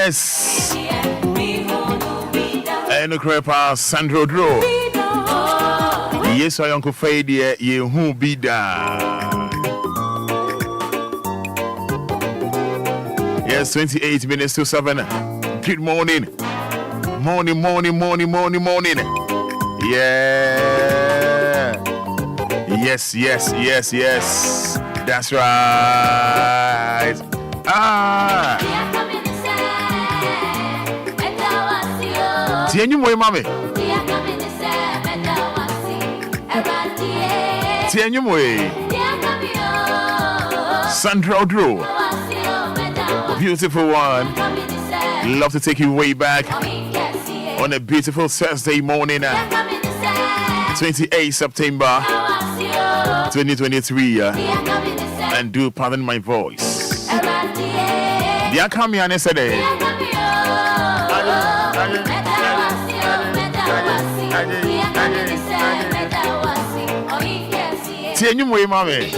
Yes. And Crepa Sandro Dro. Yes, I Uncle Fadia, you who be da. Yes, 28 minutes to 7. Good morning. Morning. Yeah. Yes. That's right. Tienyu moye mame. Tienyu moye. Sandra Odro. Beautiful one. Love to take you way back on a beautiful Thursday morning, 28 September 2023, and do pardon my voice. Dia come here yesterday. Tienyu moye mame.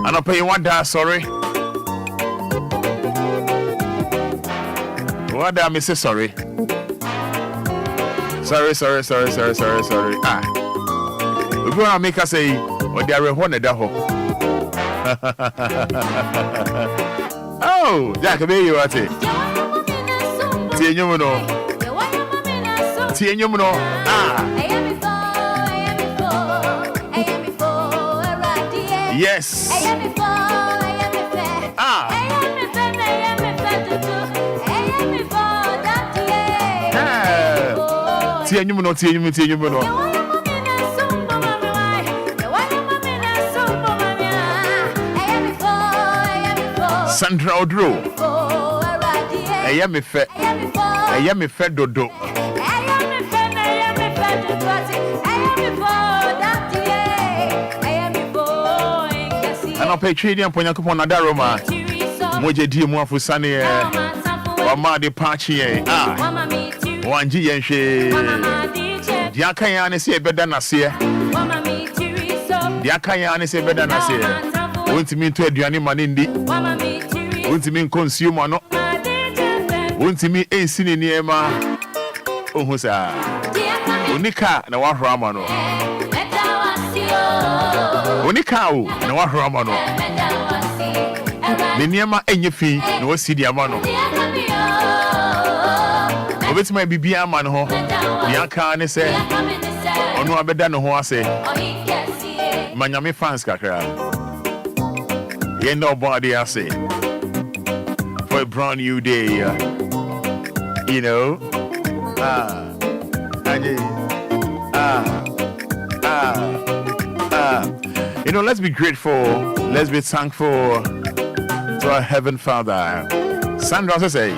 I don't pay you one day, sorry. What did I miss? Sorry. Sorry. We're going to make us say, oh, they are one of that. Oh, Jack, where you at? Tienyo. Yes. Tienyo. Sandra Odro. Me fe dodo. And I'll pay trading and point upon Adaroma. Moje di mo afusane wa ma de pachi wanji yenhwe dia kan ya ne se beda na se dia kan ya ne se beda na se wontimi nto aduane mane ndi wontimi consume no wontimi ensini niema ohusa onika na wahoro ama no onika o na wahoro ama no ne niema enye fi na wasidi ama no obetima bibia ama no ho dia kan ne se ono abeda no ho ase manyame fans kakra you know body I say for a brand new day, you know. You know, let's be grateful, let's be thankful to our Heaven Father. Sandra also say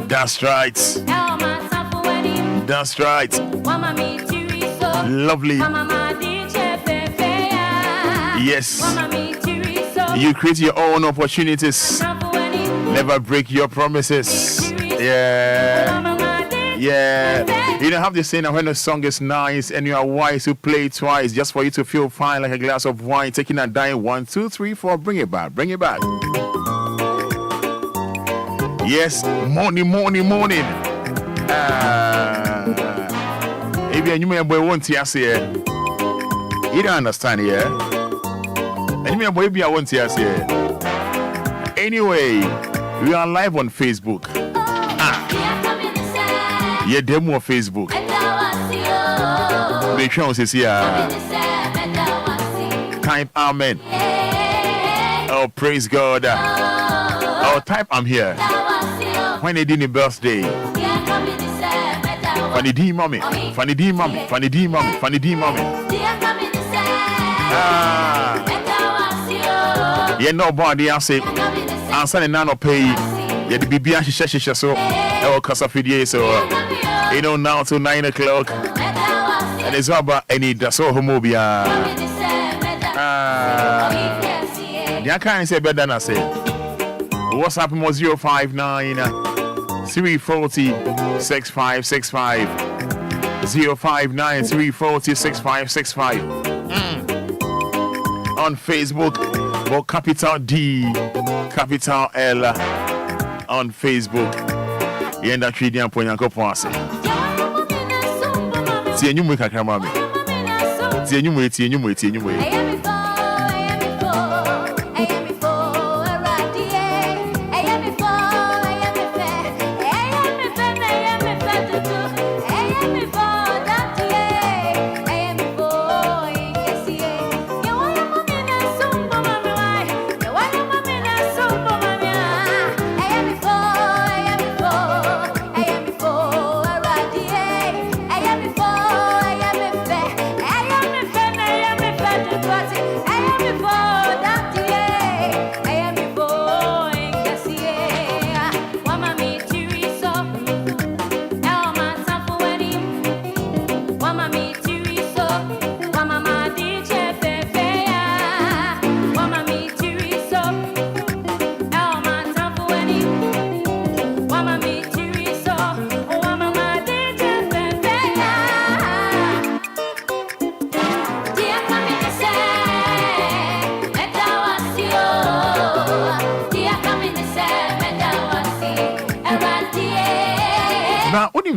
That's right. That's right. Lovely. Yes. You create your own opportunities. Never break your promises. Yeah. You don't have this saying that when a song is nice and you are wise to play it twice just for you to feel fine like a glass of wine, taking a dime. 1, 2, 3, 4. Bring it back. Yes, morning. If you may boy won't hear say, you don't understand here. And you may boy be I won't hear say. Anyway, we are live on Facebook. Yeah, demo Facebook. Make sure you see type amen. Oh, praise God. Oh, type I'm here. When they did the birthday. Funny D mommy. Funny D mommy. Funny D mommy. Funny D mommy. Yeah, nobody else say. Answer nano pay. Yeah, the BB she so. Oh, cause of video so. You know now till 9 o'clock. And it's about Anidaso Wɔhɔ. I can't say better than I say. What's up? 059 340 6565 059 340 6565 on Facebook or capital D capital L on Facebook. Yenda Tridian Ponyanko Pase. Tienyu Kakramami. Tienyu.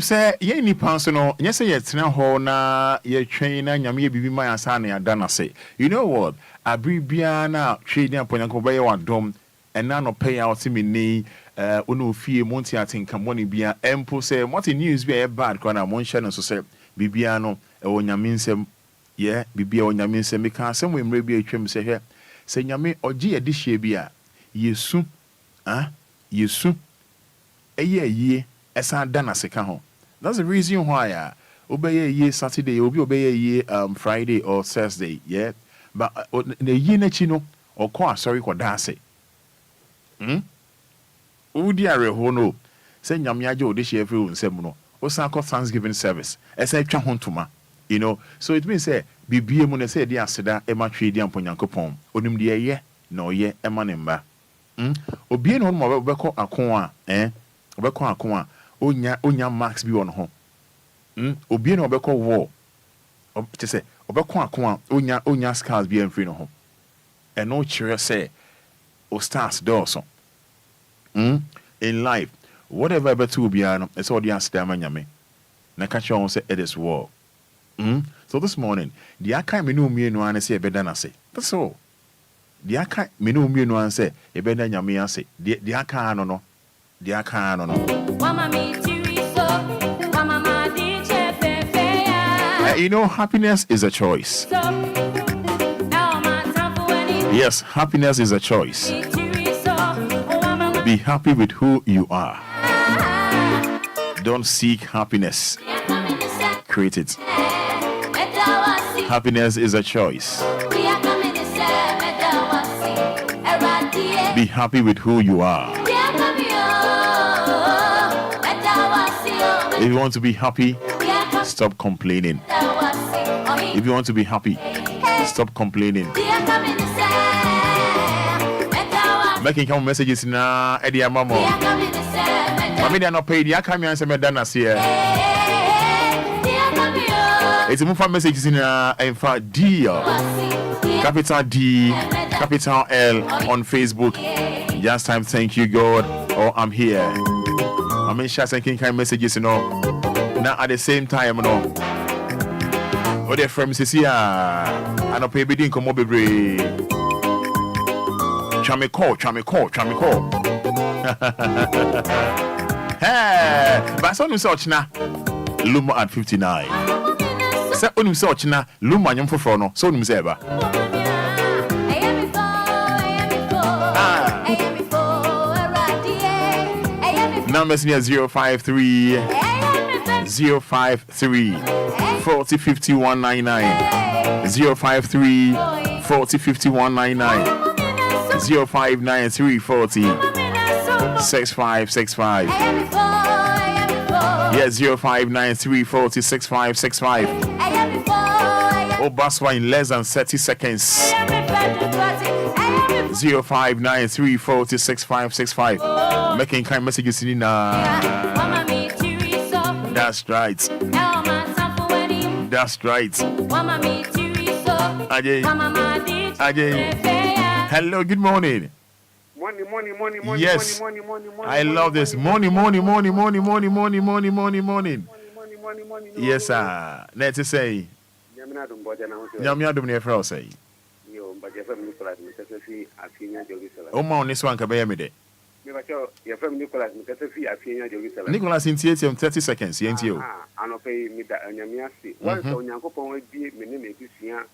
Say ye ni pansono yes ye tena ho na ye twen na nyame ye bibi ma asa na yada na say you know what abribia na trading aponyanko be ye wadom ena no pay out me ni ono fie monti atinka money bia empo say what news be bad kwa na mon share no so say bibia no e wo nyame nsem ye bibia wo nyame nsem me ka asem we mre bia atwam say he say nyame ogi ye de hie bia yesu yesu eye esa da na seka ho. That's the reason why obey ye Saturday obey ye Friday or Thursday, yeah. But the ye na chino or kwa sorry kwa dase. Udi are hono. Say nyamya jo de share free nsem no. O san call Thanksgiving service. Esa twa hontuma. You know. So it means say bibie mu na say dia aseda e ma twe dia mponyankopon. Onim de ye na oye e ma ne mba. Obie no mo obekọ akon a obekọ akon a onya max bi on ho obi na obekọ war te say obekọ akon a onya scars bi amfiri no ho and no chere say o stars doso in life whatever betu obi no it's all the answer nyame na catch on say it is war so this morning the aka me no mienu an say ebeda na say that's all the aka me no mienu an say ebeda nyame ase the aka no the aka no you know, happiness is a choice. Yes, happiness is a choice. Be happy with who you are. Don't seek happiness. Create it. Happiness is a choice. Be happy with who you are. If you want to be happy, stop complaining. If you want to be happy, stop complaining. Making come messages na Eddie Mamo. Mami they are not paid. I come and say me done as here. It's a move for messages in fact D capital D capital L on Facebook. Just time, thank you God. Oh, I'm here. I mean, sharing kind messages, you know. Now at the same time, you know. Oh, they're from Sisia. I don't pay bidding come over. Chame call. Hey, but some such now. Lumba at 59. Say onum say ochina Lumba nyom foforo no. So onum say eba. Numbers near 053 40 50 199 053 40 50 199 059 340 6565 yes 059 340 6565 Obaswa in less than 30 seconds 059 340 6565 making kind messages in that's right. That's right. Ajay. Hello, good morning. Morning. Yes. Morning. I love this. Morning. Yes, sir. Let's say. Nyamia dum ne fra say. Yo, but your family Nicholas, because see a senior Jerusalem. O ma on this one ka be me de. Your family Nicholas, because see a senior Jerusalem. Nicholas in 30 seconds, yent you. I no pay me that Nyamia see. Once on Yankopon will be me name Ebusia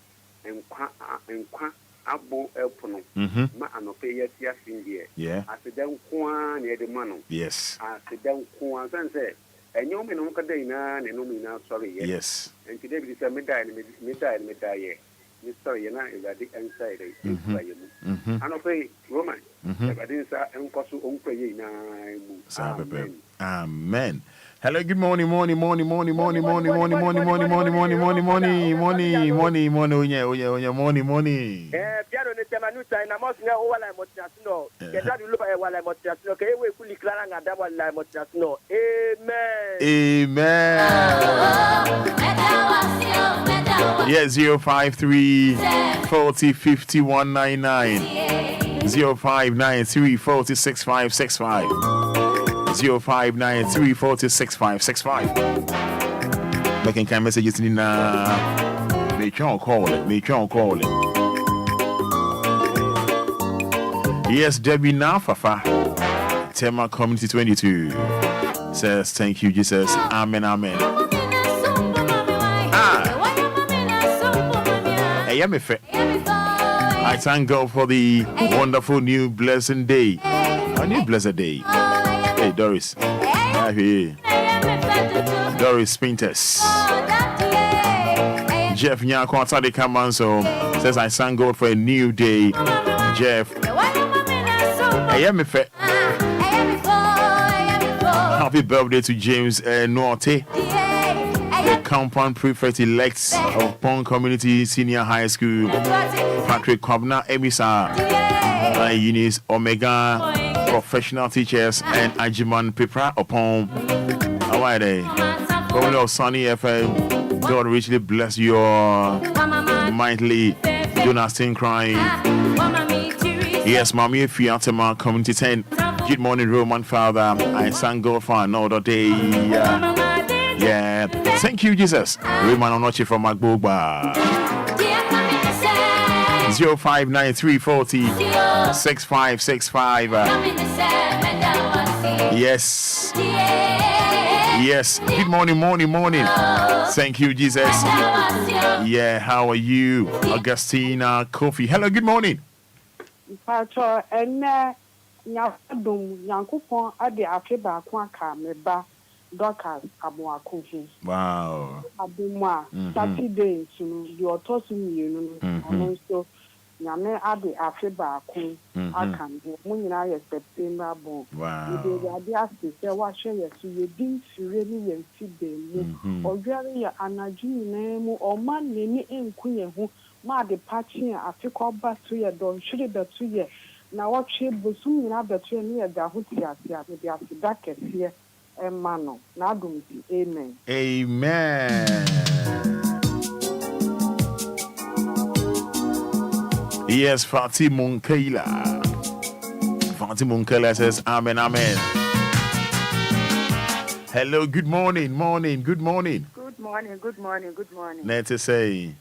and kwa abo elpono. Ma anope yes in Yeah. I said down kwan near the mano. Yes. I said down kwan and say, and you may not day na and no me now sorry. Yes. And today we say me die. Sorry, you know, is that the inside. I don't pay Roman. I didn't say, I'm Cosu Uncle. Amen. Hello, good morning. Yeah. Piano ne tema nuta na mosi na o wala motiasno. Ke dadu lupa e wala motiasno ke we kuli klara nga da wala motiasno. Amen. Yeah, 053 40 50 199 0593 40 6565 0593 40 6565 making kind messages in make sure call it. Yes, Debbie Nafafa Tema Community 22 says thank you Jesus. Amen. I thank God for the wonderful new blessed day. A new blessed day. Hey, Doris. Doris Spintes. Jeff Nyakwatade Kamanso says, I thank God for a new day. Jeff. Happy birthday to James Norte, the compound prefect elect of Pong Community Senior High School. Patrick Kobna Emisa, Eunice Omega, professional teachers, and Ajiman Pipra upon Hawaii. Governor of Sunny FM, God richly bless your mightily. Jonathan crying. Yes, Mommy Fiatema Community 10. Good morning, Roman Father. I thank God for another day. Yeah. Thank you, Jesus. Roman Onochi from Magboba. 059340 6565. Yes. Good morning. Thank you, Jesus. Yeah, how are you? Augustina Kofi. Hello, good morning. Pastor, and Nyadum, Yankupon, at the Afriba Quanka, Meba, Docas, Abuakufi. Wow. Abuma, Saturday, you are tossing you, and also Yame at the Afriba Kun, I can do Munina September bone. Wow. You did the say, what shall you see? You didn't really and see them, or very anaju name or man, name in Queen who. Ma de patching Africa back to your don should it to ye. Now what she busum in other 2 years that Hutia, maybe after that here, and Mano. Now do amen. Amen. Yes, Fatih Munkela. Fatih Munkela says, Amen. Hello, good morning. Good morning. Let's say.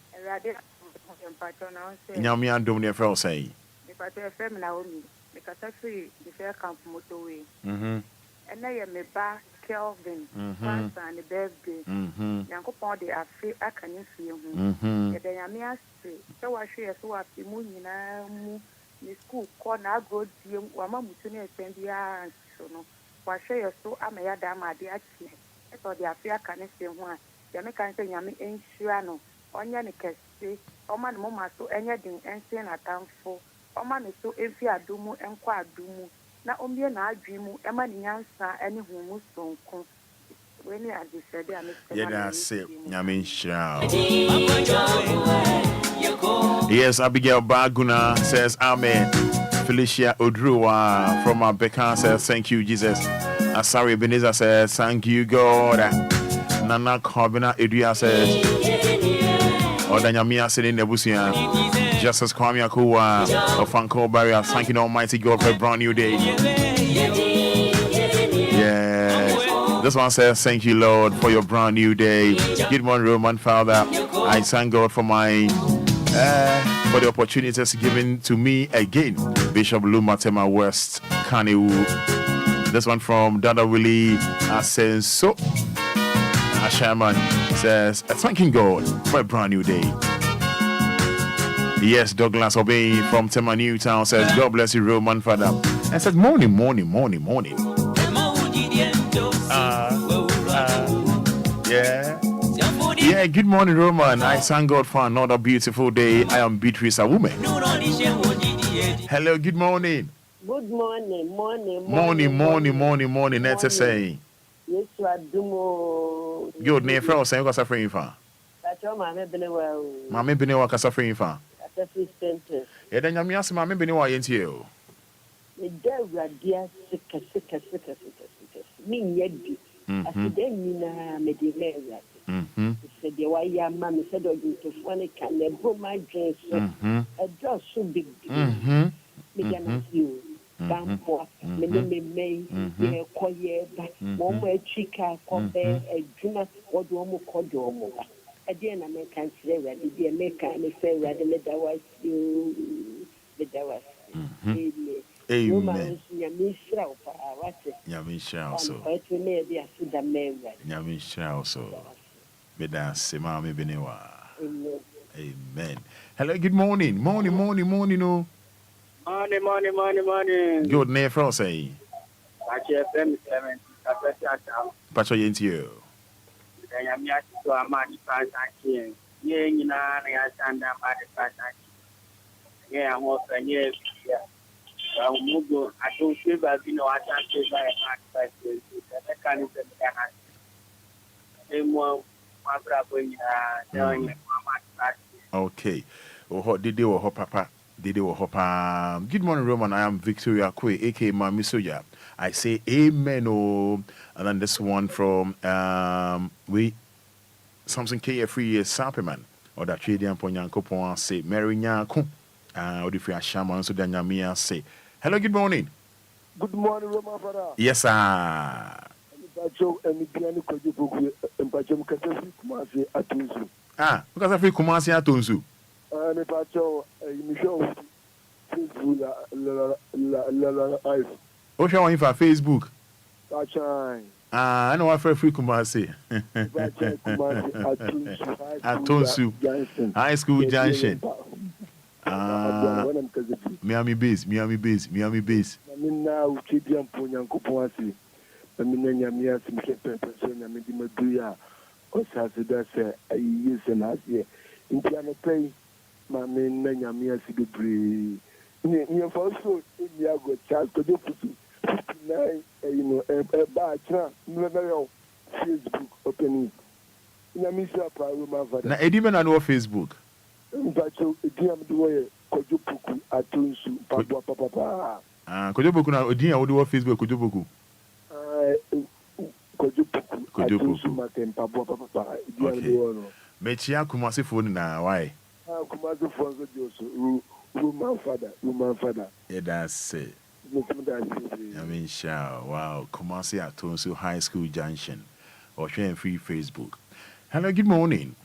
Nyamia Dominic Fell say. If I tell a family, because I see the fair camp motorway. And I am a back Kelvin, Francis and the birthday. Yankopon de afi akane fie hu. Ye de yame ase. Se wa hwe so wa fi mu nyina mu ni school ko na agro die wa ma mutu na esen bia so no. Wa hwe so ama ya da ma de achi. E so de afi akane fie hu a. Ya me kan se nyame enhira no. Onya ne kese. Oma ne mama so enye din ense na tamfo. Oma ne so efi adumu enkwa adumu. Na ombie na adwimu ema ne nyansa ene humu sonko. Weni adisede amese. Yeah, say nyame nhyira. Yes, Abigail Baguna says amen. Felicia Odruwa from Abeka says thank you Jesus. Asari Ebenezer says thank you God. Nana Kobina Edria says Odanyamia sitting Nebusia. Justice Kwame Akuwa of Fanko Barrier, thanking Almighty God for a brand new day. Yes. This one says, thank you, Lord, for your brand new day. Good morning, Roman Father. I thank God for for the opportunities given to me again. Bishop Lumba Tema West, Kanewu. This one from Dada Willie Asenso. Ashaman says, thanking God for a brand new day. Yes, Douglas Obey from Tema Newtown says, God bless you, Roman Father. And says, morning. Yeah, good morning, Roman. I thank God for another beautiful day. I am Beatrice, a woman. Hello, good morning. Good morning. Let's say. Yes, you are doing good name for us. I'm going to suffer in fa. Mama Benewa can suffer in fa. Yeah, then I'm asking Mama Benewa into you. The dear sick. Me, yet. I said, then you know, Medivera. Said, the way your mammy said, oh, you to funny can never my dress. A dress so big. Began you. Bampo, me, quiet, one way chica, compare a drummer, or domo cordomo. Again, I make consider that the American say rather let that was you. Amen. Yamisha also. Yamisha also. Bedas, Mami Benewa. Amen. Hello, good morning. Morning. Morning. Good name for say. Pacho into you. Yeah, I'm also here. I don't feel bad, you know, I can't say by the kind of okay. Oh, did they were papa? Did they were papa? Good morning, Roman. I am Victoria Kwe, aka Mami Soja. I say amen. Oh, and then this one from something KF3 Saperman or that Tradian Ponyanko say Mary Nyanko. Or if you are shaman, so then Yamia say hello, good morning. Good morning, Roman Fada. Yes, sir. Because I feel Kumasi Atunsu. What's your for Facebook? I know I feel free Kumasi. Atunsu. High School Junction. Miami base. I mean, now, Chidian Ponyanko, I mean, Yamia, some person, I mean, Maduya, or Sassida, say, a years and last year. In Piano Pay, my main Yamia Sigabri. Near also, in Yago, Charles Kodopu, 59, you know, a bad Facebook opening. Yamisa, Paruma. Now, Eddie, I know Facebook. Kojoboku Atunsu Papa. Kojoboku na Odin would do Facebook Kojoboku. Kojoboku Matem Papa. Okay. Mechia Kumasi phone na why? Kumasi phone so Roman Father. Yeah, that's it. I mean, wow, Kumasi Atunsu High School Junction or sharing free Facebook. Hello, good morning.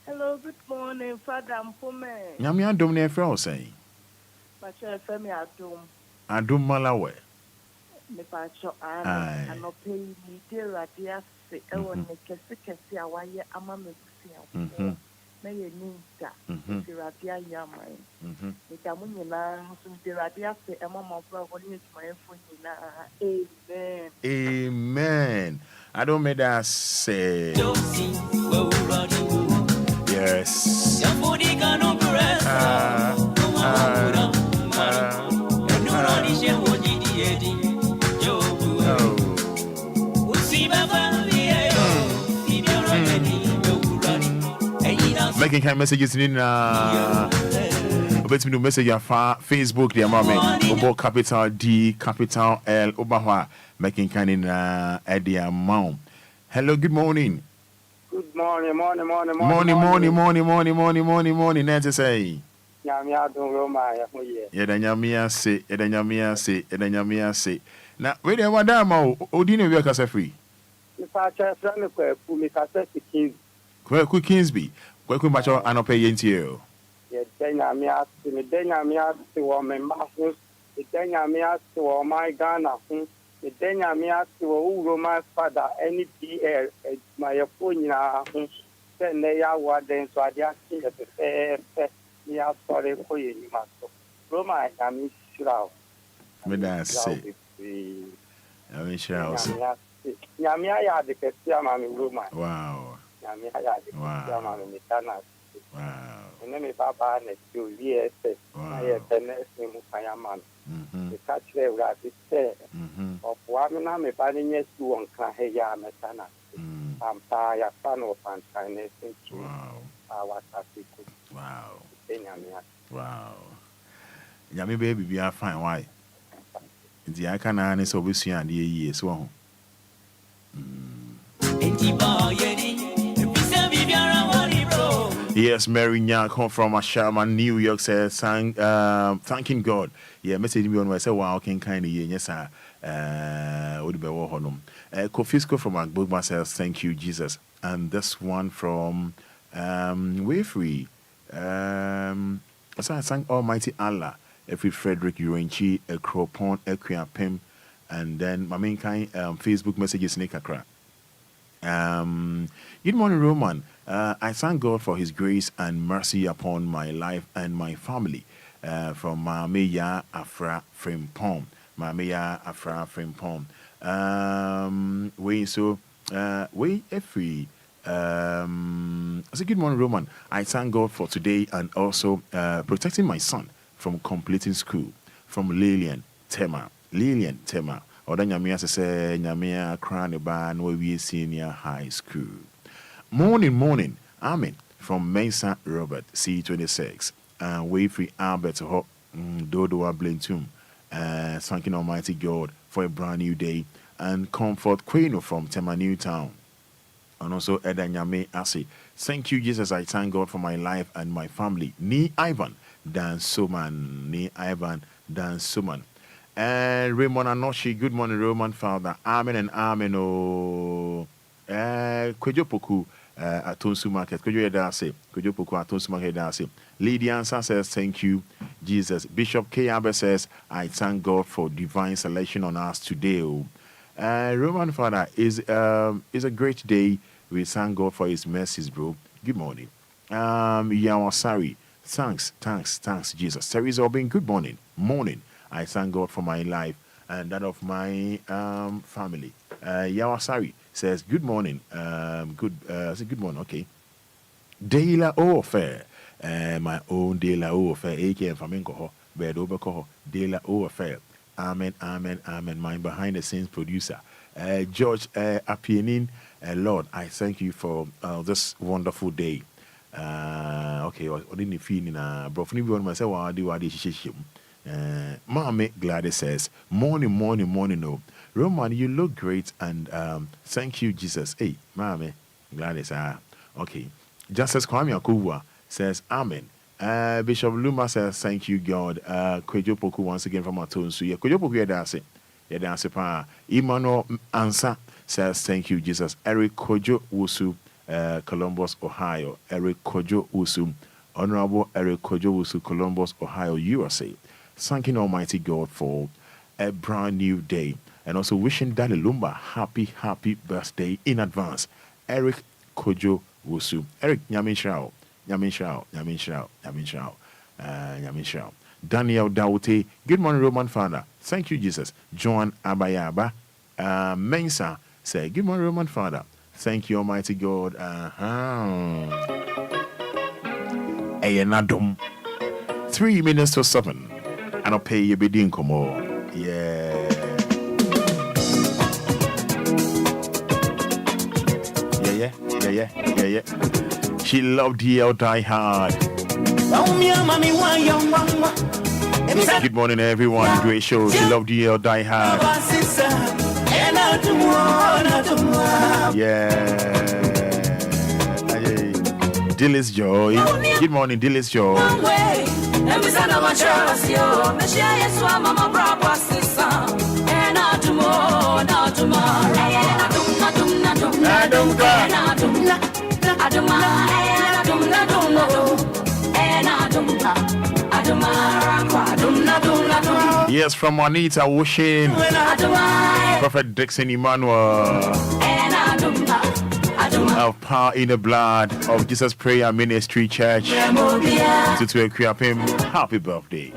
Hello, good morning, Fada Mpome. Nyami adom ne efra o say. Pacha FM adom. Adom malawe. Me pacho Aye. anope ni de radia se e won ne kese a waye ama me busia. Na ye ninja. Se radia yamai. Me tamu nyina so de radia se e mama fro won ni tuma efo nyina. Amen. Amen. I don't make that say. Yes. Making kind messages in bet me no message on Facebook the mama obo capital D capital L Obahwa making kind in at the amount. Hello, good morning. Good morning. Morning. Nancy say. Nyamia don Roma ya hoye. Nyamia say. Na we dey wada ma odine we kasa free. If I try to go me kasa Kings. Kweku Kingsby. Kweku macho anope yentio. Yeah, Nyamia se wo me mafu. Nyamia se wo my Ghana hu. Nyamia se wo Roma Fada any DL my phone na hu. Then they are what then so I just see the yeah, sorry for you, Master. Roma, I'm sure. Me da say. I'm sure also. Nyamia ya de kesia mami Roma. Wow. Nyamia ya de kesia mami mitana. Wow. Ene baba ne Juliet. Na ye tenes ni mukanya man. Kachre ura bise. Opwa na me bani nyesu onka he ya metana. Ampa ya pano pantane sinchi. Wow. Awatasiku. Wow. Wow. Nyame baby be fine why? Nti aka na ne so obesua ade yi so ho. Yes, Mary Nya come from Ashama, New York says thanking God. Yeah, message me on why say wow can kind of yes sir. Odi be wo honum. Kofisco from Agbogba says thank you Jesus. And this one from Wayfree. So I thank Almighty Allah, every Frederick Urenchi, a Cropon, a Pim, and then my main kind Facebook messages Nick Accra. Good morning, Roman. I thank God for His grace and mercy upon my life and my family. From Mameya Afra Frimpong. Mameya Afra Frimpong. We every. I say good morning, Roman. I thank God for today and also protecting my son from completing school from Lillian Tema. Oda nyamia say nyamia crown ba no we senior high school. Morning. Amen. From Mesa Robert C26. Wayfree Albert Ho Dodoa Blentum. Thanking Almighty God for a brand new day and comfort Queno from Tema Newtown. And also Eda Nyame Ase. Thank you, Jesus. I thank God for my life and my family. Ni Ivan Dan Suman. And Raymond Anoshi. Good morning, Roman Father. Amen and amen. Oh, Kwejo Poku Atonsu Market. Kwejo Edase. Kwejo Poku Atonsu Market Edase. Lady Ansa says, thank you, Jesus. Bishop K. Abe says, I thank God for divine selection on us today. Roman Father is a great day. We thank God for His mercies, bro. Good morning. Yawasari. Thanks, Jesus. Terry's Obin, good morning. I thank God for my life and that of my family. Yawasari says, good morning. Good morning, okay. Deila Ofair. My own Deila Ofair, AKM Faminko, Bed Oberko, Deila Ofair. Amen. My behind the scenes producer, George Apienin. Lord, I thank you for this wonderful day. Okay, I didn't feel in a brofni one myself. I do Mommy Gladys says, morning. No, Roman, you look great and thank you, Jesus. Hey, Mommy Gladys. Okay, Justice Kwame Akuwa says, Amen. Bishop Lumba says, thank you, God. Kwejo Poku once again from Atonsu. Yeah, Kwejo Poku yedase pa. Emmanuel Ansa says, thank you, Jesus. Eric Kojo Wusu, Columbus, Ohio. Eric Kojo Wusu, Honorable Eric Kojo Wusu, Columbus, Ohio, USA. Thanking Almighty God for a brand new day. And also wishing Daddy Lumba happy birthday in advance. Eric Kojo Wusu. Eric Nyamishrao. Daniel Daute. Good morning, Roman Fada. Thank you, Jesus. John Abayaba. Mensa say, good morning, Roman Fada. Thank you, Almighty God. Ayanadum. 3 minutes to 7. And I'll pay you bidding come on. Yeah. She loved DL Die Hard. Good morning, everyone. Great show. She loved DL Die Hard. Yeah. Dillis Joy. Good morning, Dillis Joy. Yes, from Anita wishing Prophet Dixon Emmanuel of Power in the Blood of Jesus Prayer Ministry Church to equip him. Happy birthday.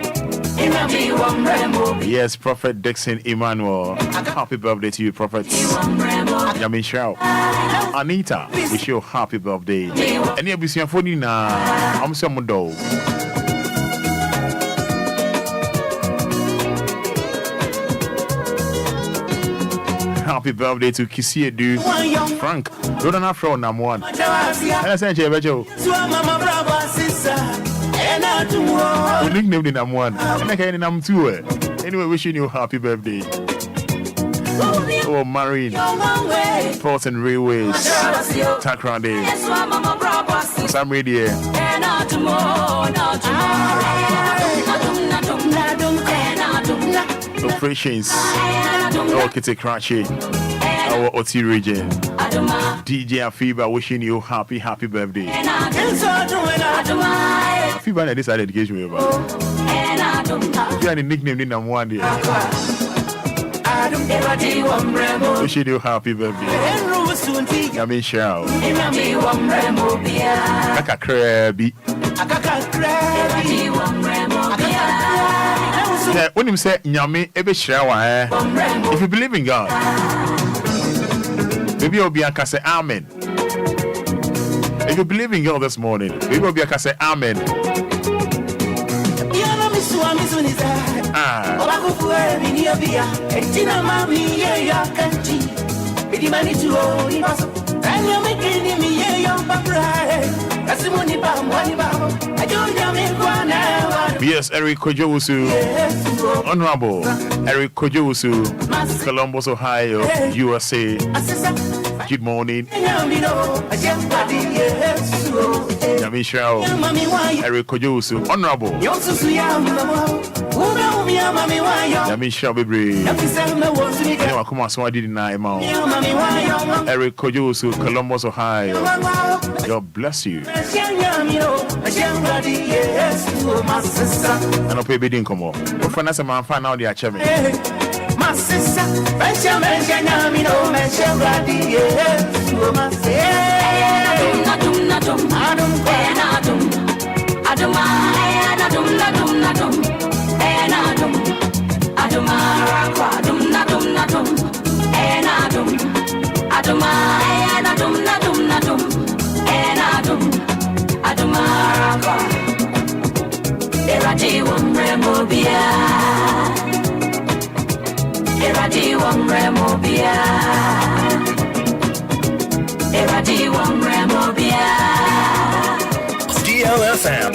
Yes, Prophet Dixon Emmanuel. Happy birthday to you, Prophet. Yamin Shao. Anita, wish you a happy birthday. And you'll be seeing for you now. I'm some dog. Happy birthday to Kisiedu Frank. Rodan Afro number 1. And I said, Joe. Nickname the number 1. And I can number 2. Anyway, wishing you a happy birthday. Oh, Marine, Ports and Railways, Takrande, Sam Radio, Operations, our Kitty Cratchy, our OT region, DJ Afiba wishing you happy birthday. Afiba, I decided to get you about. You had a nickname in number 1 there. Wishing you happy birthday. Yamin Shao. Aka Krabi. When you say Nyami Ebe Shrawa, if you believe in God, maybe Obia can say Amen. If you believe in God this morning, maybe Obia can say Amen. Yes, Eric Kojowusu, Honorable Eric Kojowusu, Columbus, Ohio, USA. Good morning. Yamisha, Eric Kojowusu, Honorable Yamisha Bibri. Anyway, come on, so I didn't know. Eric Kojowusu, Columbus, Ohio. God bless you. And I'll pay bidding come on. But for now, I'm fine now. They are checking. My sister, DLFM.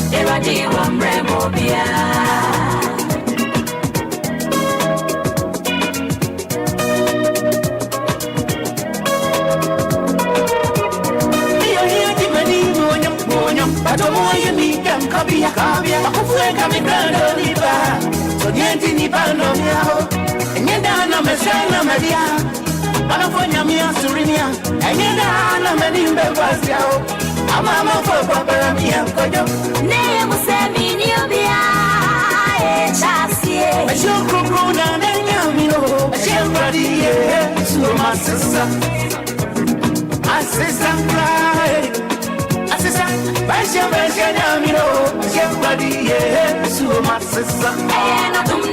sister. My sister cry. My sister, Yamino, somebody, yeah, so my sister. Nadum,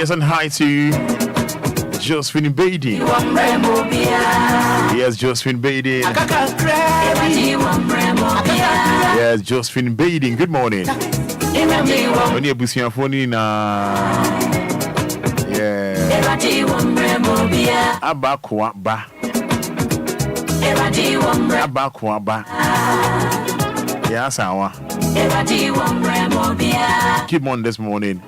yes, and hi to Josephine Beatty. Yes, Josephine Beatty. Yes, Josephine Beatty. Good morning. Only a busia phone yeah. Abakwa ba. Yes, our. Keep on this morning.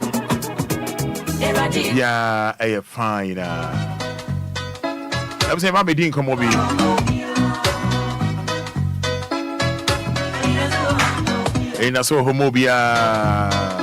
Yeah, fine. I'm saying, I'm doing come over. In a so homobia.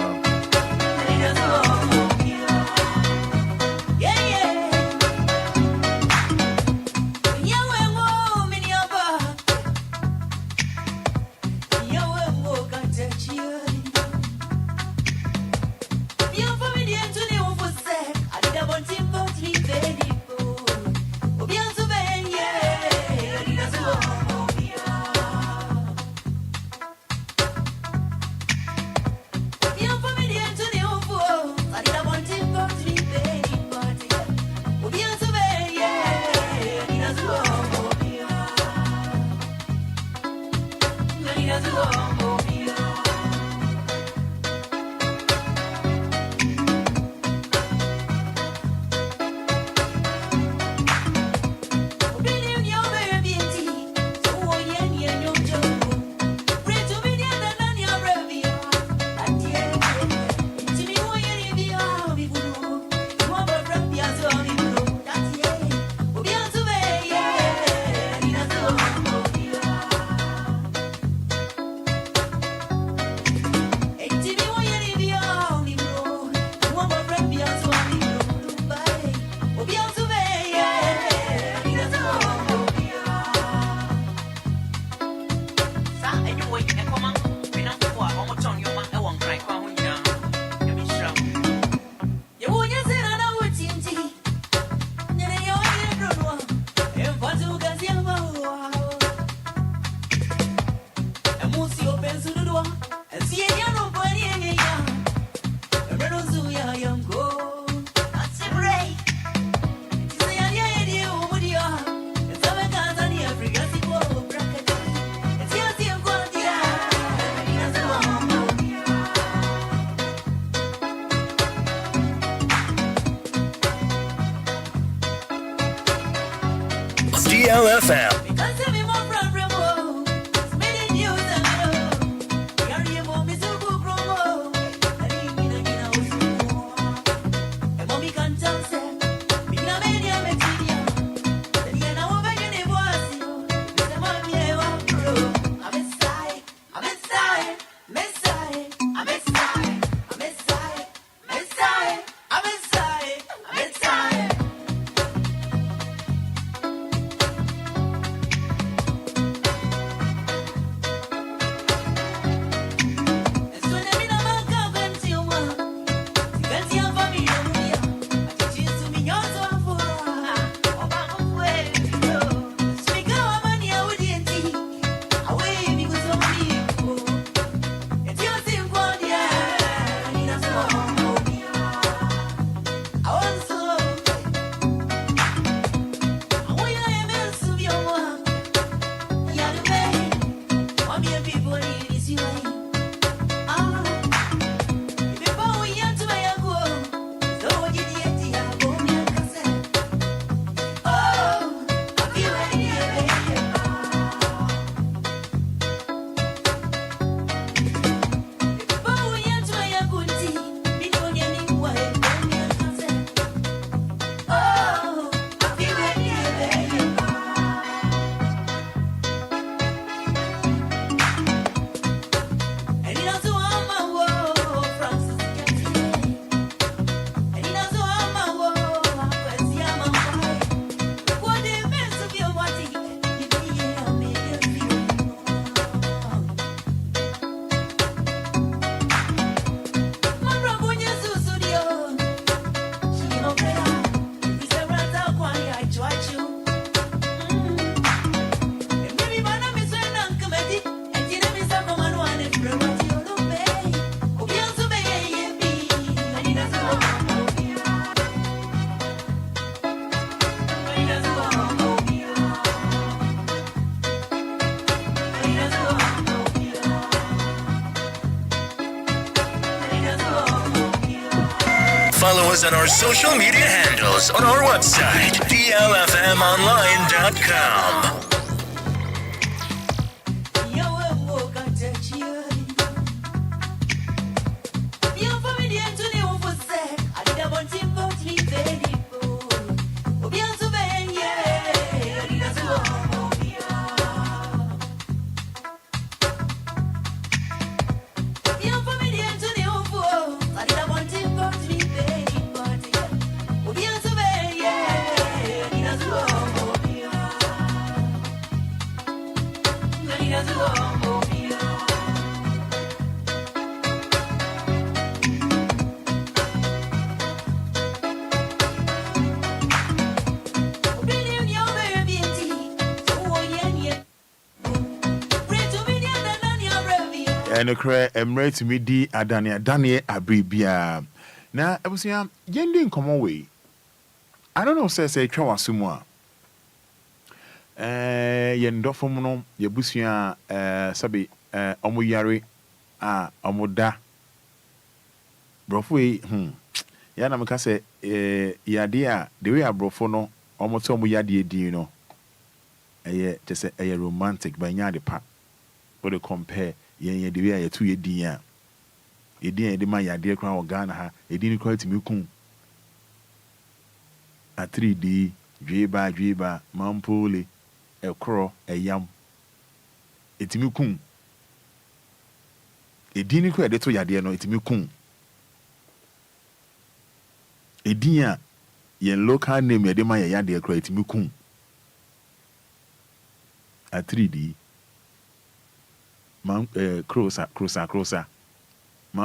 DLFM. Follow us on our social media handles on our website, DLFMonline.com. And cry emre to me di adania danie abribia na ebusia yendi in common way. I don't know say twa wasumu a yendofo mu no yebusia sabi omo yare a omo da brofo ya na meka say yade a the way abrofo no omo to omo yade edi no just say romantic but nya de pa what they compare yen de way to ye din a ye din de ma yade kra o Ghana ha e din kra timi kun a 3D dweba mampole ekro eyam etimi kun e din kra de to yade no etimi kun e din a yen local name ye de ma yade kra etimi kun a 3D man crossa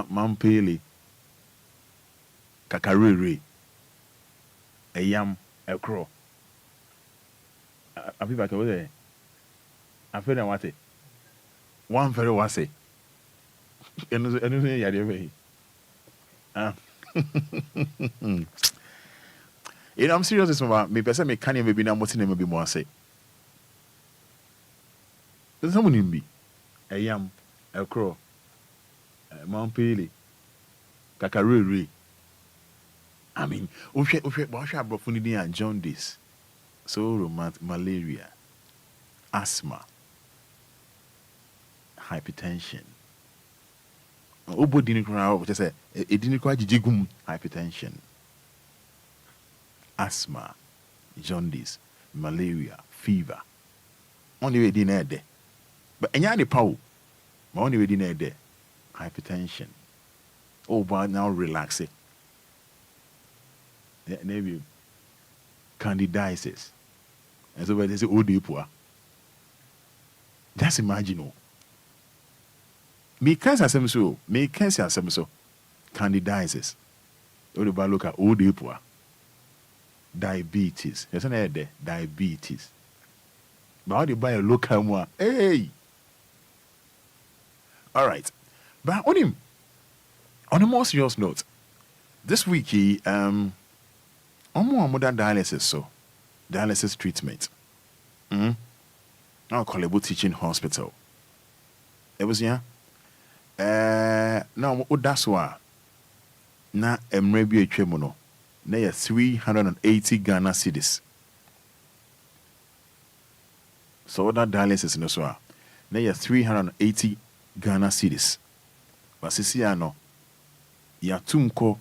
mampele kakarere eyam ekro afiba ke wo afena wate one very wase enu ya de be I'm serious this one me person me can you be na moti na me be mo ase there's someone in me eyam ekro mampele kakarere I mean ohwe abrofo ni din jaundice so romantic malaria asthma hypertension obodi ni kra o say edini kwa jijigum hypertension asthma jaundice malaria fever only we din ede but enya de power ma only we din ede hypertension but now relax it maybe candidiasis and so they say poor just imagine me cancer so candidiasis or look at poor diabetes there's an there diabetes but how do you buy a local one hey all right but on a more serious note this week modern dialysis treatment now callable teaching hospital it was now that's why na emre bi atwemu no na 380 Ghana cedis so that dialysis no so na 380 Ghana cedis basisi ano ya tumko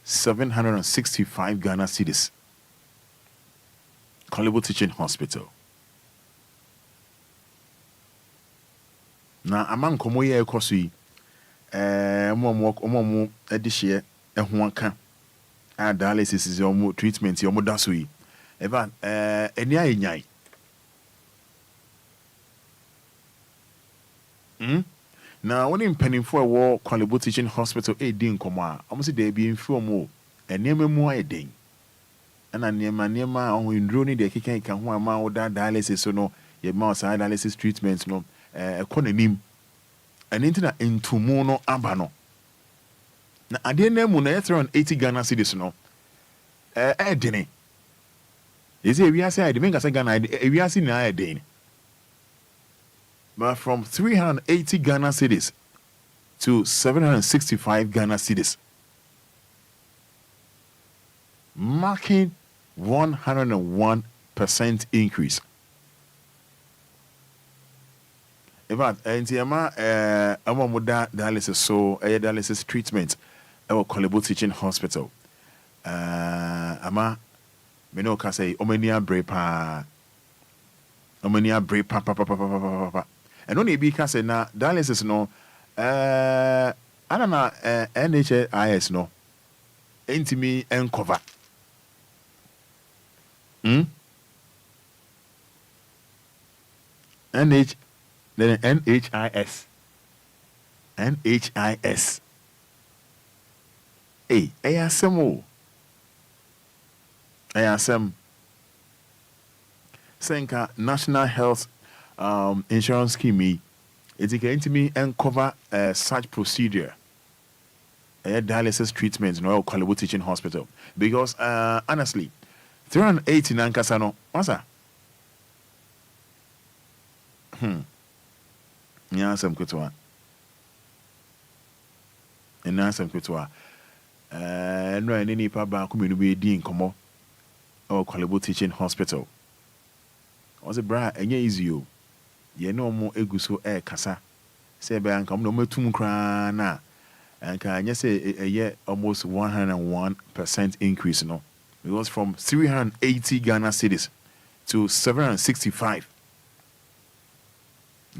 765 Ghana cedis callable teaching hospital na among komo ye ekoso yi mo edihye eho aka a dialysis is your treatment your daso yi eva eni ayenyai na when in penning for a war callable teaching hospital din komo a almost dey be inform o enema mu ayeden ana nema on ndro ni de keka ho ama wo da dialysis so no ye ma sa dialysis treatment no ekonanim and into entumu no aba no na ade na mu na 380 Ghana cedis no edene ezi ewiase ade menga se Ghana ewiase na edene but from 380 Ghana cedis to 765 Ghana cedis marking 101% increase. In fact, I'm on dialysis, so a dialysis treatment at Kolebo Teaching Hospital. Ama, me no can say, Omenia Brepa, Papa. And only because na dialysis no, I don't know, NHIS no, ain't me and cover. NHIS. Hey, I asem o. I asem. Senka National Health Insurance Scheme. It's going to me and cover such procedure. Dialysis treatment in Royal Kolebo Teaching Hospital. Because honestly, 389 kasano. What's that? Yeah, some kutwa. And some kutwa. No, any papa community being come or Kolebo Teaching Hospital. Was a bra and easy you. Ye no more eguso air kasa. Say bank no more tum crana. And can you say a year almost 101% increase, no? It was from 380 Ghana cedis to 765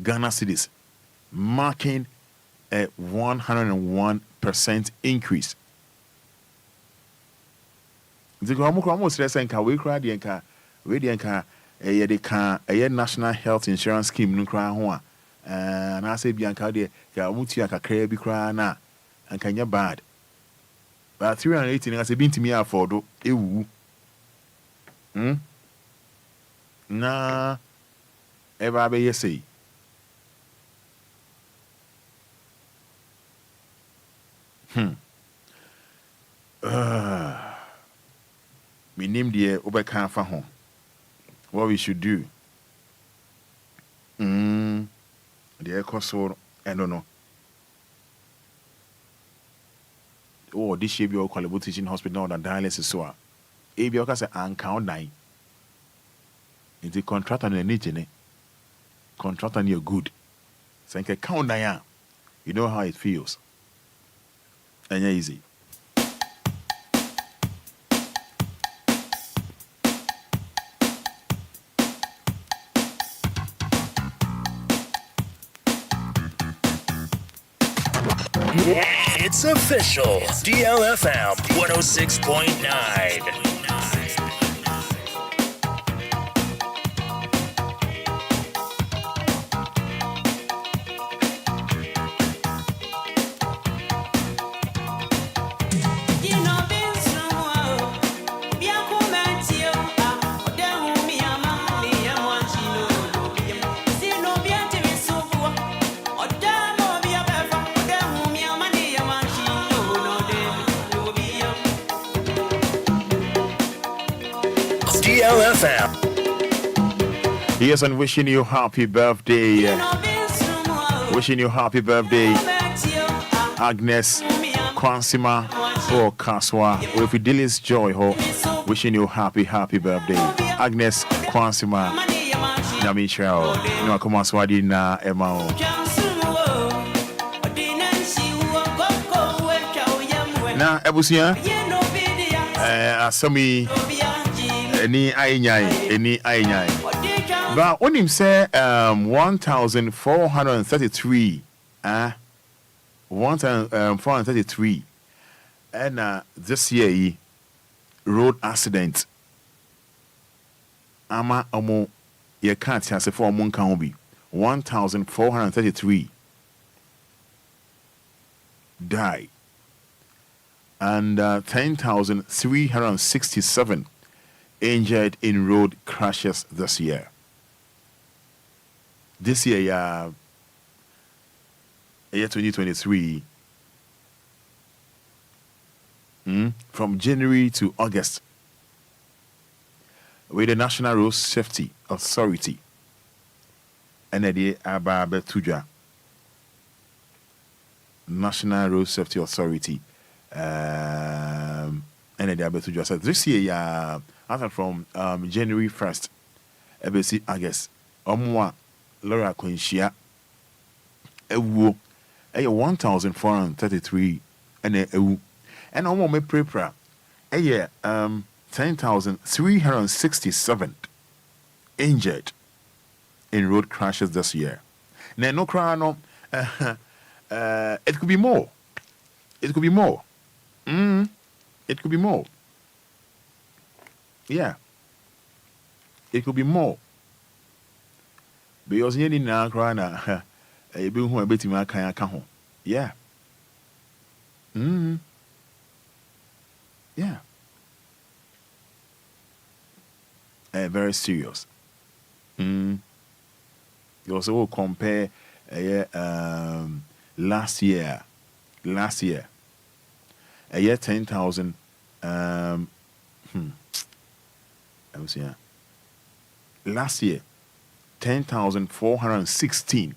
Ghana cedis, marking a 101% increase. The almost less than we cried the anchor, we the anchor, a national health insurance scheme, no cry. And I say, Bianca, dear, Yamutia, Kakrabi cry na, and can you bad? But 318 has been to me for do, ew. Nah, ever be say. Me name the Obeka for home. What we should do? The echo so I don't know. Oh, this should be all Kolebo Teaching Hospital now that dialysis so. Ebioka say and count 9. It's a contract and a need, contract and you're good. So count 9. You know how it feels. And easy. It's official. DLFM 106.9. DLFM. Yes, and wishing you happy birthday. Wishing you happy birthday, Agnes Kwansima or Kaswa. Or if you Dillis Joy ho, wishing you happy birthday, Agnes Kwansima. Nami Shao. No come on swadi na Emma. Na Ebusia. Asami. Any I. But when him say 1,433 1,433 and this year road accident ama omo ye can't say for omo kan be 1,433 die and 10,367 injured in road crashes this year. This year, year 2023, from January to August, with the National Road Safety Authority, and the Ababe Tuja, National Road Safety Authority, and and then they to just this year, yeah, after from January 1st, ABC, I guess, Omwa Laura Quinshia, Ewu, 1,433, and Ewu, and Omo me prepra, 10,367 injured in road crashes this year. Now, no crano, it could be more. It could be more. It could be more. Yeah. It could be more. Because you need to cry now. You be who a bit in my kind. Yeah. Yeah. Very serious. You also will compare last year, a year 10,000. I was here. Last year, 10,416.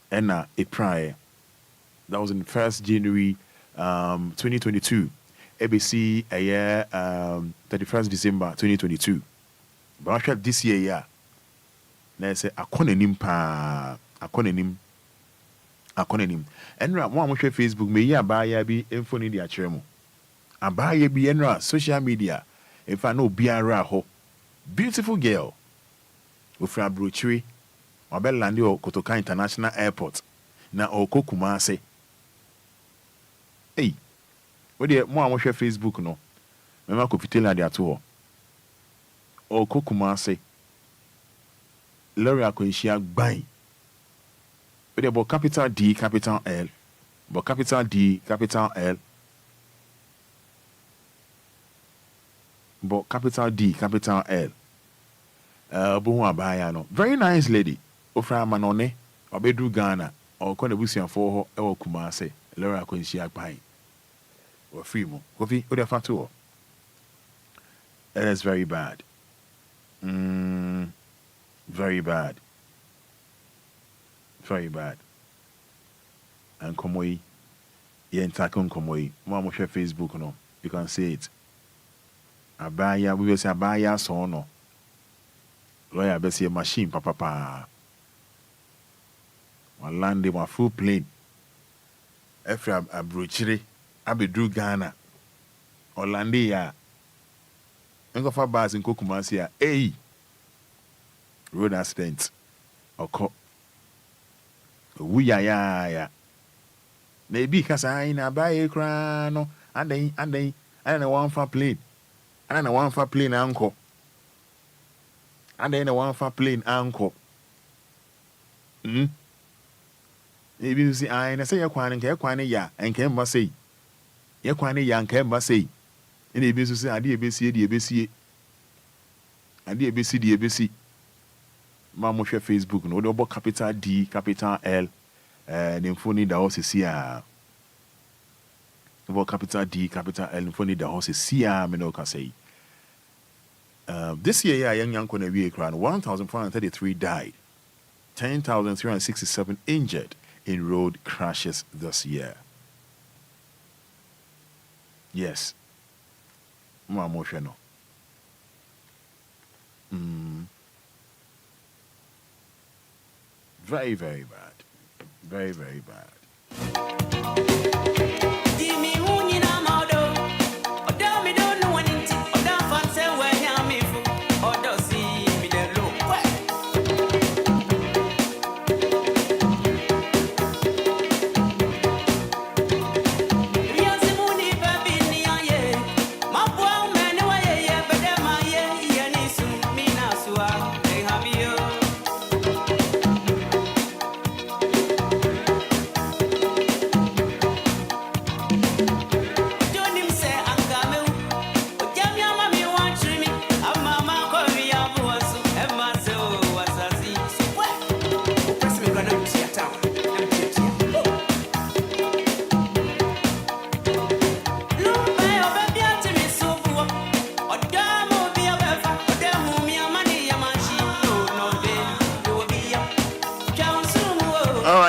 And a prior, that was in 1st January 2022. ABC a year 31st December 2022. But actually this year, yeah. Now say akonenim pa akonenim. Enra mo amhwe Facebook me ya abaya bi emfoni di akere mo. Abaya bi enra social media. If I know biara ho. Beautiful girl. Ofra brochiri. Obel landi o Kotoka International Airport. Na okokuma ase. Hey. What do mo amhwe Facebook no? Mema ko fitela dia to ho. Okokuma ase. Lori akonshia gban. But about capital D, capital L. But capital D, capital L. But capital D, capital L. Very nice lady. Ofra manone. Obedu Ghana. Or Konebusian for her. Or Kumase. Laura Quincy Agbai. Or Free Mo. Kofi, what the to? That is very bad. Very bad. Very bad. And Komoi, Yentakon Komoi, Mama share Facebook, no, you can see it. Abaya, we will say Abaya so no. Lawyer, be say machine, papa. One land, one full plane. After a brochire, Abedu Ghana, Orlandia, and go for bars in Kokumasia, hey, road accident, or we ya maybe because I in a buy a crown and then I don't want for plane. I don't want for plane uncle. And then I want for plane uncle. Maybe you see I say Yakwane ya and came must say Yakwane ya and came must say in a business I did ABC and the ABC Mammo share Facebook no double capital D, capital L, and phone the house is here. About capital D, capital L, and phone the house is here. Me no can say. This year, young Konewi crown 1,433 died, 10,367 injured in road crashes this year. Yes, Mammo share no. Very, very bad. Very, very bad.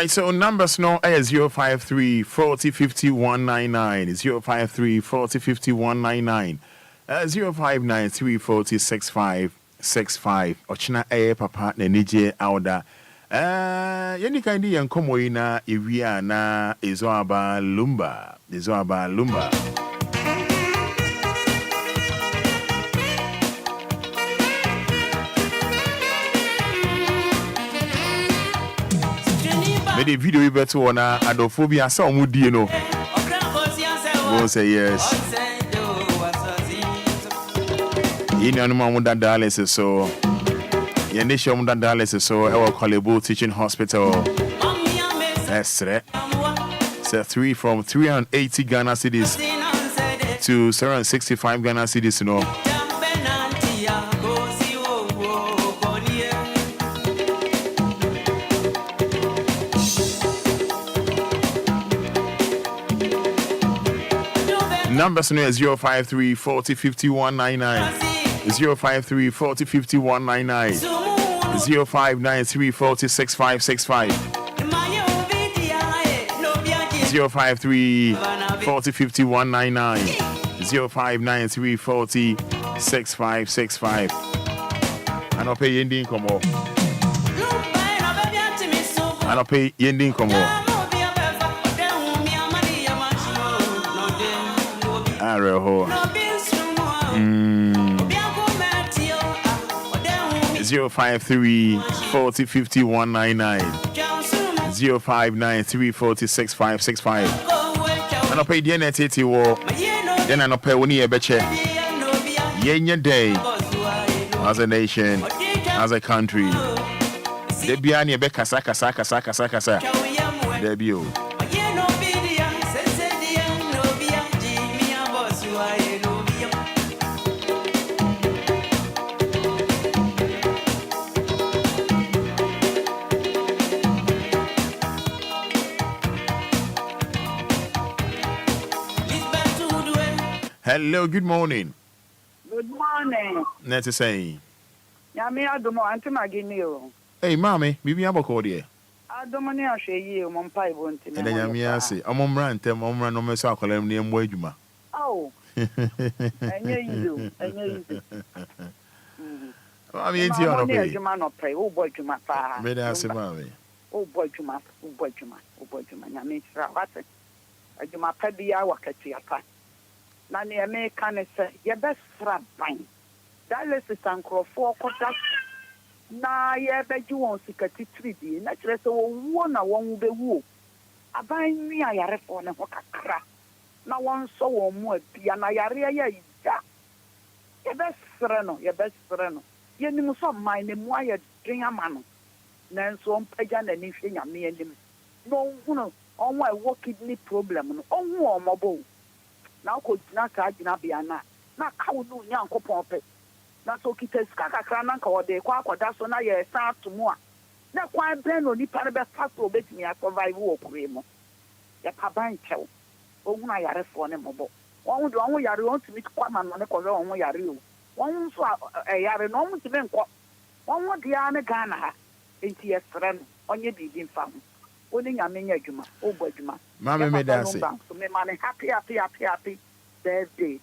right, so numbers no 053 40 50 199, 053 40 50 199, 059 340 6565. Ochina papa na nije auda. Yeni kandi yankomo ina iwia na izoaba Lumba. Made video we better one adophobia so mudi no. Go say yes. In your mom that dialysis so your nation that dialysis so our Collebo Teaching Hospital. That's right. So 380 Ghana cedis to 765 Ghana cedis, you know. Numbers no 053 40 50 199, 053 40 50 199, 0593 40 6565, 053 40 50 199, 0593 40 6565. And I'll pay Yendin Komo. And I'll pay Yendin Komo. Areho 053 40 50 199, 059 40 6565. And I'll pay the NTT war. Then I'll pay when you betcha. Yenya day as a nation, as a country. Debiani Becca Saka. Debut. Hello, good morning. Good morning. That's to say. Yami Adomo, Auntie Magini. Hey, mommy, Bibi Abocodi. Adomoni Ashe, Mompai Bonti. And then Yami, say, I'm on rant, I'm on run on my circle, and name Wajuma. Oh, I know you. I mean, it's your opinion. You man not pray. Oh, boy, to my father. May I say, mommy? Oh, boy, to my, Yami, Ravate. I do my pedia work at your part. Nani American say, your best friend. Dialysis and crow 4 quarters. Na ye bet you won't see a 3D. Naturally, so one be woo. I buy me a yare for a crack. Now one so more piano yare. Your best friend, You knew some mind and why you drink a man. Then so pagan and anything I mean him. No, on my work kidney problem. On more mobile. Now could not be a na. Now how do young copper? Not so kites Kakakran or the Quack or that's on a start to more. Now quite brand or the parabet fast will bet me I survive walk remo. Ya paban tell. Oh, my yard for a mobile. One would only yard to meet Quaman on the color on my yard. One saw a yard normal to them. One would the Anna Ghana into your friend on your digging farm. Only a miniature Juma, oh, boy, Juma. Mamma made that say. So, me money happy birthday.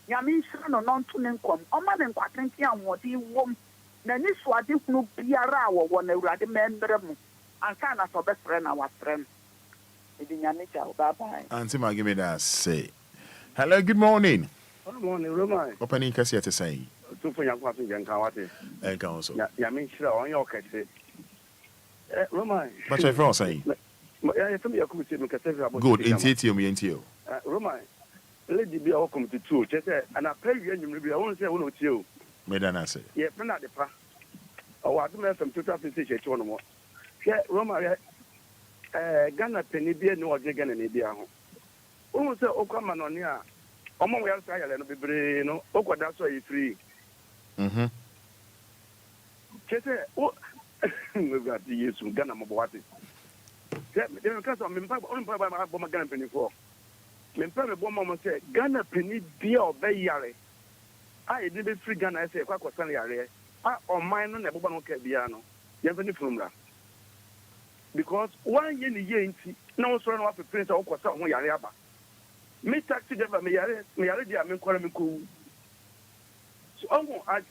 Yami son or non to income. Oh, man, and quatanti and what he won't. Then this was this no Biara or one a rather member. And son as a best friend, our friend. Bye bye. Auntie Ma, give me that say. Hello, good morning. Good morning, Roman. Opening Cassia to say. Two for young Quatin and Kawati. And council. Yamin sure on your case. Roman. But I first say. Good, into Roman. Lady be welcome to two. Just and I pay you, and you won't say one of you. Madana say. Yeah, not the pa. Oh, I don't have some 2006 one more. Yeah, Roma, Ghana penny beer, no, Jagan and India. Almost a Okaman on ya. Among the outside, and be brave, no, Oka, that's why you free. Just we've got the use of Ghana Mobati. Because I'm by my bomber Ghana penny for. Mempe bomber say Ghana penny beer or bay yare. I did free Ghana, I say, Quack was sunny area. Or mine on the Boban Cabiano. You have any from that. because 1 year in the year no one of the prince or Costa Yariaba. Me taxi driver, me yare, I mean, call me cool. So,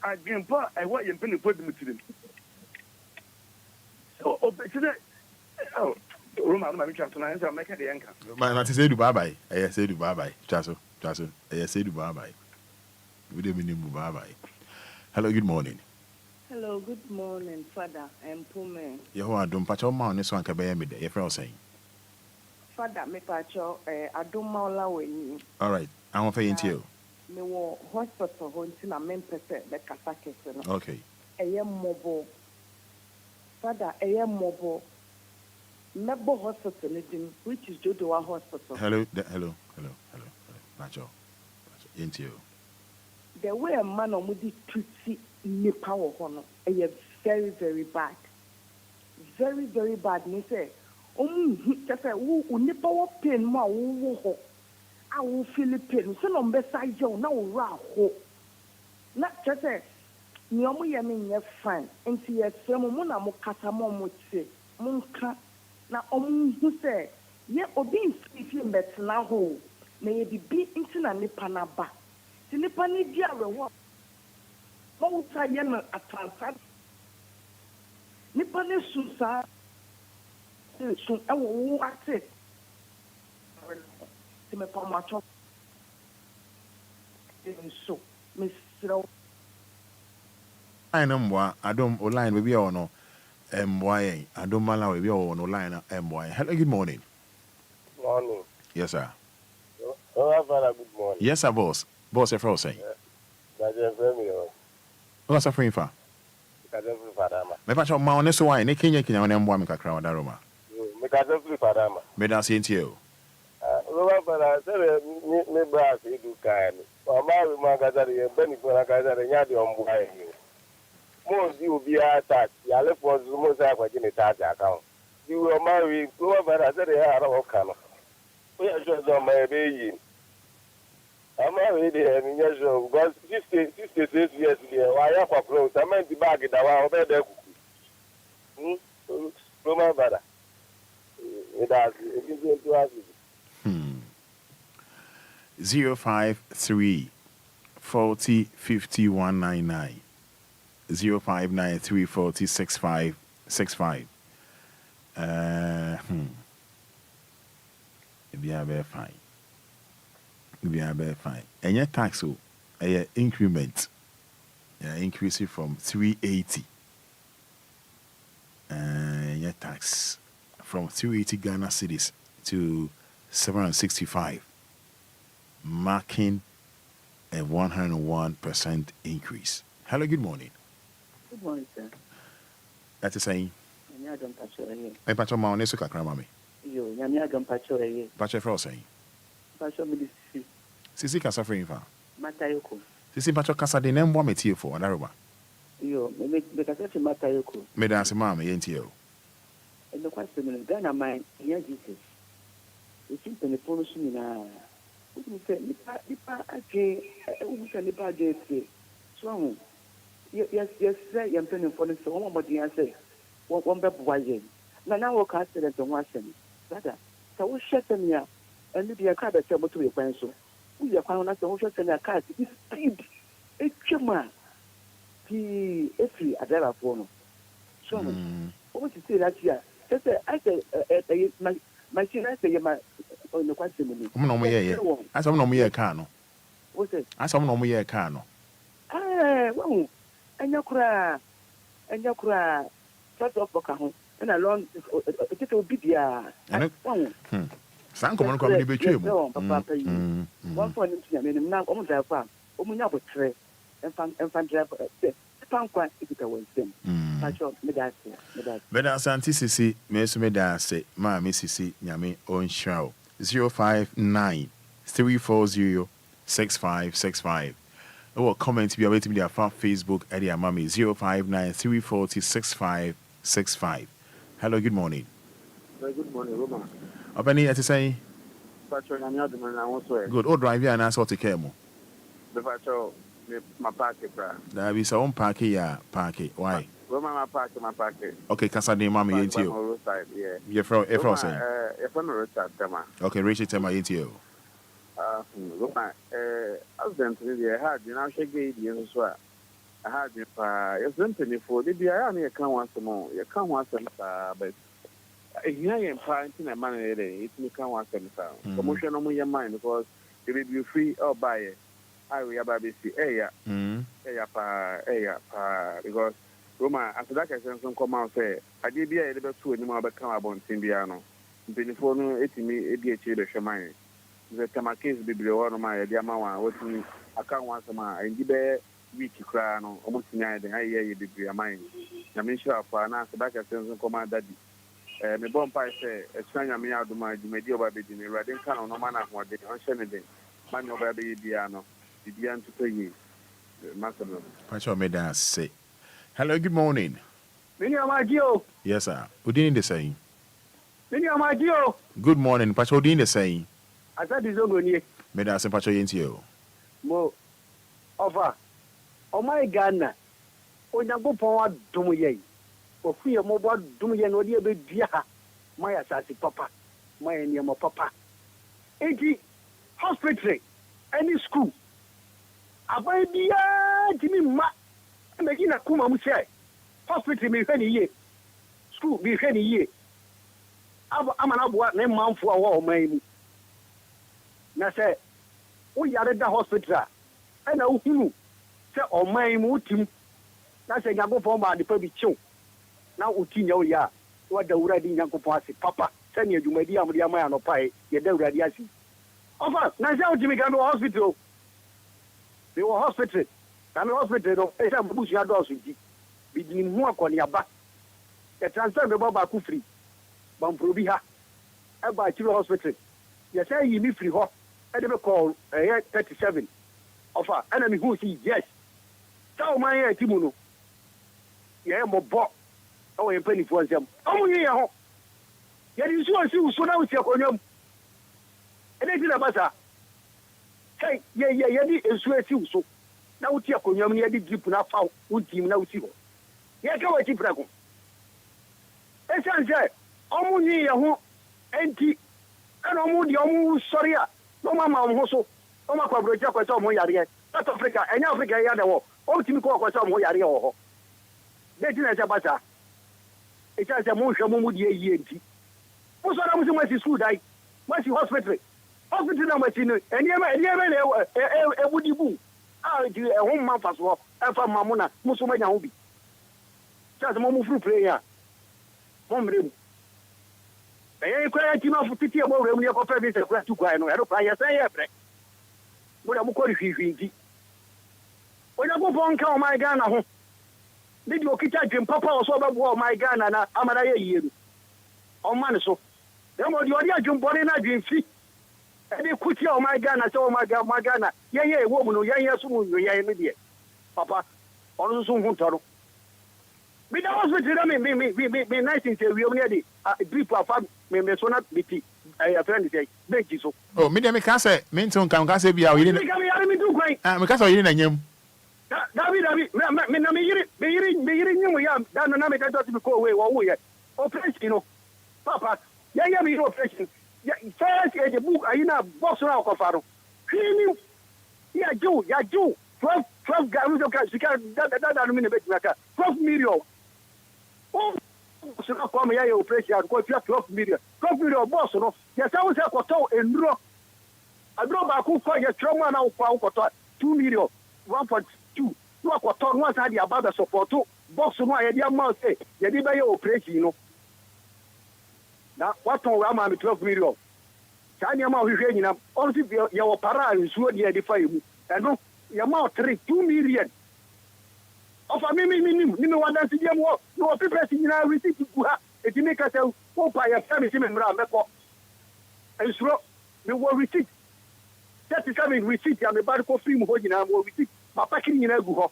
I gain part, I want you to put them to them. So, oh, Roman, my chance tonight, I'll make it the anchor. Man, say to bye bye. I say to bye bye. Chaso. I say to bye bye. We didn't mean bye bye. Hello, good morning. Hello, good morning, Fada and Pume. You don't patch on my this one can be me there. If you're saying, Fada, me patcho, I don't maula when you. all right, I'm offering to you. Me wo hospital hunting a member the Kasakes. Okay. I am mobile. Fada, I am mobile. Mebo hospital, which is Jodowa Hospital. Hello. Nacho. Into you. The way a man on with the nipa wo hono e very very bad, very very bad. Me say just say wo nipa wo pain ma wo ho a wo feel pain so no be sai je na wo ra ho na just say ni omo ye me nye fine enti ye frem mo na mo kata mo tie mo nka na omo hu say ye obi nfi mbetena ho na ye bibi nti na nipa na ba ti nipa ni dia rewo mo ta ye na atansa nipa ne susa so e wo ate ti me pa ma cho so me sro I know Adam online we be on no MY Adam Mala we be on online MY. Hello, good morning. Morning. Yes, sir. Oh, Fada, good morning. Yes, sir, boss. Boss, if you're saying. What's a free for? Me patch on my honest wine, ne Kenya on M1 Mika Crown Daroma. Me that's into you. Fada, me brass, you do kind. Or my Magadari and Benny Ponagada and Yadi on Buy. Most you will be attacked. You left was most in a touch account. You were married, whoever I said they are all kind of. We are just on my baby. I'm married and yes, because 66 years ago, I have a close. I meant the bag in the one over there. My brother. It has, it is going to ask you. 053 40 50 199 0593 40 65 65. Be a very fine. Be a very fine. And your tax, a increment, increasing from 380. Your tax from 380 Ghana cedis to 765, marking a 101% increase. Hello, good morning. Good morning, sir. That's a saying. I don't patch your hair. I patch on my own sugar, Mammy. You, I don't patch your hair. Patch your frost saying. Patch your medicine. Sisi Casa Free for Matayoko. Sisi Patch Casa de name 1 material for an Aruba. You, make a such a Matayoko. Madame Mammy, ain't you? And the question in Ghana, mine, here, Jesus. It's in the pollution in a. Who said, Nipa, again, who said, Nipa, again, strong. Yes, sir, I'm turning for the so one, but the answer. One bad boy. Now, we'll cast it and watch him. Brother, so we'll shut them here, and maybe a car that's able to be a pencil. We are found out the ocean and a car. It's speed. It's Chima. He is free at their phone. So, what you say that here? I said, my senior say, my on the question. No, me, I saw no me a cano. What's it? I saw no me a cano. Ah, well, and your cry, first of all, and alone, it will be there. Sanko man come betray mo. One for him to me now on the farm. Omunya bo tre. Enfan drive. Pan kwan it was them. Pacho me that. Beda Santi Sisi me so me da say ma me Sisi nyame on show 059 340 6565. Or comment be away to me on Facebook at the Mami 059 340 6565. Hello, good morning. Very good morning, Roma. Open it to say good. Or drive you and answer to care more. The Pacho, my party, there be some parky, yeah, parky. Why? Roma my party. Okay, Casadi, Mamma, into you. You're from saying. If I'm a roadside, Tema. Okay, Richard, tell my into you. Roma, husband, I had, you know, she gave you as well. I had if something for the BIA, you can't want some more. You can't want some, but here I am finding a money, it me can't want some sound. Promotion on your mind because it will be free or buy it. I will have a because Roma, after that, I sent some come out say, I did be a little too anymore about come about Timbiano. Benifono, it me, a DH, the Shaman. The Tamakis be below one of my Diamawa, what me, I can't want some, and the bear, week to cry, almost denied the high be a mind. I mean, sure, for an answer back, I sent some command daddy. My bomb pie say, a stranger me out of my media baby, I didn't count no man of what they mentioned it. Man, no baby, Diano, the Dian to pay you. Pacho made us say. Hello, good morning. Minio. Yes, sir. What do you need to say? Minio. Good morning, Pacho. What do you need to say? I said this over Made us say Pacho into you. Mo. Over. Oh my Ghana. O nyango pon dum ye. O fi mo bo dum ye no de be dia ha. My asasi papa. My eniamo papa. Enti hospital any school. Abai bia timi ma make na kuma mu say hospital me hwe ni ye school me hwe ni ye amana boa na manfo a wo man mu na say wo yare da hospital e na uhunu say o man mu tim na say nyagofo ma de pa bi chiw na utinya wo ya wo da wura di nyagofo ase papa say ne adwumadi amde amaya no pae ye da wura di ase ofa na say o timi ga no hospital they were hospital. I'm a hospital. I am Bush Yados. Begin more on Yaba. The transfer the Baba Kufri. Bamprobiha. About Chilo Hospital. You say you need free hop. I never call a year 37. Offer enemy who see yes. Tell my air Timuno. Yeah, more bought. Oh, a penny for them. Oh, yeah. Yet you saw so now with your conium. And they did a matter. Hey, yeah, it's where you so. Now, what you're going to give you now, would you now see? Yeah, go at Ibrago. As I said, only a home empty and almost sorry. No, Mamma, also, no, my brother, was all my area. South Africa and Africa, the war. All Timmy was all my area. That is a bazaar. It has a motion with the ENT. What's what I was in my school? I went to hospital. Hospital number two, and a woody boom. I'll do a home month as well. And from Mamona, Musumaya Ubi. Just a moment through prayer. Home room. I ain't quite enough for pity about when you're comparing to crack to cry. No, I don't cry. I say, what I'm calling you. When I go on, call my Ghana. Did you kitchen papa or so about my Ghana and Amaraya year? On Manaso. Then what you are jump on in a dream feet. And they put you on my Ghana, so my Ghana. Yeah, woman, yeah, soon, yeah, immediate. Papa, on soon, Huntaro. Me, that was with me, nice thing, we only a brief of me, so not BT. I friend say, thank you so. Oh, me, I say, Minton can say, be out. You didn't do great. Because I didn't know. David, me, down and I got to go away, or operation, you know. Papa, yeah, me, operation. Yeah, first a book, I know, box around Cofaro. Cleaning, yeah, Joe, 12 guys, that minute, 12 million. Oh, so now come here, operation, go 12 million. 12 million, boss, no. Yes, I was a quarter and draw. I draw back who call your trauma now, 2 million, 1.2. You are quarter once I had about the support to box, no, I had your mouth, say, you did by your operation, you know. Now, what on am 12 million? Tanya ma hwehwe nyina. Only your para nsuo de edify mu. Eno, your mouth 2 million. Of a me wadan si dem wo. No people nyina receipt ku ha. Eti make us wo pa ya family me mra meko. Nsuo, me wo receipt. 37 receipt ya me bad ko film ho nyina mo receipt. Papa kiri nyina gu ho.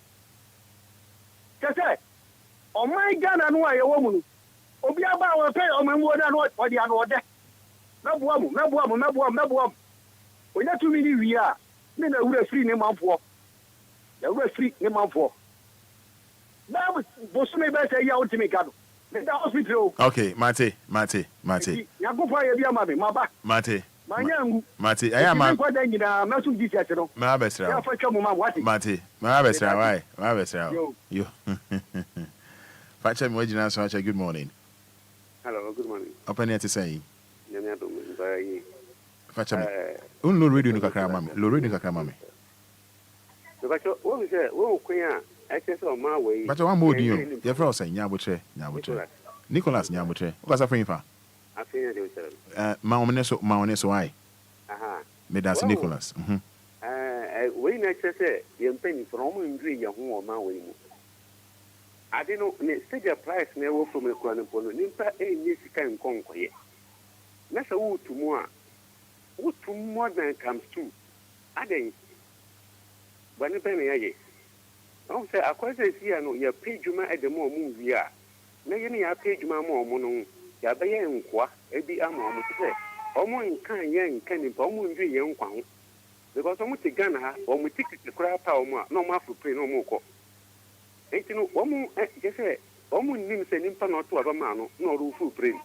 Kese, o my Ghana no aye wo mu no. Obia ba wa pay o membo na no o dia no ode mebuam onya tu mi ni wi a me na wura free ne manfo ya wura free ne manfo Now, Bosumi Bessa, you out to me, Gado. The hospital. Okay, Mate. Yago for your mammy, Maba. Mate. My young Mate, I am what then you know, not to be said. My best round. Mate, my best round. Why? My best round. You. Facha Mojina Sacha, good morning. Hello, good morning. Open it to say. Yamiado, Facha. Unlo radio no kakra mami. Lo radio kakra mami. But what was it? Oh, Queen, access on my way. But one more you. Your friend say Nyabuche. Nicholas Nyabuche. What's a friend for? I think it was. Maoneso, why? Aha. Medas Nicholas. When I say, you're paying for almost 3 years or my way. I didn't know, take a price never from a crown upon an impact a music and conquer. That's a wood to more. What to more than comes to. I think. But the penny, I don't say, I quite see, I know your page you at the more movie. Maybe I page my more mono. Yabaya and qua, a be a moment to say. Almost kind young canning, almost young quang. Because almost a gunner, or we take the crap power, no more for pay no more. Ain't no woman, just say, almost names an infant or 2 of a man, no roof for print.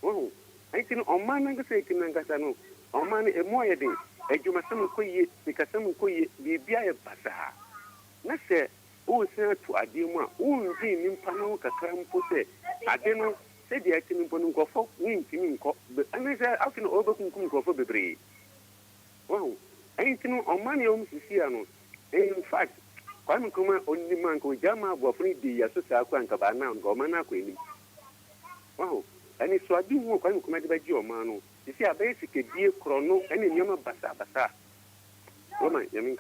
Oh, ain't no on man and say, Kinangasano, on man a more day, a Jumasam Koye, because some Koye be a passa. Not say, oh, sir, to Adima, oh, dream in Pano, Kakram Pose, Adeno. Said the acting in Ponunko, wing, but I say, I can overcome for the breed. Well, ain't no on money on Siciano. In fact, Kwame Kuma only man could jama for 3 days, so and Cabana and Gomana Queen. Wow, and it's so I do work on Commander by Gio Mano. You see, a basic dear chrono and in Yama Basa. Woman, Yamin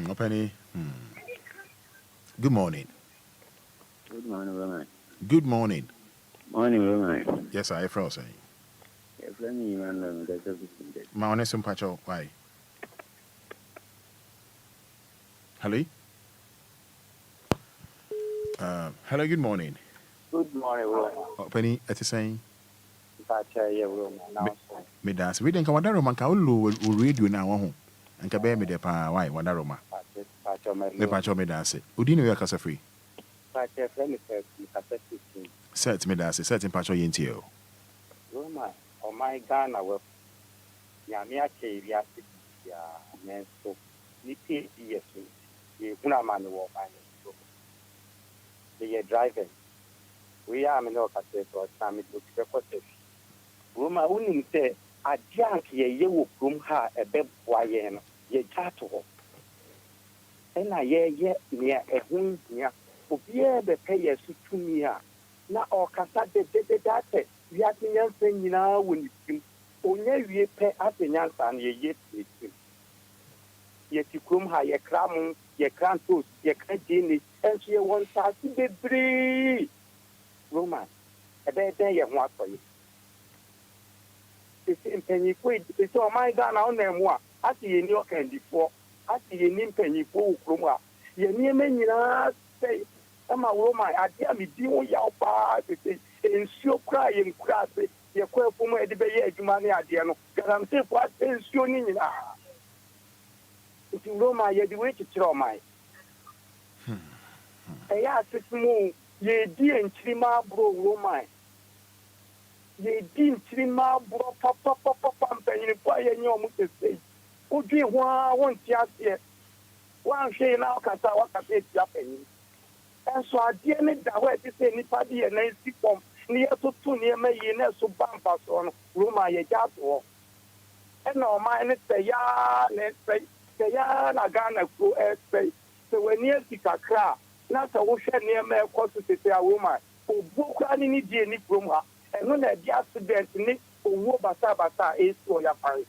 Openny. Good morning. Good morning, Roman. Good morning. Morning, Roman. Yes, I froze. Yes, let me run my honest pacho. Why? Hello? Hello, good morning. Good morning, Roman. Penny, at the same. Me dance. We didn't come to Roma. Kaulu will read you now. And Kabe me de pa. Why? Wadaroma. Me pacho me dance. Udino ya kasa free. Set me dance. Set in pacho yentio. Roma, oh my Ghana, well, Yamia Chavia, so Niki, yes, you Unaman walk by the driving. We are no cassette or Sammy looks reported. Roma only say, I drank ye will room her a bed boyen, ye tato. And I ye near a home near. Obia the payers to me. Now, or Cassa de date, we are saying now when you only we pay at the young and ye yet. Yet you come high, ye cram, ye crantos, ye credit, and she wants us to be free. Roman, a bad day you want for you. It's in penny quid, it's all my gun on them. What I see in your candy for, I see in penny for Roma. Ye near me, say. I'm a woman, I tell me, do your part, and so crying, crazy, your quail for my debate, money, I dear, because I'm saying what is your name. If you know my, you're the way to throw my. I asked it more, ye dear and Trima bro, woman. Ye dear Trima bro, papa, and you quiet your mother say, oh, dear, one just yet. One say now, because I want to say Japanese. And so I didn't know where to say anybody and I see from near to 2 near me in a subampas on Roma Yato. And no mine say, ya, let's say, Nagana go say. So when near Sikakra, not a ocean near me, of course, to say a woman who book any DNA from her. And when I just accident, Nick, who Basa is for your parents.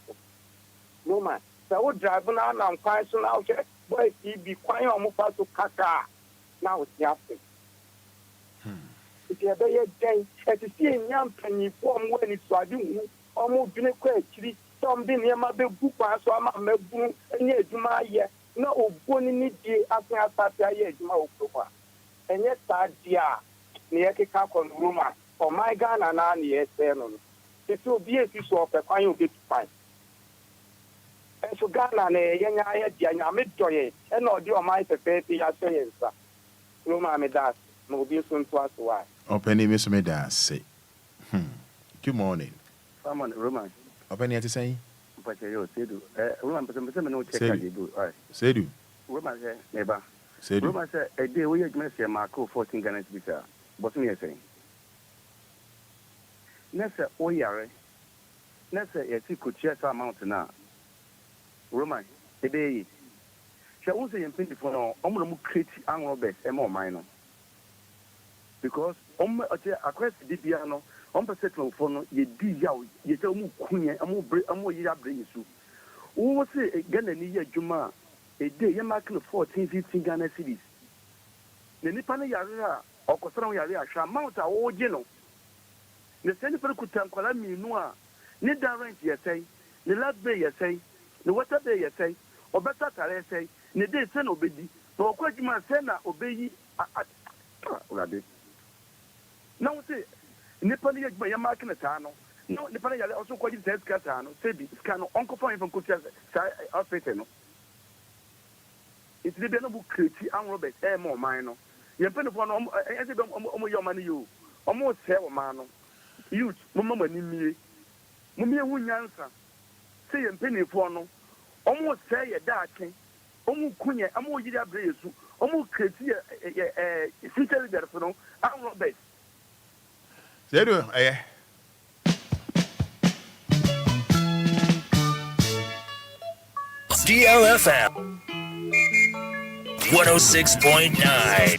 No man, so I would drive on and find some out there, but he be quiet on to Kaka. Now it's happening. If you have a day, as you see in young penny form when it's so I do almost been a question, something near my big book, so I'm a boom, and yet my year, no one in it, asking us that yet my October. And yet, dear, near the Kakon Roma, or my gun and Annie, yes, it will be a piece of a fine get to find. so Ghana ne yenya ya dia nyame toye e na odi o mai pepe ya so yensa Roma me das no bi so nto aso wa Openi me so me das. Good morning. Someone Roman. Openi ati say? But you Sedu. Roman person me no check do. Sedu. Roman say neighbor. Sedu. Roman say a day we you say Marco 14 Ghana bisa. But me say. Nessa oyare. Nessa e ti ko chia sa amount na. Roman, a day. She won't say in for no, mu create an Robert and more minor. Because across the piano, person for no, ye di yaw, ye tell mu queen, amu ya bring you. Who was say again a year Juma, a day you marking 14, 15 Ghana cities. The Nipana Yara, or Cosano Yara, shall mount a old general. The Senator could tell Colami Noir, Nida rent, ye say, the last day, ye say, the water day, ye say, or better, I say, ne day send obedi no kwaji ma send na obeyi urabe now say nipa ne yagba ya mark na ta no no nipa ne yale also kwaji test kata no say bi scan no onko fa info kutia say outfit no it dey no bu create an Robert mo man no ye pe no for no e say omo yo man yo omo se o man no youth mo mama ni mie mo mie hu nyansa say ye pe ni for no omo se ye da aken omu kunye amu yiri abre yesu omu kreti sincerely there for no am Robert Zedu DLFM 106.9.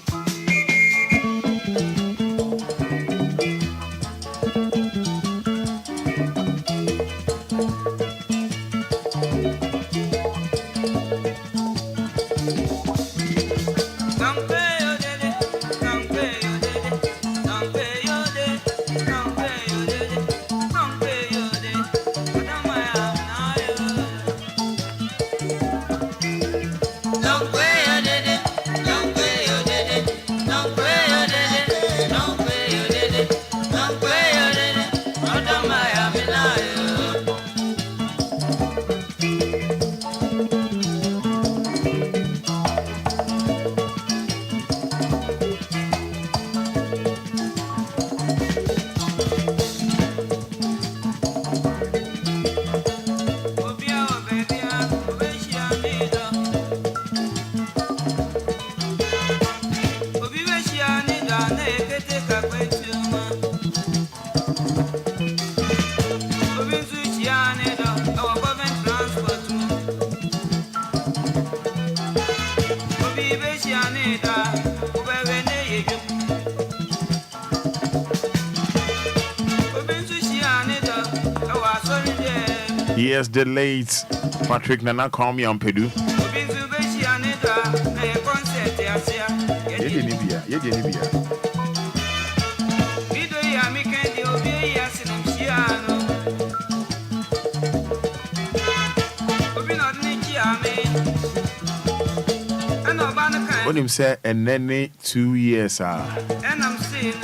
Yes, the late Patrick Nana call me on Pedu. When him say and then 2 years and I'm saying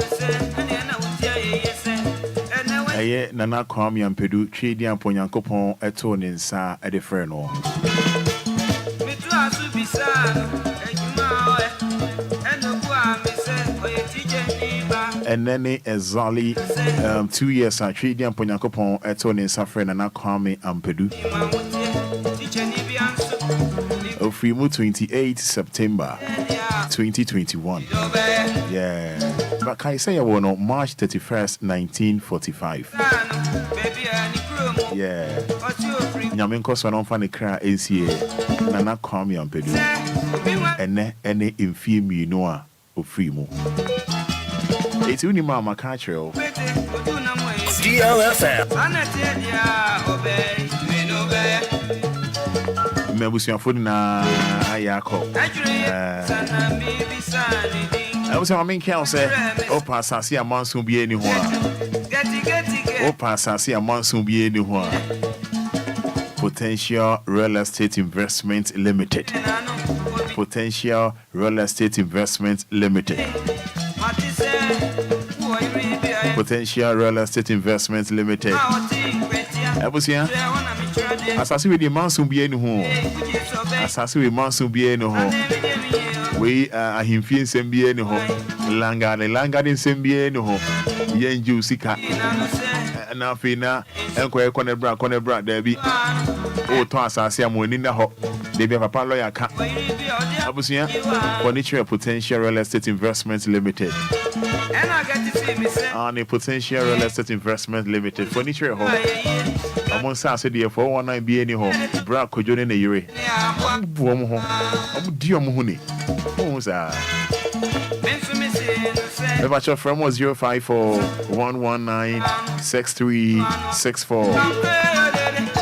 Aye, Nana Kwame and Pedu, Chidi and Ponyankopon, a tone in Sa at the friend. And then exactly 2 years and Chidi and Ponyankopon, a tone in Sa friend, Nana Kwame and Pedu. Ofrimu 28 September 2021. Yeah. But can I say I want on March 31st, 1945? Yeah. Nyaminko Sonon Fanny Kra ACA Nana Kwame and Pedu. And any infirm you know of Frimu. It's only Mama Catchero. DLFM. Mebusia Fudina Ayako. I was a main counsel. Opa Sasi a monsoon be anywhere. Opa Sasi a monsoon be anywhere. Potential Real Estate Investment Limited. Potential Real Estate Investment Limited. Potential Real Estate Investment Limited. I was here. Asasi with the Mansun be any home. Asasi with Mansun be any home. We are him feeling same be any home. Langa in same be any home. Yen Jusika. Now, Fina, Enquire Conebra, Debbie. Oh, Asasi, I'm winning the hop. They be a papa lawyer. Abusia, Furniture Potential Real Estate Investments Limited. And a Potential Real Estate Investment Limited. Furniture home. Among Saturday 419 be any home. Bra Kojon in the Yuri. Boom home. Dear Muhuni. Oh, sir. The match of from was 054-119-6364.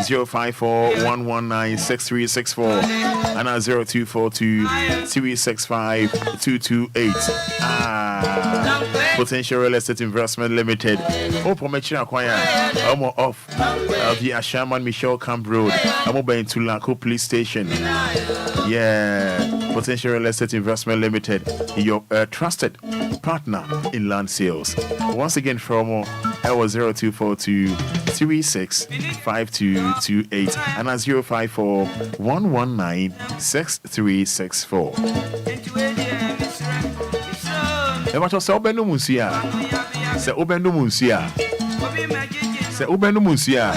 054-119-6364 and 0242-365-228. Potential Real Estate Investment Limited. Open Machine Acquire. I'm off the Ashaman Michelle Camp Road. I'm over in Tulako Police Station. Yeah. Potential Real Estate Investment Limited. Your trusted partner in land sales. Once again, from I was 0242-365228 and 054-119-6364. Ebacho se obenu musia. Se obenu musia. Se obenu musia.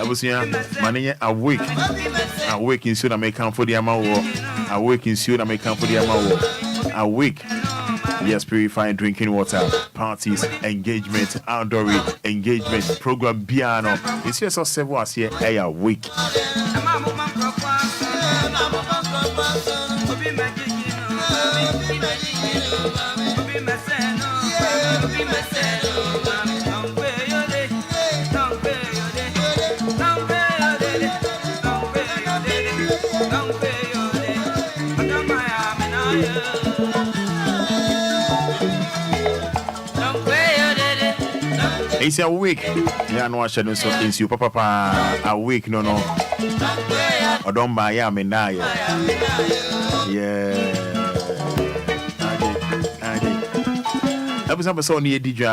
Abusia manenye awake in soon make come for the amawo. Awake in soon make come for the amawo. Awake. Yes, purifying drinking water, parties, engagement, outdoor engagement, program piano. It's just so several as here a week. It's a week. Yeah, no, I shouldn't so it's you, papa. A week, no. Or don't buy ya, me now. Yeah. That was episode near DJ.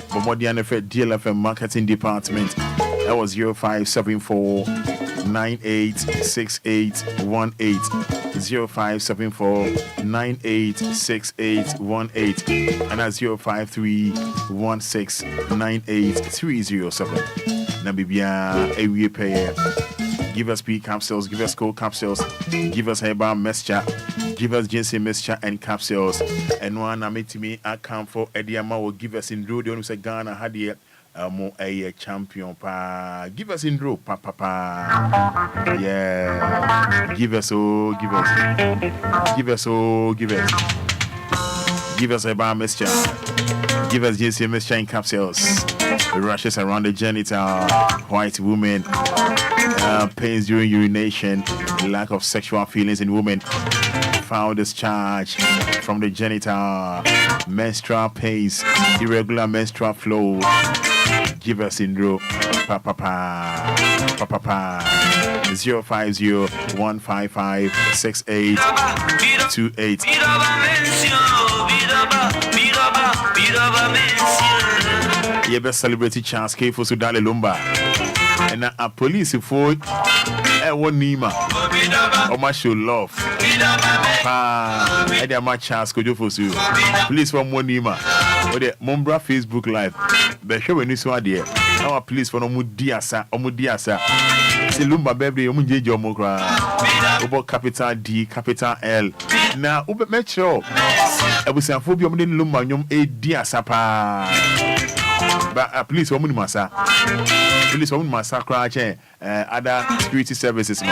But more than DLFM marketing department. That was 0574-986818. 0574-986818 and at 053-1698-307. Nabibia Awie Payer. Give us P capsules, give us cold capsules, give us Heba Mescha, give us ginseng Mescha and capsules. And one I made to me account for Ediama will give us in Drew. The only say Ghana had here. Mo a champion pa. Give us in draw pa. Yeah. Give us give us a bar mixture. Give us GC mixture in capsules. Rashes around the genital, white women, pains during urination, lack of sexual feelings in women, foul discharge from the genital, menstrual pains, irregular menstrual flow. Give us in draw, pa 050-155-6828. You best celebrate chance K for Sudale Lumba. And a police for one Nima. Or my show love. I did my chance could you for you. Police from one Nima. Or the Mumbra Facebook Live. But show when you saw there. Our police for Omudiasa. See Lumba baby, Omunje Jomokra. Over capital D, capital L. Now, Ube Metro. I was a phobia of the Lumba, a diasapa. But police woman massa. Police woman massacre, other security services.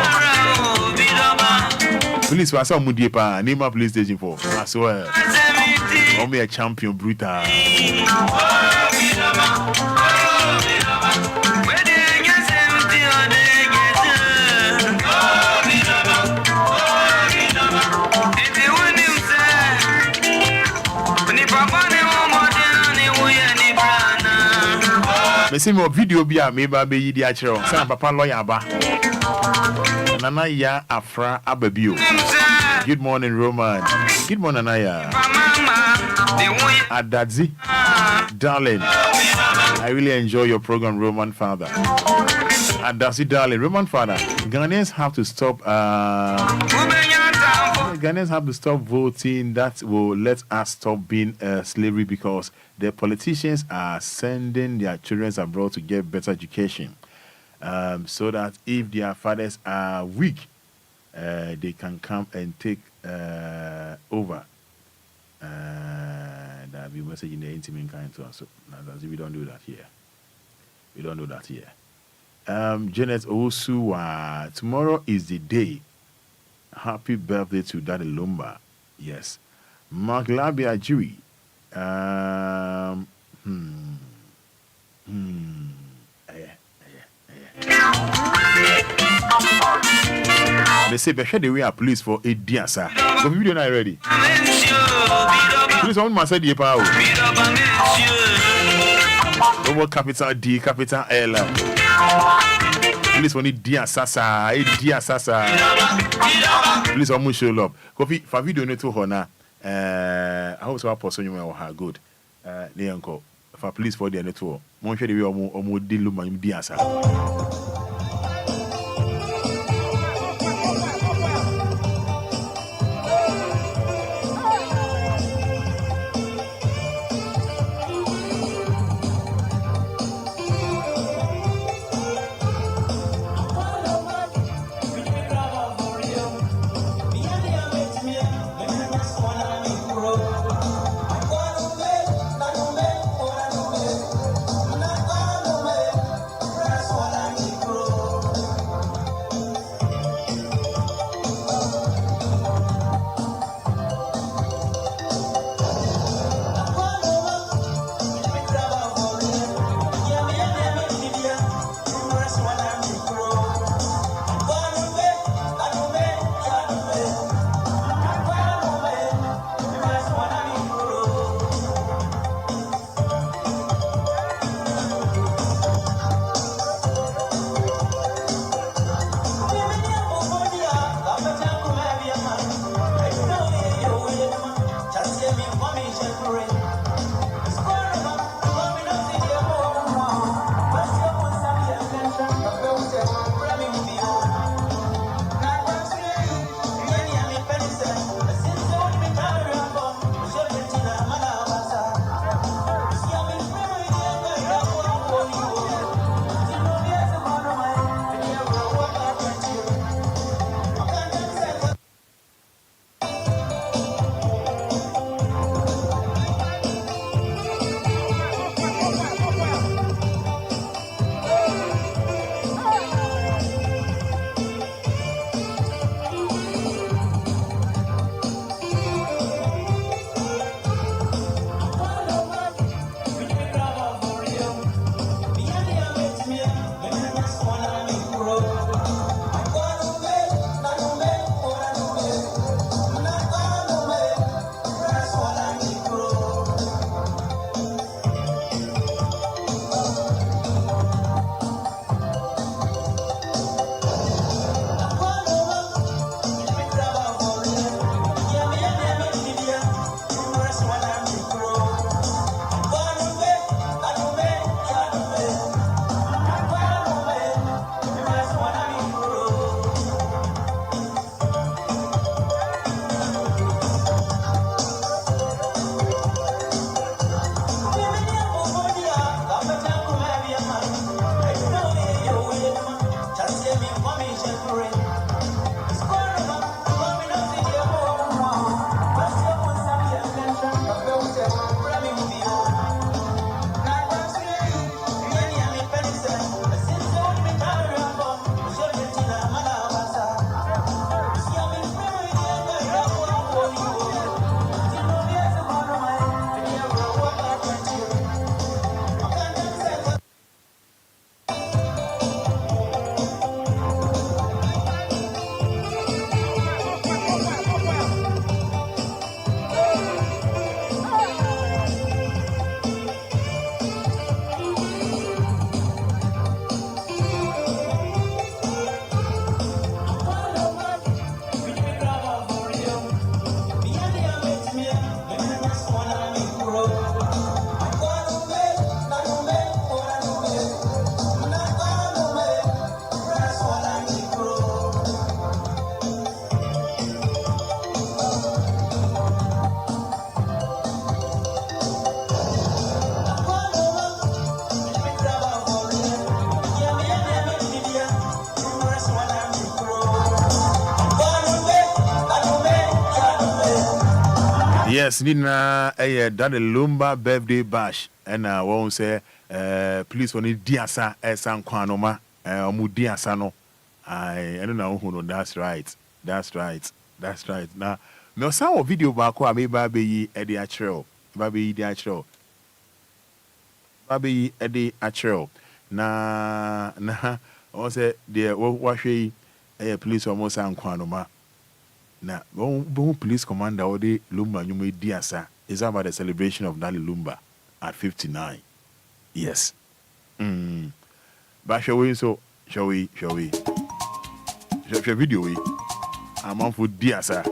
Police was some Mudipa, name a police station for as well. Only a champion brutal. Me see more video be a meba be di achiro. Say papa lawyer ba. Nana ya afra ababio. Good morning, Roman. Good morning, Anaya. Adadzi. Darling. I really enjoy your program, Roman Father. Adasi darling, Roman Fada. Ghanaians have to stop. Ghanaians have to stop voting. That will let us stop being slavery because the politicians are sending their children abroad to get better education, so that if their fathers are weak, they can come and take over. That be message in the intimate kind to us. So we don't do that here. We don't do that here. Janet Osu, tomorrow is the day. Happy birthday to Daddy Lumba. Yes. Mark Labia Jui. They say, be sure the way are police for 8 days, sir. But video not ready. Please, someone must say the power. Over capital D, capital L. Please, only dear Sasa, dear Sasa. Please, almost show up. Coffee for video no to her now. I hope so. I person you will have good. The uncle for police for the network. Mon share the way or more deal Lumba dear Sasa. Yes, Nina, that a Lumba birthday bash. And I won't say, please, when it diasa, San Quanoma, Mudiasano. I don't know who know. That's right. That's right. That's right. Now, me saw a video back where me baby Eddie Achero. Baby Eddie Achero. Baby Eddie Achero. Na, I say, the what she police almost San Quanoma. Now, one police commander or the Lumba, you may diasa. It's about the celebration of Dali Lumba at 59. Yes. But shall we? Shall we? Shall video we? I'm on for diasa.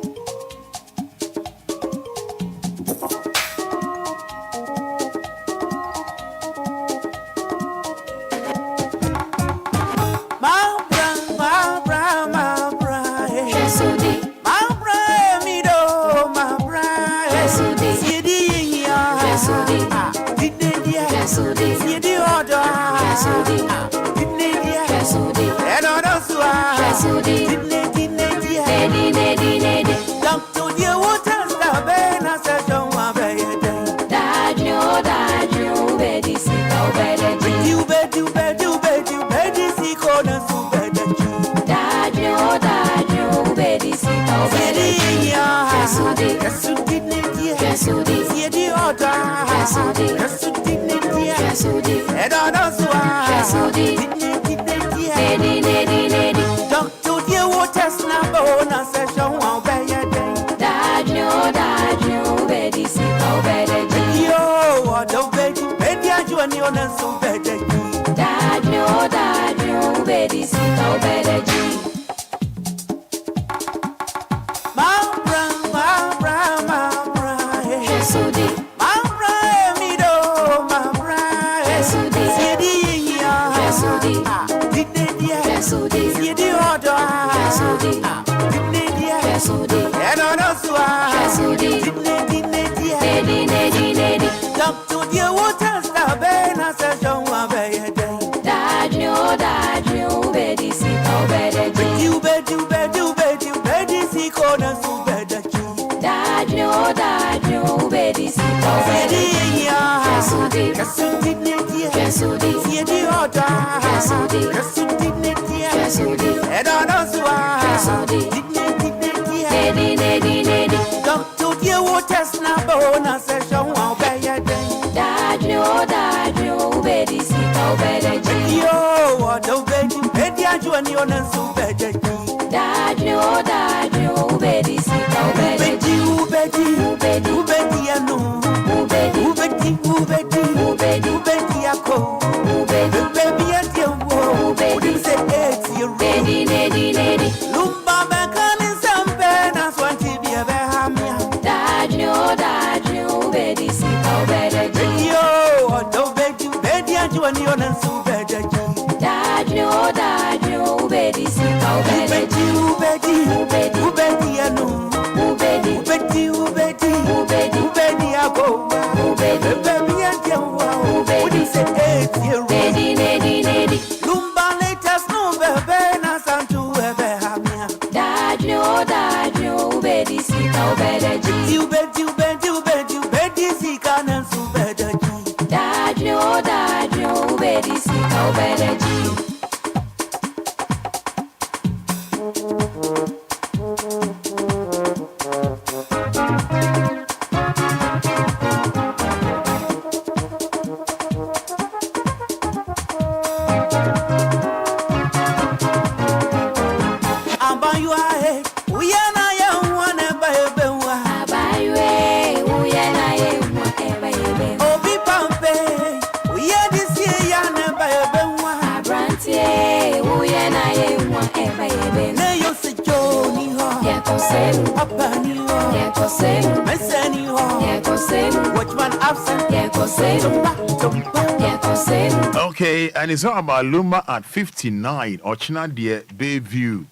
Okay, and it's all about Lumba at 59 or China dear Bayview.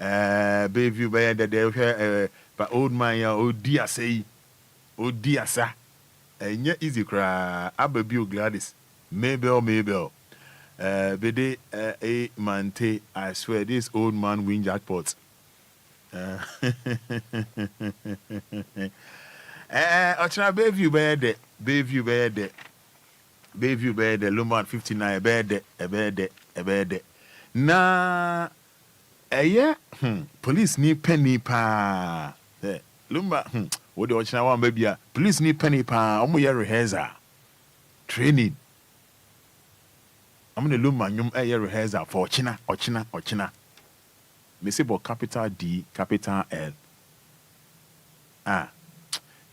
Bayview by the but old man old dear say old dear sir. And yet easy cry Ababu Gladys Mabel Bede a mante, I swear this old man win jackpots. Ochina Bayview bed. Bayview bed. Lumba 59 bed. Na police ni penny pa. Lumba what the Ochina one baby police ni penny pa. Omo ye rehearsal. Training. I'm going to Lumba nyum rehearsal for Ochina. Me say about capital D, capital L.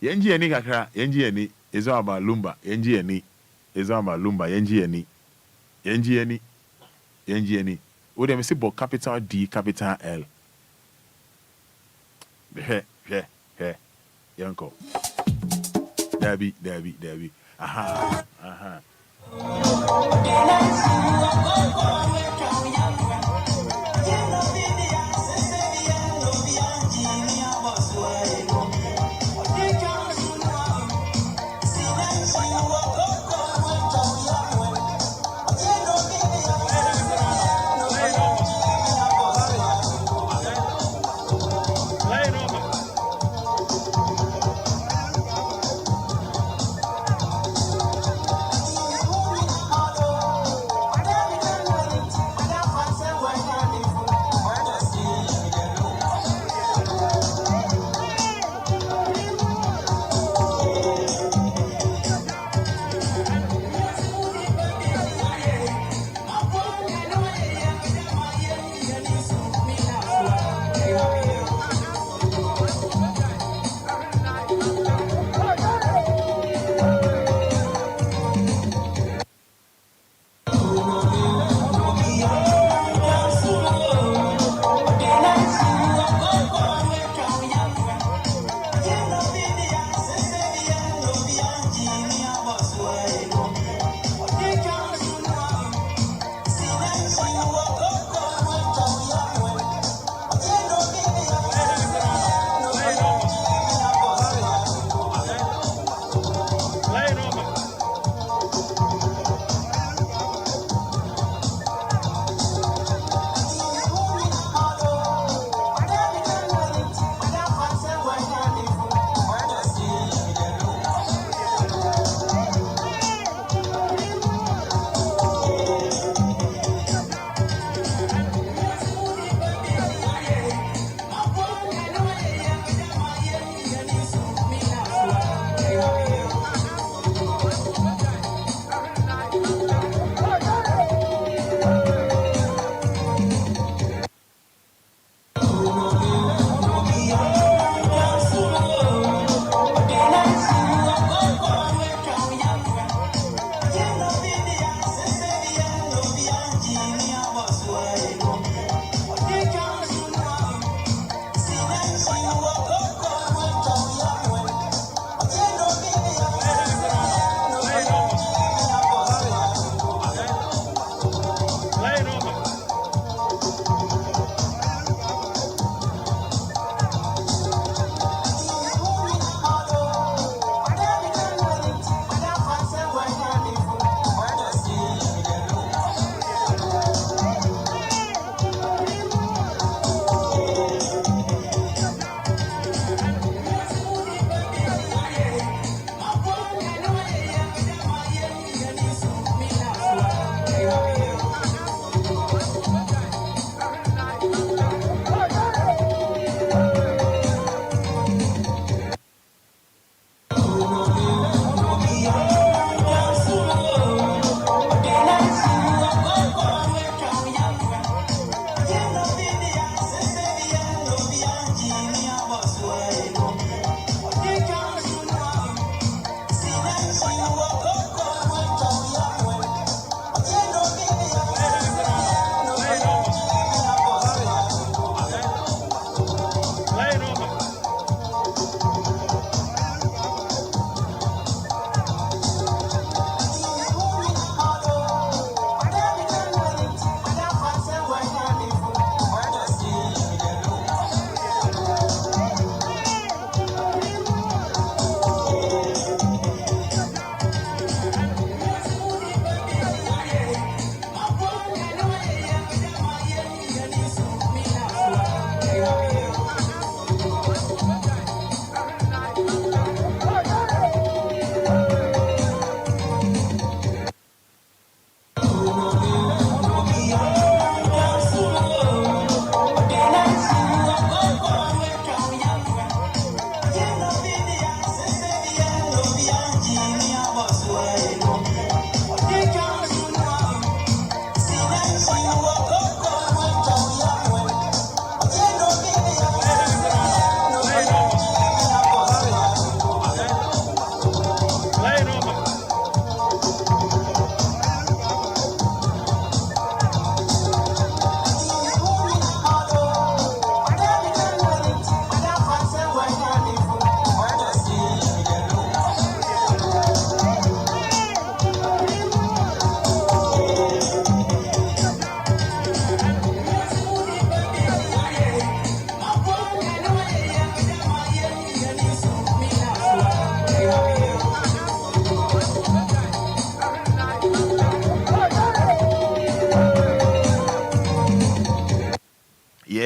Yenji eni kakra, yenji eni is all about Lumba. Yenji eni is all about Lumba. Yenji eni. What them say about capital D, capital L. He. Yanko. Debbie. Aha.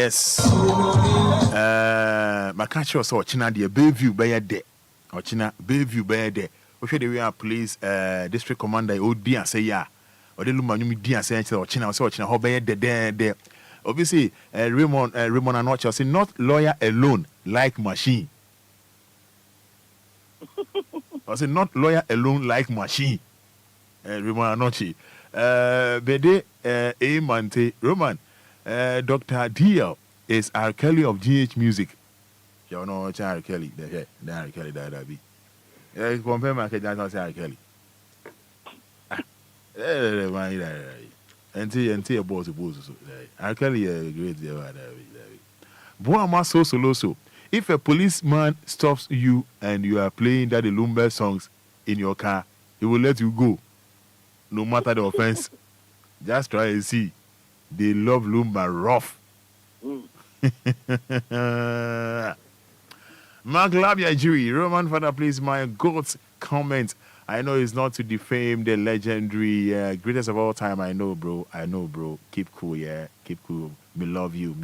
Yes. My catch also China the Bayview by de. Or China Bayview by de. We should we are police district commander Obia say ya. Or the Lumba you media say or China so China how by de. Obviously Raymond Anoche say not lawyer alone like machine. I say not lawyer alone like machine. Raymond Anoche. Bede Mante Roman. Dr. DL is R. Kelly of GH Music. You know R. Kelly. The R. Kelly that be. Compare my Kelly. R. Kelly. And boss. R. Kelly great. Boama so. If a policeman stops you and you are playing that the Lumba songs in your car, he will let you go. No matter the offense. Just try and see. They love Lumba rough. Mark Labia Jury, Roman Fada, please, my God's comment. I know it's not to defame the legendary greatest of all time. I know, bro. Keep cool, yeah. Keep cool. Me love you.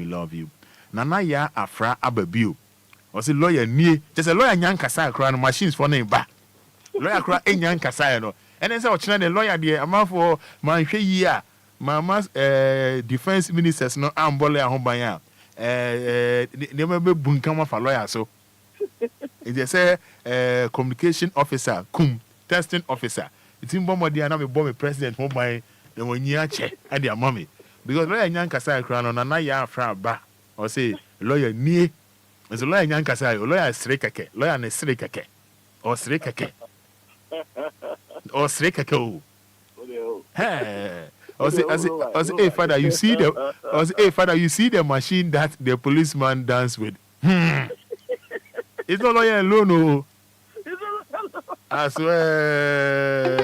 Nana ya afra ababiu. I say lawyer ni. Just a lawyer nyan kasa kra no machines for name ba. Lawyer kra nyan kasa no. And then say ochina the lawyer there. Am for man hwe yi a. Mama's defense ministers no ambole ahobanya they may be bunkama for lawyer so it just say communication officer testing officer it's in bomb dia na me bomb president mo ban the wonya che and their mommy because lawyer nyanka sai kra no na ya afra ba or say lawyer nie is lawyer nyanka sai lawyer srekeke lawyer ne srekeke or srekeke or srekeke o hey I say, hey, Father, you see the machine that the policeman dance with. It's not lawyer alone, no. I swear.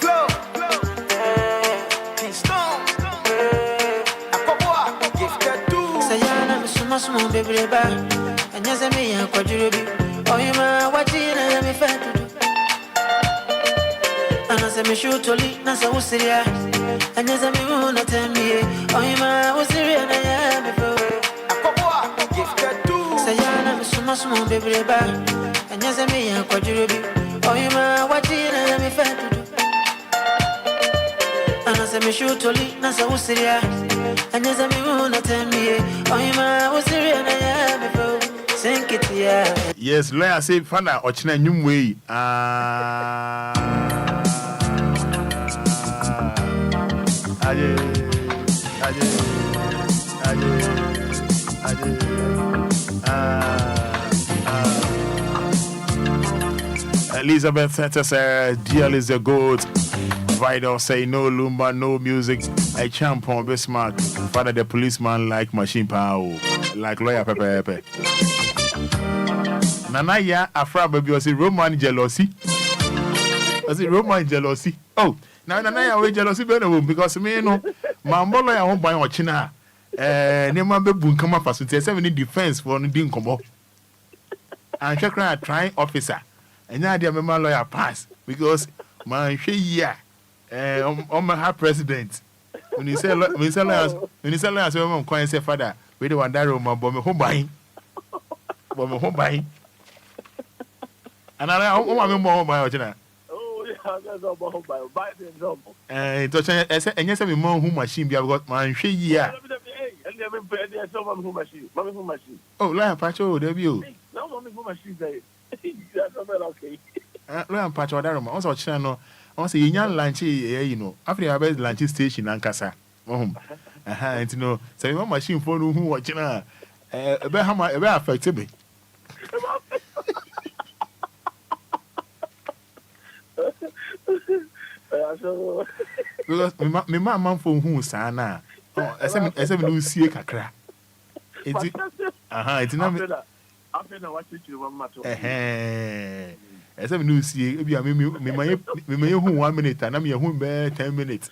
Flow. Stone. Gifted too. Say, I'm so baby, and yes, I mean, oh, you ma what you let me fed to do. And as I me shoot to lead, Nasa was serious. And as I me moon at me, oh, you ma was serious. And I am before. A gifted too. Say, I'm so much more baby. And as I me, I'm quite ruby. Oh, you ma what you let me fed to do. And as I me shoot to lead, Nasa was serious. And as I me moon at me, oh, you ma was serious. And I am before. Yes, lawyer say Fada ochina nyumwe. Elizabeth says DL is a goat. Vital say no Lumba, no music. A champion Bismarck. Father the policeman like machine power. Like lawyer Pepe. Nana ya afra baby was Roman jealousy. Was it Roman jealousy? Oh, now Nana ya we jealousy better because me no mambolo ya won't buy ochina. Nema be bunkama facility 7 defense for no din kombo. And Shakra trying officer. And now dia mema lawyer pass because man hwe ya on my president. When you say lawyers, we come say Father, we the one that room but me home buying. But me home buying. And I want more by Ochina. Oh, yeah, that's all about buy the example. And yes, I'm more who machine be about my she year. Oh, Lion Pacho, there you. No, mommy for machine day. That's not okay. Lion Pacho, that room. Also, Channel. I want to say, lunch, you know, after I have lunch station and Casa. And you know, say, my machine for who watching her. About how much affected me. Because my mama for who sana. Oh, as I do see a kakra. It's not after what you want matter. As I do see, me may 1 minute and I'm your home 10 minutes.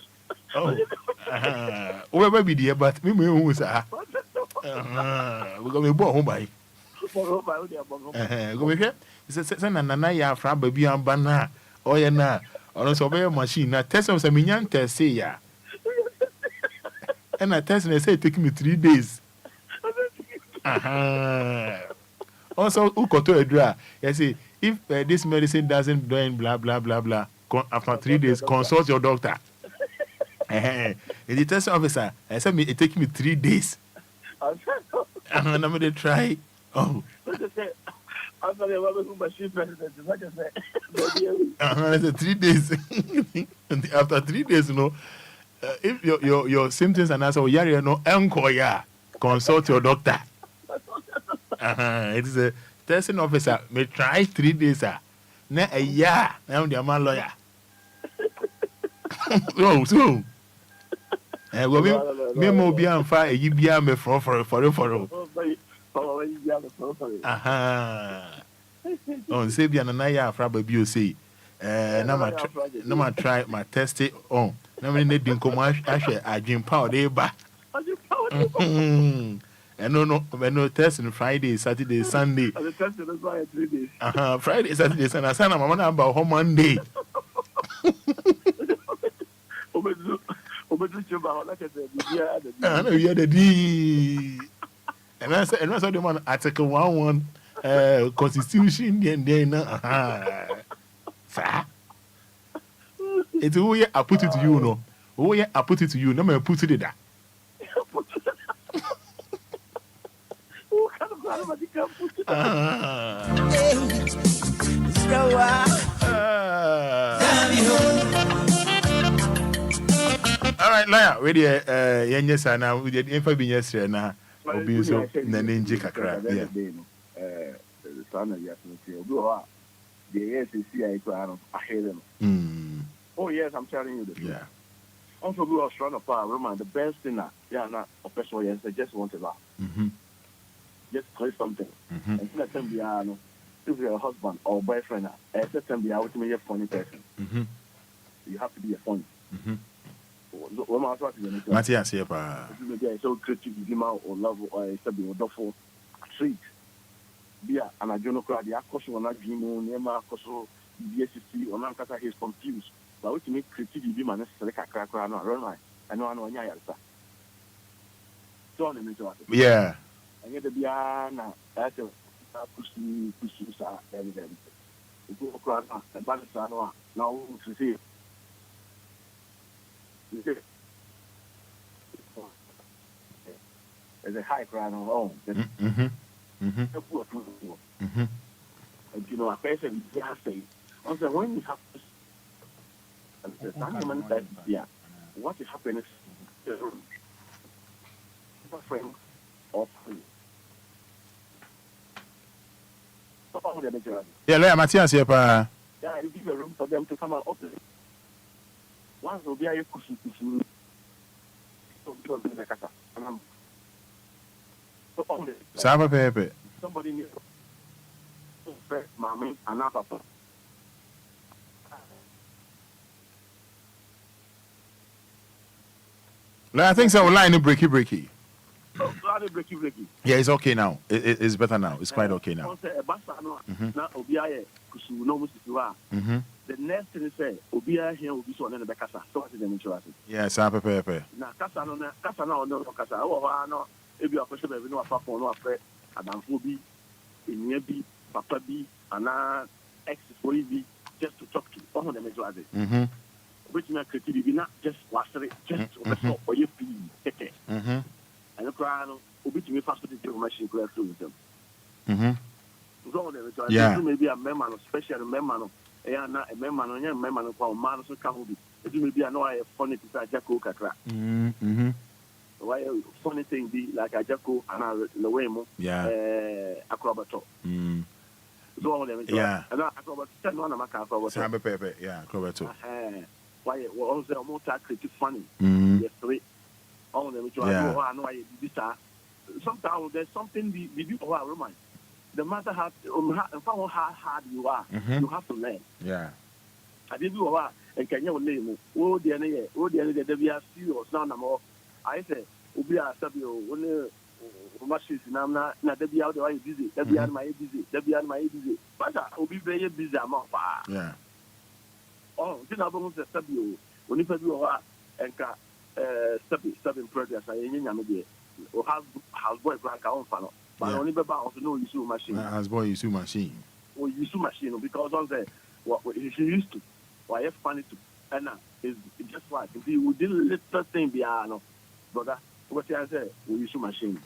Oh, whoever be there, but me who's we're going to go home by. Go here. It's a son and Nana from baby and banana. Oh, yeah, Ono so be machine na test of say me nyan test say ya. And I test and say it take me 3 days. Also, who got to a draw? You say if this medicine doesn't do blah blah blah blah, after 3 days, consult your doctor. The test officer, I said it take me 3 days. And I'm gonna try. Oh. I said 3 days. After 3 days, you know, if your symptoms and answer, you know, Enquires, consult your doctor. It is a testing officer. May try 3 days. Na a year. Now the man lawyer. So. Me Obia and fire. You be me for. On say be an anaya fraba bio say. No ma try my test it on. No me need din come ahwe adwen power dey ba. And no testing Friday, Saturday, Sunday. And the testing is why 3 days. Friday, Saturday, Sunday. I said I'm on about home Monday. I know you had the D. And I said the man Article 1:1 Constitution and then sir. It's who I put it to you, no. Who I put it to you, no man put it there. All right, lawyer, ready? Yes, and now we did info being yesterday. Now, Obia so Nanenji kakra. Yeah. Oh yes, I'm telling you this. Yeah. Also, we were strong apart. Roman, the best thing that not professional. Yes, they just want to laugh. Just play something. And let them be if you're a husband or boyfriend, let them be out to be a funny person. You have to be a funny. Matthias here, so creative, or love, or a wonderful treat. Be an adjono crowd, the accoso on a dream, Nema Coso, BSC, or Nankasa, he's confused. But we can make creativity be man, select a crack around, run. I know, yeah. And yet the Biana, that's a pussy, evident. We go across the Banisano, now to see. There's a high crowd on home. And you know, a person is say, also when you have what is happening is friend or free. Yeah, lawyer Matthias here, pa. Yeah, you give a room for them to come out of it. Once will be a cushion to Saba pepe. Somebody needs mommy and papa. I think so. Line breaky. Breaky. Yeah, it's okay now. It's better now. It's quite okay now. The next thing is say Obia here will be so on the Casa. So what is the interesting? Yes, pepe. Now Casa no Casa. Oh no, if you are question we know papa no afre Adamfo bi, Enya bi, Papa bi, ana ex for bi just to talk to all of them interesting. Which me creativity not just wasere just or you feel okay. And the crowd obit me fast to the machine clear through them. Yeah. Maybe a member, special member. Yeah, not a member, no for man so can be. It may be a funny to say Jacko Katra. Why funny thing be like a Jacko and a Lewemo, acrobato. Yeah, and acrobat 10 one of my acrobat. Pepe, yeah, acrobato. Why it was more creative funny. Yes, three. All of them, which I know I did sometimes there's something we do our romance. No matter how hard you are, you have to learn. Yeah. I did do a lot, and can you name? Oh, the other day, we are serious now. I say, Obia, Sabio, one machines, and I'm not the be out of busy, that be on my busy, that be on my busy. But I'll be very busy. I'm off. Yeah. oh, didn't have almost a stabio. When if you are and stabbing progress, I ain't or houseboy black on funnel. But only about no issue machine. Houseboy issue machine. Or issue machine because on the what she used to. Why have funny to and now is just like if you didn't let that thing be no brother. What I say, we use machine.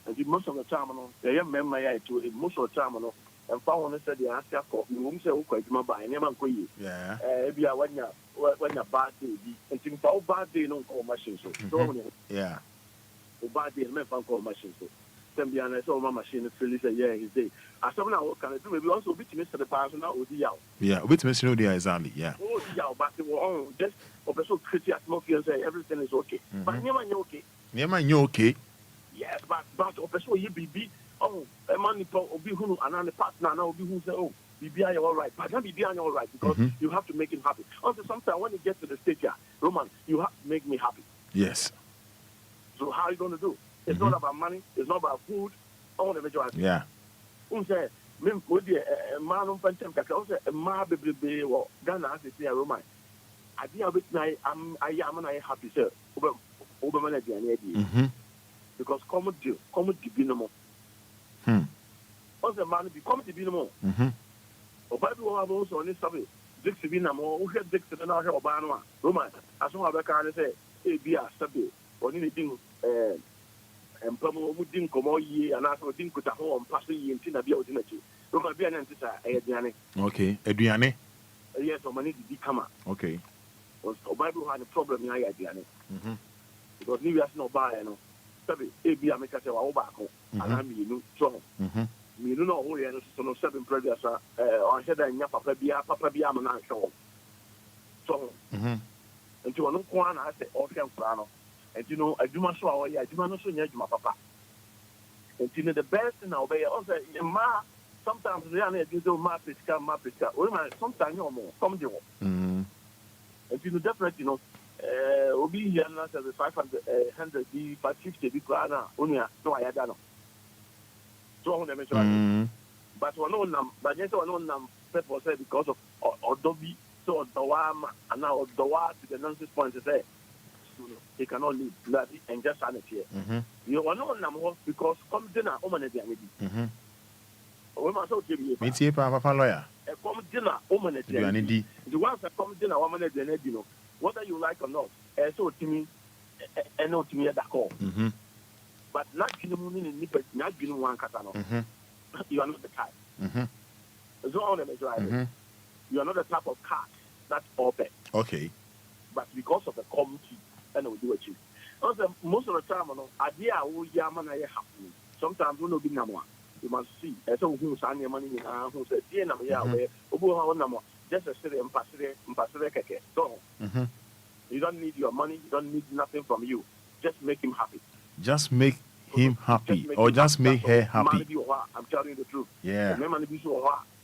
And most of the time, they have memory to most of the time, and found said the answer for you say, okay, my buy, never go. Yeah, if you are when you're bad day, and think about bad day, no call machine. So, yeah, bad day, men call machine. So, then be honest, all my machine is yeah, his day. As someone I can do, maybe also beat Mr. the person now, yeah, with Mr. Odia exactly, yeah. Oh, yeah, but just also create atmosphere and say everything is okay. But never okay. Never you okay. Yes, but also you be a man will be who another partner now will be who say, oh, be all right. But not be all right because you have to make him happy. Also, sometimes when you get to the stage here, Roman, you have to make me happy. Yes. So how are you going to do? It's not about money. It's not about food. Yeah. Say, man, on phantom, a man baby or Ghana as a Roman. I deal with I am happy, sir. Over manager and because come to be no more. Also, man, become to be no more. Or Bible have also on this subject. Dix to be no more. Who had Dix and our Obama? Roman, as long as I can say, a be a subject or anything. And Pamo didn't come all year and also didn't put a home passing in Tina be ultimately. Roman be an answer, Adriane. Okay, Adriane. Yes, or money to become. Okay. Or Bible had a problem in Adriane. Because New Year's no buy, no. Sabi, ebi ameka se wa wo ba ko ana mi nu so mi nu no wo ye no so no 7 previous on head and nya papa bia am na hwo so nti wono ko ana ase o hwe mfra no nti no adwuma so a wo ye adwuma no so nya adwuma papa nti no the best thing now be also ma sometimes they are na do ma pesca o ma sometimes you more come dey wo nti no definitely no Obi here now says 500, 100, 550 because only no I had no. So on the measure, but one on but yes one on people say because of Odobi so Dawam and now Dawa to the nonsense point to say he cannot live bloody and just sanity. You want on them because come dinner woman at the end. We must also give you. Meet Papa lawyer. Come dinner woman at the end. The ones that come dinner woman at the end, you know. Whether you like or not, so to me, and not to me at that call. But not in the morning, not in one catano. You are not the type. So on the driver, you are not the type of car that's open. Okay. But because of the committee, and we do it. Also, most of the time, idea who yaman I happen. Sometimes we know be number. You must see. As so who's on your money, who said, dear number, Obu, just a city and pass. So you don't need your money, you don't need nothing from you. Just make him happy. Just make him happy or just make her happy. I'm telling you the truth. Yeah.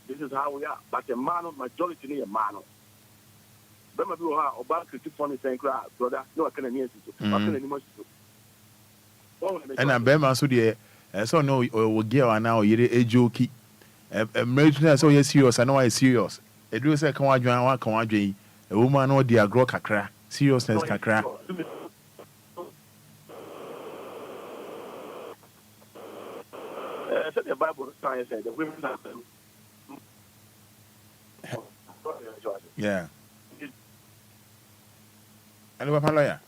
This is how we are. But a man of majority is a man. Bema bi wa oba critic funny saying brother no can any to. And I'm Bema so the so no we get now yere ejoki. Marriage so you serious I know I serious. E do say kan wadwan a woman no dey agro kakra seriousness kakra. Said the Bible science said the women are yeah. And Papa lawyer.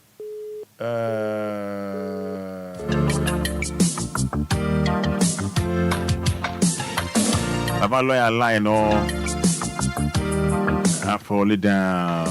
Papa lawyer line I fall it down.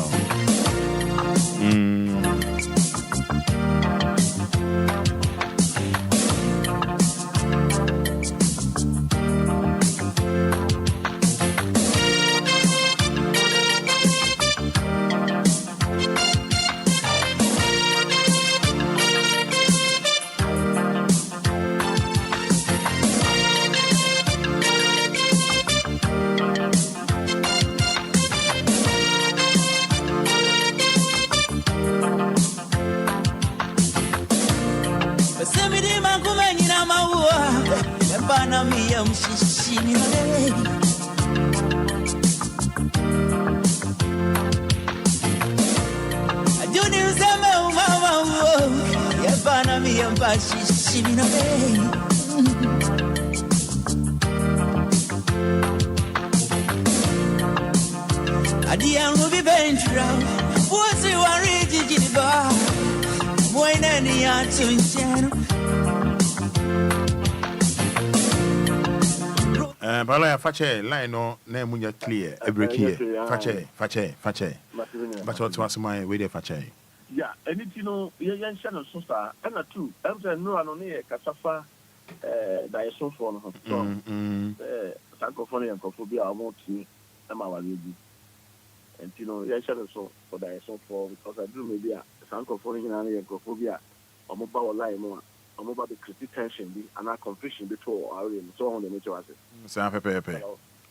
Adia will be venture. What's you are reading about? When any answer in general. Palaya Fache, line no name when you're clear. Every key. Fache. But what was my way there, Fache? Yeah, and it you know, young channel so star, and a two, and no one on here, Casafa, Diason for Sankophony and Cophobia, I want to, Emma Lady. And you know, young channel so for Diason for because I do maybe a Sankophony and Cophobia, or mobile line more. I'm about the critique tension and our confusion before our so on the nature of it.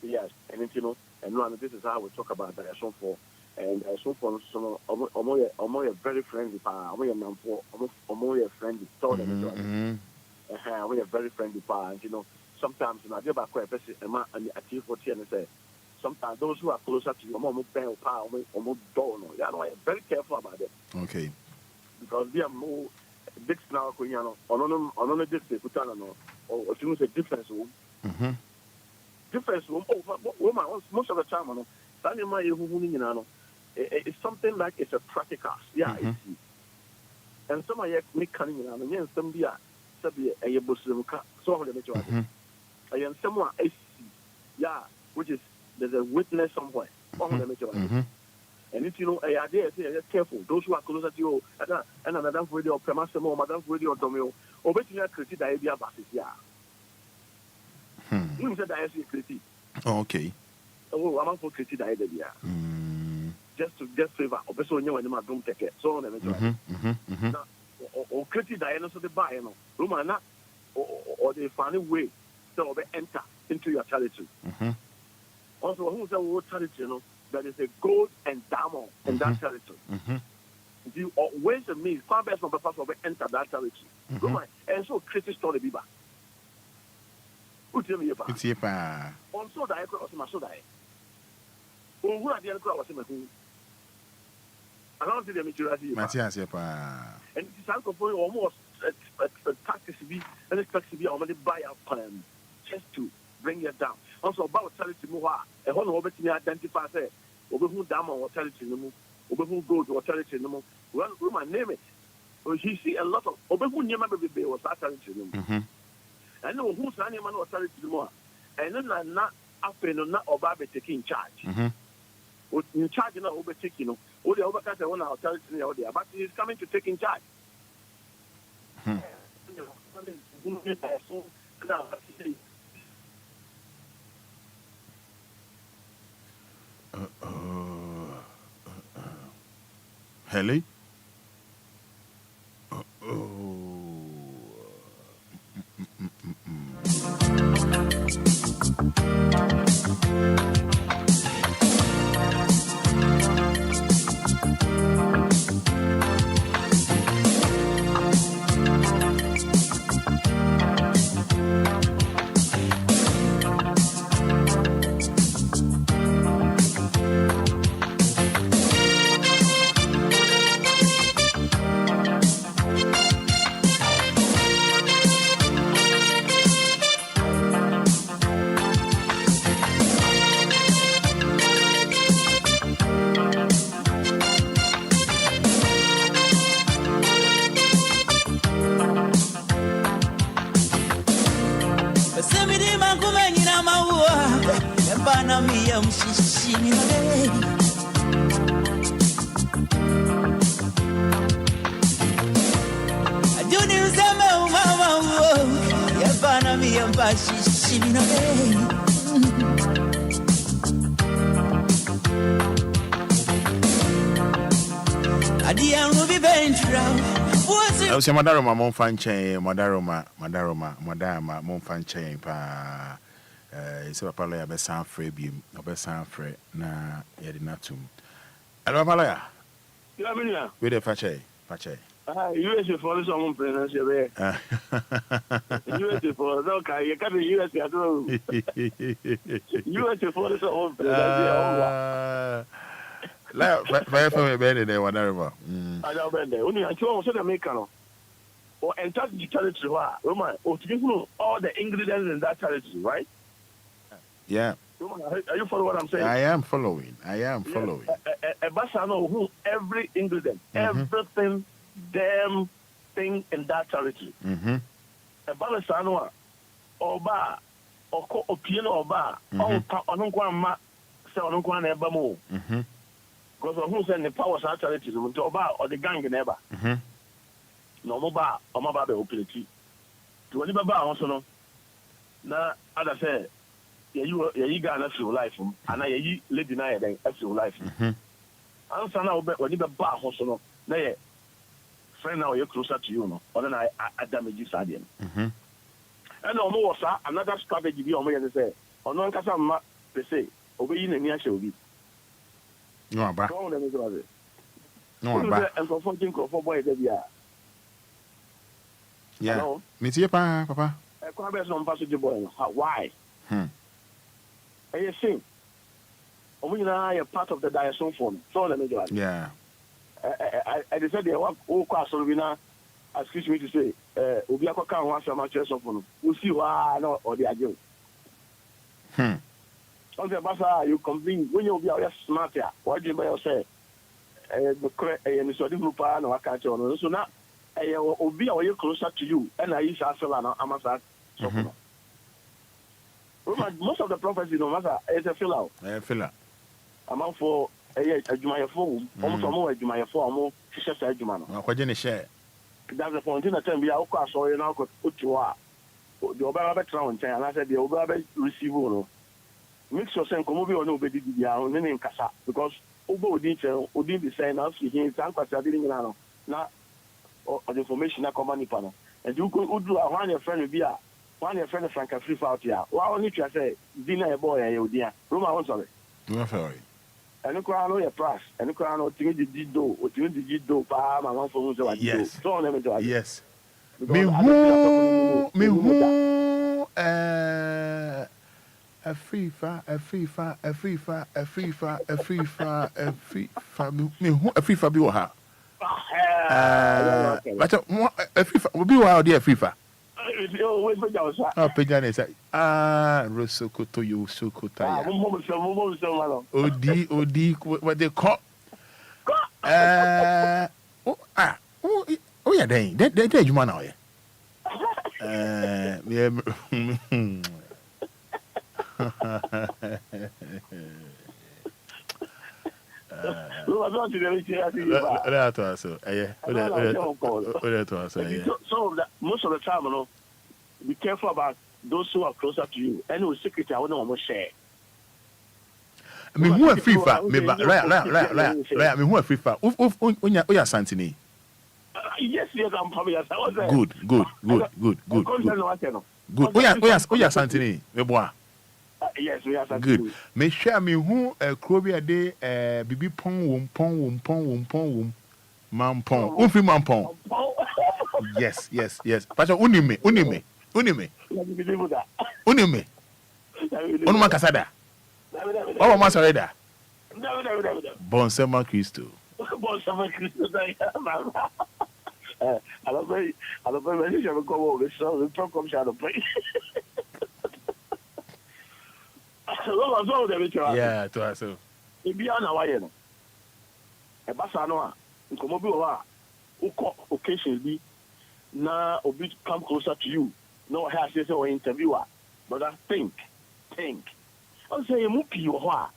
Yes, and you know, and this is how we talk about Diason for. And so for some, a very friendly pa, we are man for a friendly store. We are very friendly pa, and you know, sometimes I get back quite a person and achieve what and say. Sometimes those who are closer to you, more pen pa, or door, no, you know, very careful about it. Okay. Because they are more big now, on a difference, or if you say difference room. Difference room, most of the time, it's something like it's a practical. Yeah, it's and some of you make cunning and some be a Muslim so on the nature of it. And someone yeah, which is there's a witness somewhere on the nature of it. And if you know a idea, careful, those who are closer to you, and another video, Premasimo, Madame Radio, Domio, or bet you are critique the idea basis, yeah. You said I see critique. Okay. Oh, I'm for critique the idea. Just to get favor, or person you and my room take it. So on the or critique the end of the buy, you know, Romana, or they find a way so they enter into your territory. Also, who's the word territory, you know, that is a gold and diamond in that territory. You always a means, far best from the past of enter that territory. And so critique story be back. Who tell me about it's here, pa. On so that I cross my soda. Oh, who are the other crowd? I don't see the maturity. Matthias, pa. And it's almost a tactics to be and expect to be already buy up just to bring it down. Also, about charity Moha, a whole over to identify say, over who dam or charity no more, over who goes or charity no more. One woman name it. You see a lot of over who never be was charity no more. I know who's animal or charity no more. And then I'm not after not about taking charge. In charge, not overtaking, all the overcast I want our charity out there, but he's coming to take in charge. Hello? I was a Madaroma Monfanche, Madama Monfanche, pa. It's a palaya besan frebium, or besan fre, na yadinatum. Hello, Palaya. With a Fache. USA for someone presence here. USA for okay, you can't USA at all. USA for someone presence. Very better than whatever. I don't bend there. Only I told you to make or enter the territory, Roman, or to give all the ingredients in that territory, right? Yeah. Roman, are you following what I'm saying? I am following. A Basano who every ingredient, everything, damn thing in that territory. A Basano, Oba, or Opiano Oba, Onunkwan, Onunkwan Ebamo. Because of who send the powers out territory to Oba or the gang never. No Moba or Maba opportunity. To any Baba also, now, as I said, you got a few life, and I live in a few life. Answer now, when you bar also, nay, friend now you're closer to you, no, or then I damage you, Sadian. And no more, sir, another strategy be on me and say, or no, Casama, they say, obey in the shall be. No, about no, and confronting for boy that we are. Yeah, Monsieur Papa. I can't be some passage boy. Why? I think we are a part of the diaspora form. So let me do it. Yeah. I decided they walk all class or winner. Excuse me to say, Obia can't want some matches of them. We'll see why no or the ideal. On the basa, you convene when you'll be smart. What do you buy say? The correct and so different pan or catch on. So now, Obia or you closer to you, and I use Asala, Amasa. Most of the prophecies, no matter, is a fill out. Fill out. Among for a Jumaya phone, almost more Jumaya phone, more Fisher Jumano. What didn't share? That's the point in the time we are all so you know, put you are. The Obama Crown, and I said the Obama receiver. Mix yourself, come over or nobody did your own name Casa, because Obo didn't be saying, I'll see him, Sanka, didn't know. Now, or the information, a company panel. And you could do a one your friend be a one your friend Frank free out here. Well, only to say, dinner a boy, you dear. Roma, I'm sorry. No, sorry. And the crown your price, and the crown of Timmy did do, or Timmy did do, Pam, and one for who's yes. So let me do it. Yes. Me who, a free fa, me who, a free fa be her. But a free fa will be wild, dear free fa. Oh, Pejane said, Rosoko to you, Sokota. Odi, what they call. Oh, yeah, they, you man away. So most of the time, you know, be careful about those who are closer to you. Any secretary, I wouldn't almost share. I mean, who are free fat? Right. I mean, who are free fat? Oh, yeah, Santini. Yes, I'm probably as I was there. Good. Good. Oh, yeah, Santini. Yes, we are Santini. Good. Me share me who Krobia de Bibi Pong, Wom, Mampong. Umfi Mampong. Yes. But unime. Unuma Casada. Oh, Masareda. Bonsema Cristo. I don't know, you go over, so the program shall play. Yeah, to us. If you are now, a Basanoa, Komobi, who occasionally now a bit come closer to you. No, has this or interviewer, but I think. I'll say a mupi or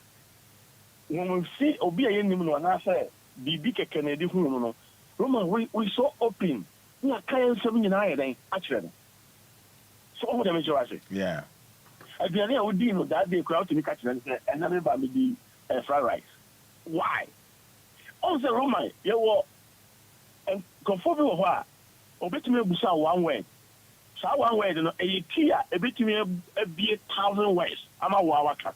when we see Obia and I say, the big Kennedy whom Roman, we so open. We are carrying 7 actually. So, what am I saying? Yeah. At the end, I would deal with that day crowd to me catching and everybody be fried rice. Why? Also, Roman, you were and conform with what? Obey me, Busa 1 word. So, 1 word, a Kia, a bit to me, a be 1,000 words. I'm a wawaka.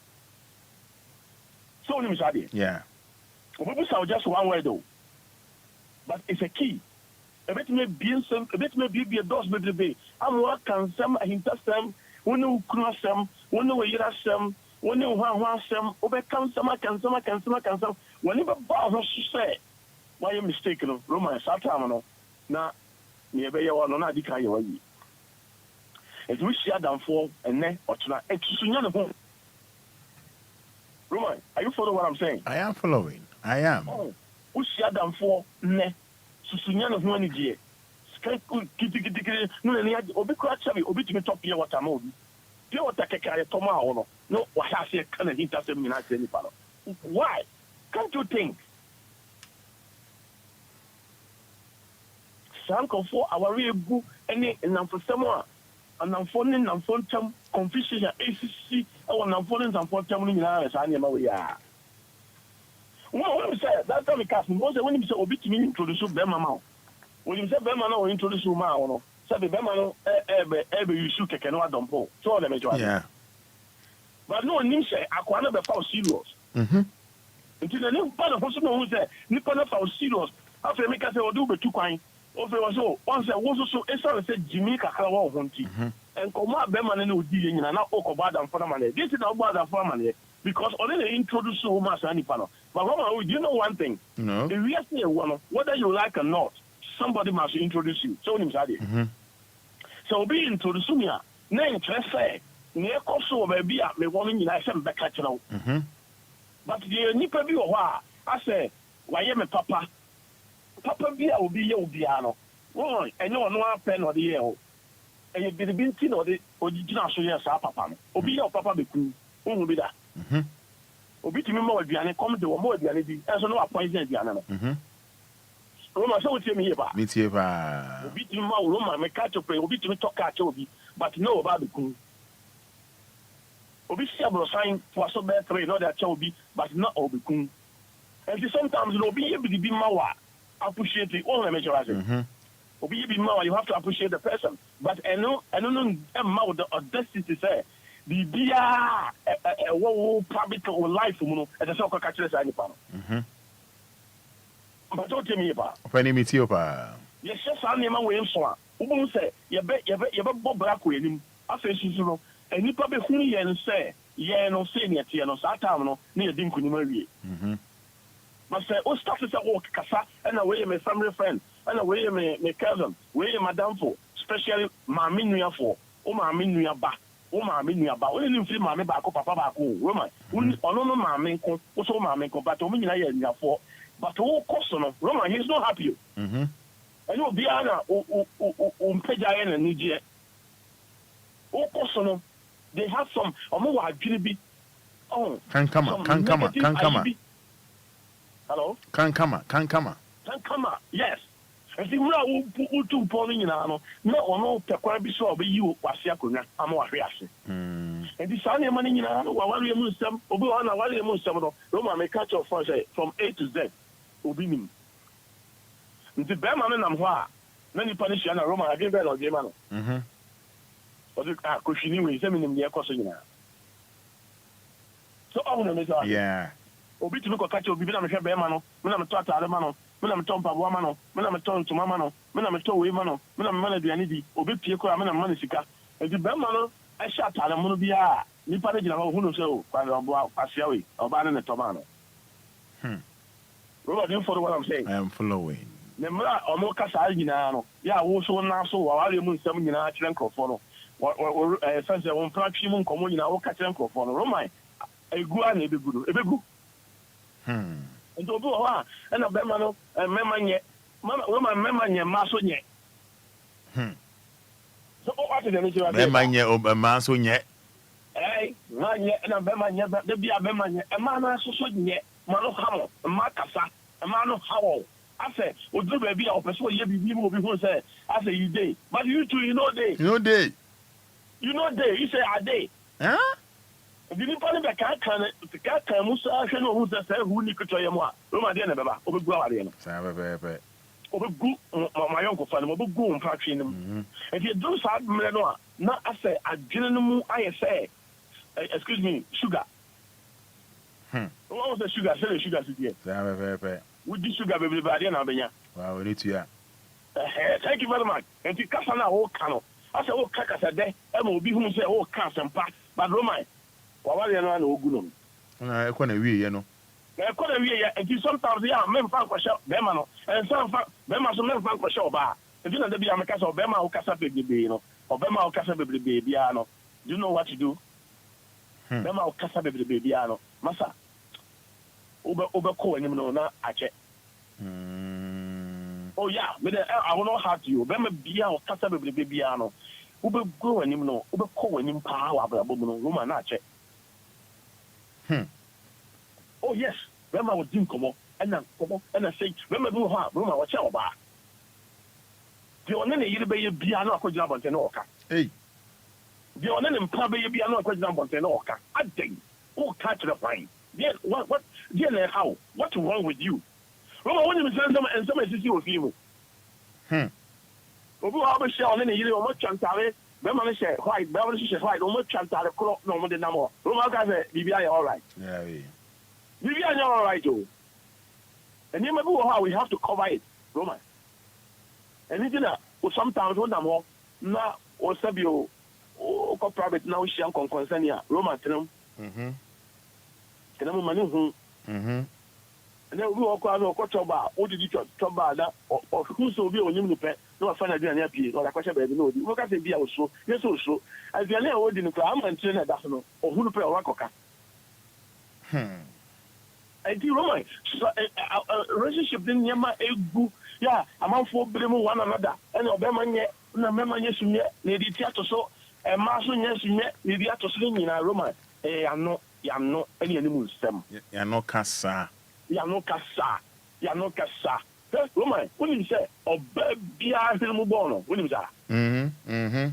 So, let me say, yeah. Busa just 1 word though. But it's a key. A bit may be some, a bit may be a dose, maybe. I'm working some, I hint some, when you cross them, when you hear some, when you want some, overcome some, some. Whenever Bob has to say, why you mistaken of Roman Satamano. Now, near be your no adi kan your yi it we share down for and then or tuna and to sunya home Roman, are you following what I'm saying? I am following. I am. Oh, we share down for ne to sunya home any day. No, any obi crack chabi obi to me top here what I'm on. Pure water kekaya toma ono. No, what I say can hint us in any palo. Why? Can't you think? Sanko for our real boo any and for someone and I'm phoning and phone term confusion ACC or I'm phoning and phone term in our Sanya Mawia. What say that time cast was when he said obi to me introduce Bema. When you say Bema or introduce Uma or say Bema ebe you shoot a canoe dumpo. So let me yeah. But no one say I can't be found serious. Until the new part of person who said Nippon found serious after make us do be too kind. Over was so once I was so it's said Jimmy Kakawa Hunty and come out Bema and Udi and now Okobad and Farman. This is about the farmer because already introduced so much any panel. But you know one thing. No. If we say one, whether you like or not, somebody must introduce you. So so be introduced me. Name say near Koso baby me woman in I said back at you. But the nipa bi wa I say why am papa papa bi will be your piano. Oh, and no pen or the year. And you be the bintin or the original so yes, papa. Obi your papa be cool. Who will be that? Obi to me more Diana come to more Diana as no appointment Diana. Roma so tell me about me tia ba. Obi to me Roma me catch up obi to me talk catch obi but no about the cool. Obi several sign for so better no that obi but not obi cool. And sometimes obi be mawa appreciate it all measure as Obi be mawa you have to appreciate the person but I know mawa the audacity say the bia a public life at the soccer catchers any panel. But don't tell me about Penny Mitiopa. Yes, I name away so. Who say, you bet Bob Black with him. I say, and you probably who and say, yeah, no senior Tiano Satano near Dinkunimari. But say, oh, stuff is a walk, Cassa, and away my family friend, and away my cousin, where Madame for, especially my minuya for, oh, my minuya back. Oh, my minuya back. Only you feel my back, papa, Roman. No, my main, also my main, but Omina for. But all customer, Roman, he's not happy. And you'll be on Pejayan and Niger. All customer, they have some, more be. Oh, can come. Hello? Can come. Yes. I think we are two polling in Ano, no, no, Pequabi saw be you, Wasiakuna, Amo Riasi. And the Sunday money in Ano, while you move some, Obuana, while you move some, Roman may catch your first from A to Z. Obinim. The Berman and Amwa, many punish and Roma, I gave or Germano. Or the Kushini will examine him near Cosina. So, I want to yeah. Obi to look at you, Bibina Bermano, when I'm taught Alemano, when I'm Tom Pawamano, when I'm torn to Mamano, when I'm told Wimano, when I'm Manadianidi, Obi Pico, I'm Manisika, and the Bermano, I shot Alamunobia, Nipanajina, who knows so, Pasiawi, or Baron Tomano. Robert, you follow what I'm saying? I am following. Nemra or Casa, yeah, also now so while you move some in our Chilanco or such a one fraction common in our Catlanco for Roma. A good and a good. And to do and a Bemano and Memania, Mama Memania Mason yet. So what is the nature of Memania or Mason yet? Eh, Mania and a Bemania, but there be a Bemania, a man so yet, Mano Hamo, a Macasa. A man of how I say, would do baby or person you be before say, I say you day. But you two, you know day. You day. You say a day. Huh? Didn't find the cat can Musa, who says who you could tell you more. Roma Diana, over Guardian. Over my uncle, Father, over go and fraction them. And you do sad Melanoa, not I say, a general I say, excuse me, sugar. What was the sugar? Say the sugar city. With this sugar, everybody and Albania. Wow, we need to. Thank you very much. And to Casana, oh, Cano. I said, oh, Cacas a day, and will be whom say, oh, cast and pack. But Roma, why are you not no good? I can't agree, you know. I couldn't hear, and sometimes, yeah, men found for shop, Bemano, and some Bema's men found for shop bar. If you know the be America or Bema or Casa baby, you know, or Bema or Casa baby, do you know what to do? Bema or Casa baby, Massa. Over calling him no, not a check. Oh, yeah, but I will not hurt you. Bema Bia or Casa baby, Uber go and him no, Uber calling him power, woman, not check. Oh, yes, Bema would drink come up and I say, Bema do her, Roma, watch out about. The only year be a piano could jump on Tenoka. Hey. The only probably be a could jump on Tenoka. I think. Oh, catch the fine. Yes, what, dear, how? What's wrong with you? Roma, when you send them and some assist you with you. Obu always say on any year or much chantare, Bema say, white, Bema say, white, or much chantare, clock, no more than no more. Roma can say, BBI all right. Yeah, BBI all right, Joe. And you remember how we have to cover it, Roma. And you know, sometimes when I'm off, now, or Sabio, or private now, she uncle concern ya, Roma, tell them, and then we walk out of Cotoba, or did you talk about that, or who's will be on you, no, find a good happy, or a question, baby, no, you can be also, yes, also, as the other word in the crowd, and train a dozen, or who pay a rococa. I do, Roma, relationship didn't yama a good. Yeah, among 4 billion one another, and Obama yet, no member yes, yet, Lady Theatre so, and Marshal yes, yet, Lady to sling in a Roma. I'm not any animals, them. You're no cassa. You're no cassa. You're no cassa. Roma, what do you say? Or baby, I feel more born. What do you say?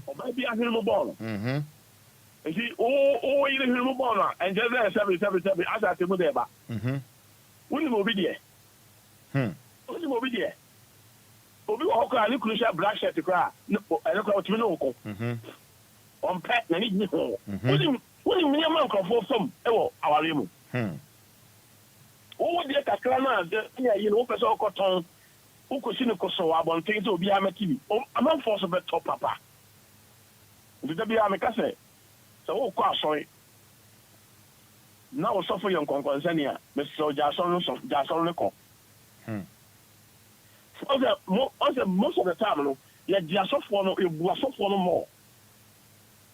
Or baby, I feel more born. And see, oh, you feel more born, and just there, 7, as I tell you there. What do you be there? What do you be there? Obi wɔ hɔ koraa ne kunu hyɛ black shirt koraa ɛno koraa ɔtumi ne woko ɔmpɛ n'ani gye ho wonim nneɛma nkurɔfoɔ fam ɛwɔ awareɛ mu wowɔ deɛ kakra no a ne ayi no wopɛ sɛ wokɔtɔn wokɔsi ne koso wɔ abɔnten sɛ obiara mɛti bi amanfoɔ so bɛtɔ papa nti da biara meka sɛ wokɔ asɔre na wosɔfo yɛ nkɔnkɔnsɛne a mesɛ gya asɔre no kɔ most of the time, no, you're just so for no, you was so for no more.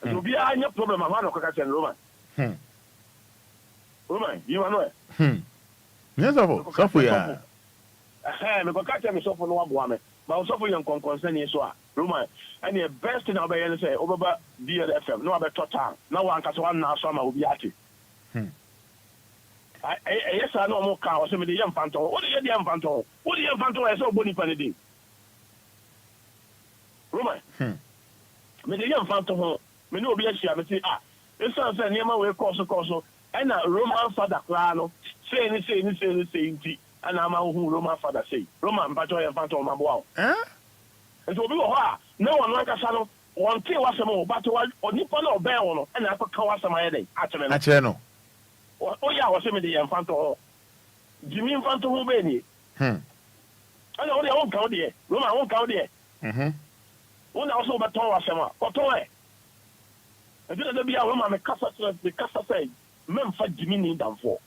So be a no problem. I'm not going to Roman. Roman, you are no. Yes, so for ya. I'm going to catch me so for no one, but also for young concern is so. Roman, and the best thing I'll be able to say over DLFM, no other total. No one can one now, some will be at it. Yes, I know more car. Some of the young phantom. What is the young phantom? What is the young phantom? I saw Bonnie Panedy. Roman. Me the young phantom. Me no be a share. Me say it's not saying you may cause. And a Roman Fada plano. Say, and I'm who Roman Fada say. Roman Pato and phantom mabo. And so we go no one like a son. One thing was a more battle or Nippon or Bell, and I could call some headache. Actually, oh, yeah, I was saying the Infanto. Jimmy Infanto will be. I know they won't count there. Roma won't count there. One also but Towa Sama, or Toy. I didn't be a woman, the Casa say, men for Jimmy down for.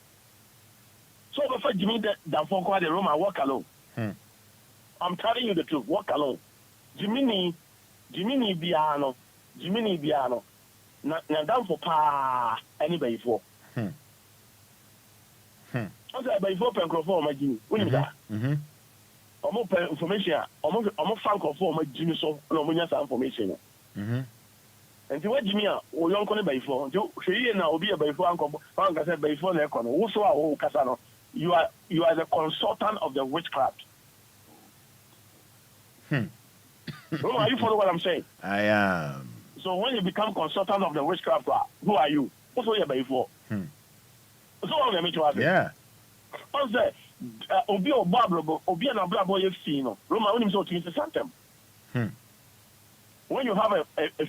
So before Jimmy down for quite a Roma, walk alone. I'm telling you the truth, walk alone. Jimmy Biano. Now down for pa anybody for. I said, by 4 pen for my Jimmy. What is that? Almost information. Almost fan for my Jimmy so no information. And to what Jimmy or young corner by 4. You now will be a by 4 uncle. I said by 4 necon. Also, oh Casano, you are the consultant of the witchcraft. Are you follow what I'm saying? I am. So when you become consultant of the witchcraft, who are you? What's all by 4? So let me to ask. Yeah. I said, Obia or Barbara, Obia and Brabo, you've seen. Roma, when you saw things to Santem. When you have a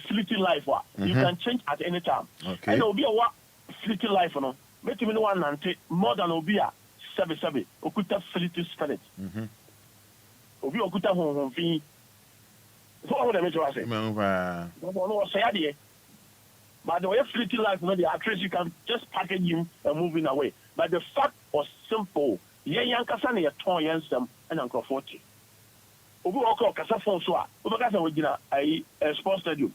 fleeting life, you can change at any time. Okay. And Obia, what fleeting life, no? Make me one and take more than Obia, 7, Okuta fleeting spirit. Obia Okuta home fee. So what let me to ask. No, say, but the way fleeting life, the actress, you can just package him and moving away. But the fact was simple. Young Cassani, a toy and some and Uncle 40. obi wɔ kasa phone so a wobɛka sɛ wɔgyina ayi sports stadium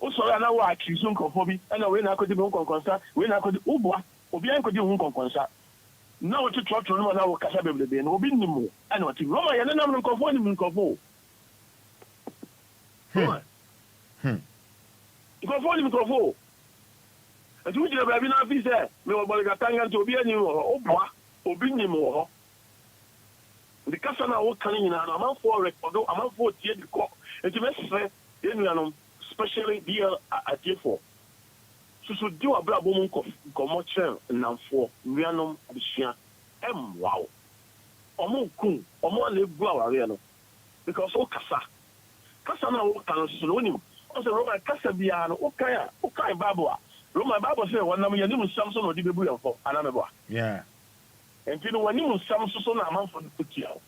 wosɔre a na wɔ akiri so nkɔfoɔ bi ɛna wei na akɔdi bi ho nkɔnkɔnsa wei na akɔdi woboa obiara nkɔdi ho nkɔnkɔnsa na wɔte trɔtrɔ no ma na wɔkasa bebrebe no obi nim wo ɛna wɔte roma yɛne nam no nkɔfoɔ nim nkɔfoɔ nkɔfoɔ nim nkɔfoɔ ɛnti wogyina baabi no afi sɛ mewɔ bɔrekatanga nti obi anim wɔ hɔ woboa obi nim wɔ hɔ nti kasa no a woka no nyinaa no amanfoɔ rekɔdo amanfoɔ tie de kɔ nti mɛsrɛ yɛnnuanom especially DL atiefoɔ susu di wa bra bɔ mu nkɔmmɔ kyerɛ nnamfoɔ nnuanom abusua ɛmmoa wo ɔmo nkum ɔmo ana egu awareɛ no because wokasa no a woka no susu no wonim ɔsɛ Roman kasa biara no wokan Bible a Roman Bible sɛ wɔnam yɛnim nsɛm so na ɔde bɛbu yɛn fɔ anaa mɛboa nti no wɔnim nsɛm so na amanfoɔ no kutia wo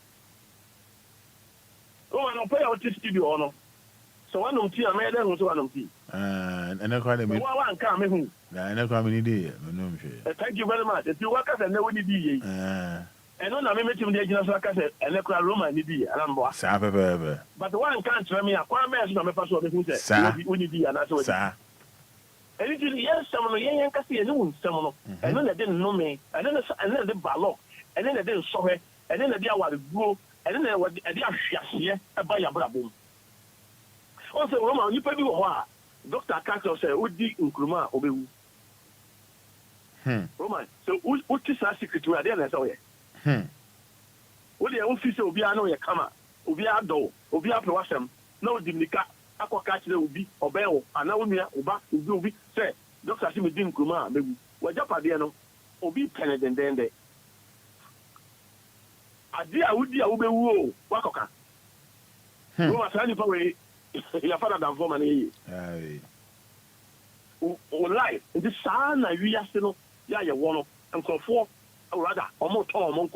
Roman ɔpɛ yɛ wote studio hɔ no so one of tea, I made them to one of tea. And I call him one coming. And I come in day. Thank you very much. If you work as a no be. And on I met him the agent of Cassette and a Roma in the and I'm boss. But one can't tell me a quite mess on my passport who said, we need and I saw. And it is yes, some of the young Cassie and some and then they didn't know me, and then the ballot, and then they didn't saw her, and then the dear was grew, and then there was a dear here, a buy a brabo. Also, Roma, you pay me what? Dr. Carter said, would be in Kruma or be. Roman, so what is our secret to Adela? What the officer will be I know your camera, Obia do, Obia Proasam, no Dimnica, Aqua Catcher will be, or Bell, and now me, Oba, will be, say, Dr. Simidin Kruma, maybe, what Japadiano, or be penned and then they. A dear would be a Ube Wakoka. Roma, Sandy Power. Your father than for money. Life. The son, I still, you want and so forth, or rather, almost all monk.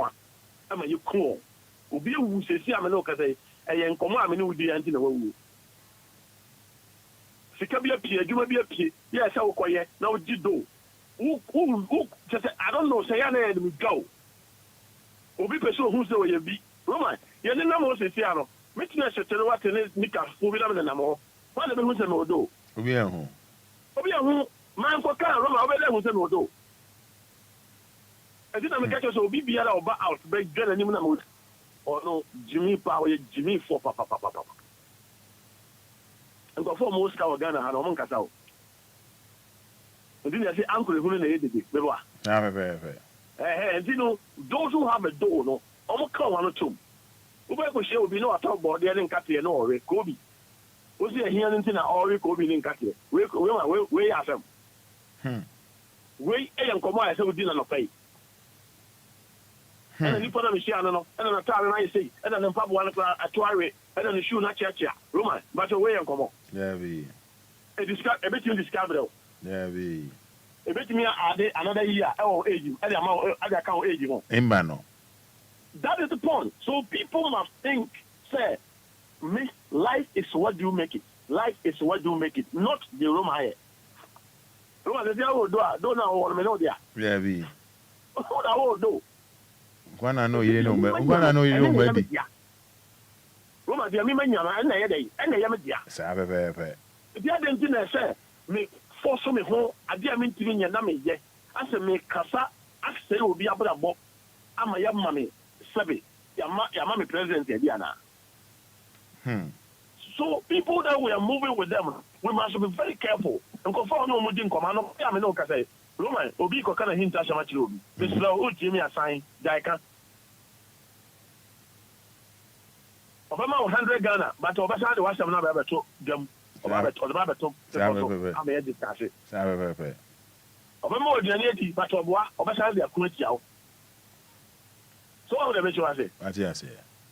I mean, you cool. Obia who says, I'm a look at a young command with the anti the world. Sikabia Pier, you may be a Pier, yes, how quiet, now did do. Who, just I don't know, say, I we go. Obi person who's the way you be. Roman, you're the number of Siano. Witness to what is Nika, who will have the number. What the Musa will do? Obia, man for car, Roma, over there, Musa will do. I didn't catch us, so be out, break, get any number. Or no, Jimmy Power, Jimmy for Papa. And before most our Ghana had a monk as out. I didn't say uncle who in the head. And you know, those who have a door, no, almost come one or two. Ubeko she will be no at all about the other Katia no or Kobe. Was there here anything or Kobe in Katia? We ask them. We and come on, so dinner no pay. And then you put on a Shiano, and then a tower I say, and then Papa one a toilet, and then the shoe not church, Roman, but away and come on. There be a bit you discover. There be a bit me another year, or age, and I can't age you. Imbano. That is the point. So people must think, say, life is what you make it. Life is what you make it, not the Roma here. Roma, they say, oh, don't know what I know there. Yeah, be. What I will do. When I know you don't know, baby. Roma, the Amimania, and the Yamadia. Sabe, the other thing I say, me force me home, I dear mean to me, and I may yet. I say, me Casa, I say, will be able to bob. I'm a young mammy. Sabi, your mommy president, Diana. So people that we are moving with them, we must be very careful. And conform no more in command. I mean, no, say, Roman, Obi, Kokana hint as much room. This is how Jimmy assign, Daika. Obama 100 Ghana, but Obasa was some number to them, or the Babato. I'm a discuss it. Obama, but Obasa, they are quit out. So I will mention I say. What you say?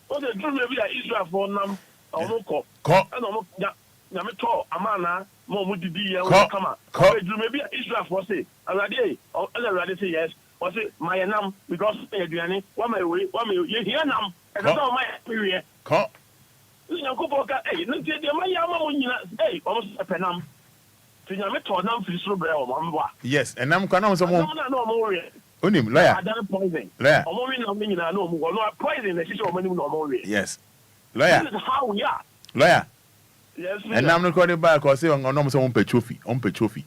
Oh, the dream maybe Israel for them. Or and I'm tall, Amana, Momudi, come on. Dream maybe Israel for say. Already, or already say yes. Or say my name because Adriani. One may you hear now. And that's all my period. Come. Hey, no, my Yama, hey, almost a penam. Yes, and I'm going to some more. Onim lawyer. Poison. Lawyer. Poison. Yes. Lawyer. This is how we are. Lawyer. Yes. And I'm not calling back because say on almost on trophy. Trophy.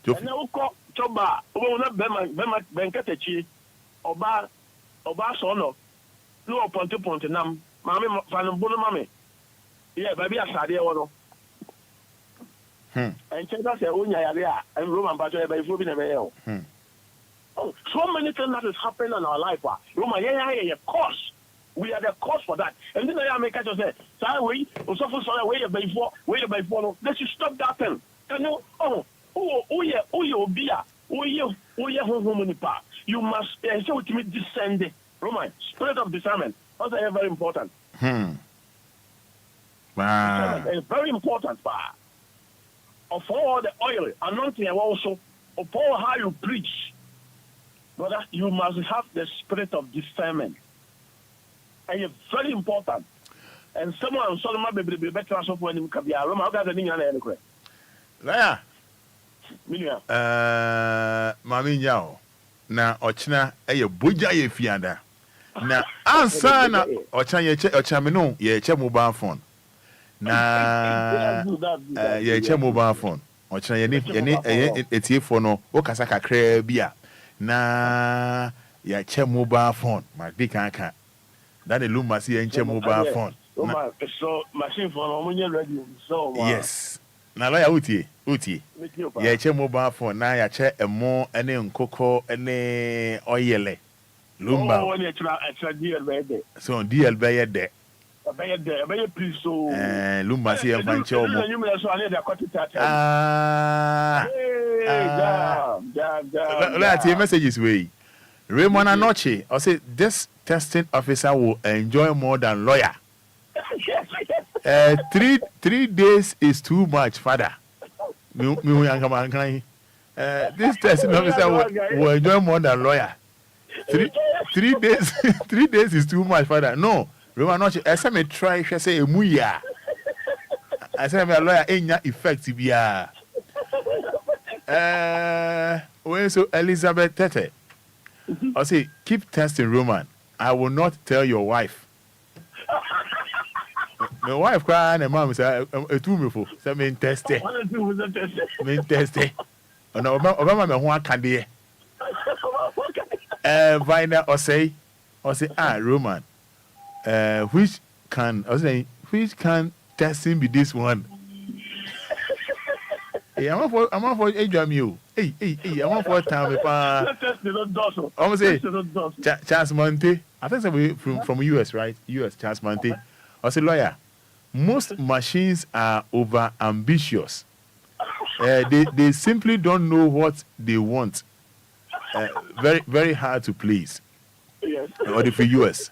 And now call Choba. Benkatachi. Oba Sono. No Ponte Nam. Mammy Fan Bono Mammy. Yeah, baby, I said there. And check out the Unya and Roman Battle by Fubin and Oh, so many things that is happening in our life. Roman, yeah, course. We are the cause for that. And then I make us say, sorry, or so for sorry, way by four. Let's just stop that thing. And you, Obia, you must show to me descend. Roman, spirit of discernment. Also, very important. It's very important, of all the oil, anointing also, of all how you preach, brother, you must have the spirit of discernment. And it's very important. And someone saw my baby better as when you can be a Roman. How does Laya. Mami Yao. Na Ochina, a buja ye fianda. Na answer na Ochamino, ye mobile phone. Na ye mobile phone. Ochina ye it's here for no, Okasaka Krebia. Na ye mobile phone. My big anchor. That the Lumba see a mobile phone. So machine phone, ready. So yes. Now, like Uti, yeah, mobile phone. Now, ya check a more any cocoa any oil. Lumba. So, DL by there. Please, so Lumba see a bunch of let's see messages way. Raymond Anoche, I say this testing officer will enjoy more than lawyer. 3 days is too much, Fada. This testing officer will enjoy more than lawyer. 3 days, 3 days is too much, Fada. No, Raymond Anoche, I say me try, I say a muya. I say me a lawyer ain't not effective, yeah. When so Elizabeth Tete. I say, keep testing, Roman. I will not tell your wife. My wife crying and mom say, "Too me for." Say, "Me test it." Me test it. No, Obama me who can dey. Vina or say, Roman. Which can testing be this one? Hey, I'm for you. Hey, I want for time. I'm say Chance Monte. I think we from US, right? US Chance Monte. I say lawyer. Most machines are over ambitious. They simply don't know what they want. Very very hard to please. Yes. Or for US.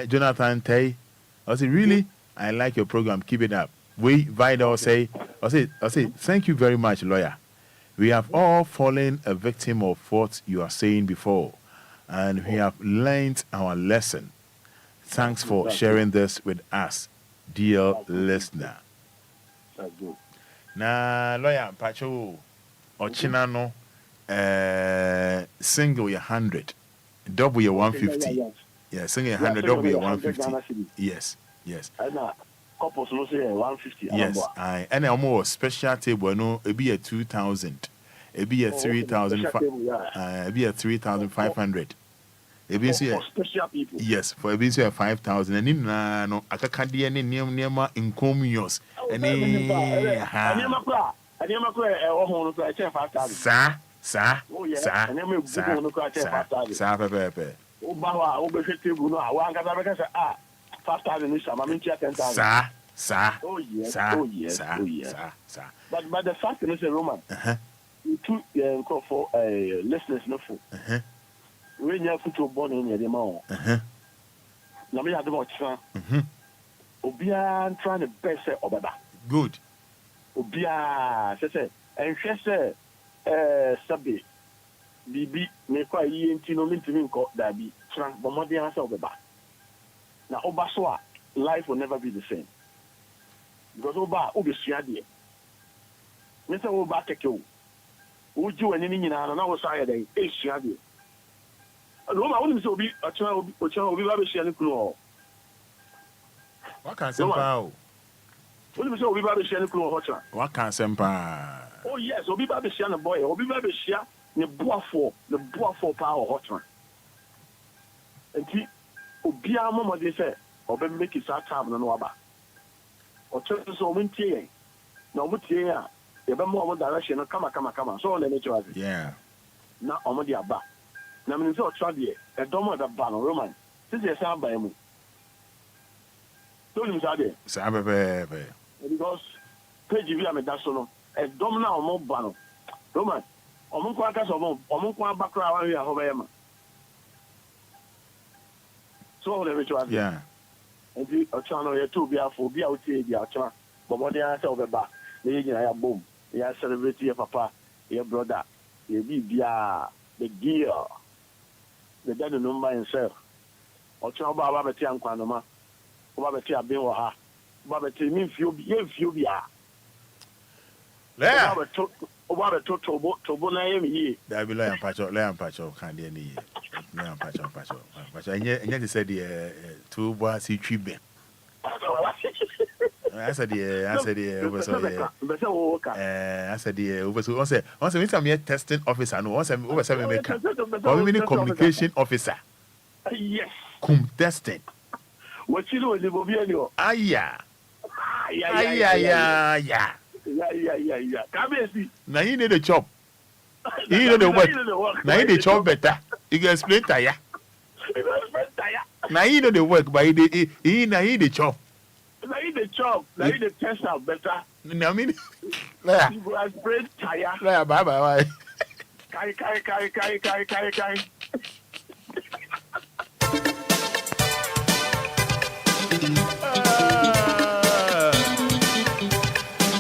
Jonathan Tay. I say really, I like your program. Keep it up. We Vida say, thank you very much, lawyer. We have all fallen a victim of what you are saying before, and we have learned our lesson. Thanks for sharing this with us, dear listener. Na lawyer Pacho Ochinano single your 100, double your 150. Yeah, single 100, double your 150. Yes. Couples no say 150. Yes, and almost special table no, it be a 2,000, it be a 3,000, it be a 3,500. It be special people. Yes, for it be 5,000. And in no, I can't do any near incomios. Any Oh yes. But the fact is, Roman, you took for listeners no food. When you have to born in your demand. Now me have the watch. Obia trying the best Obaba. Good. Obia say and she say sabi bibi me kwa yi nti no mintimi nko da bi tran bomodi answer Obaba. Now Obaswa life will never be the same. because Oba Siadi. Mr. Oba Teko. Would you and any now was I a Siadi? Roma wouldn't so be a child will be rubbish and clue. What can Sempa? Wouldn't so be rubbish and clue. What can Sempa? Oh, yes, Obi Babishan a boy, Obi Babishia, the Boafo power hotman. And he Obia Mama, they say, or Ben make his time and Waba. Or turn so winty. No, Mutia, the more direction, come. So let me try. Yeah. Now, Omodia Ba. Now, I'm so trouble, a domo the ban Roman. This is a by me. Told him Saturday. Sabe, because Page Villa Medasono, a domina or more bano. Roman, Omunquakas or Omunqua Bacra, Hovema. So let me try. Yeah. And the channel here to be a phobia, the channel. But what they answer over back, the agent, boom. You celebrate your papa, your brother, your Bibia, the gear. The dead number himself. Or tell Baba Tian Quanoma, Baba Tia Biwaha, Baba Timin Fubia. There. Baba Tobona ye. There be Lamb Pacho, can't any Lamb Pacho. But I yet said the 2 boys he tribute. I said, over once I'm here testing officer, and once I'm over 7 maker. Communication officer. Yes. Testing. What you know is the Obia. Yeah. Now you need a job. You need the work. Now you need the job better. You can explain tire. Now you know the work, but you need the job. Now you the job. Now you the test out better. I mean, you go and spray tire. Bye. Kai.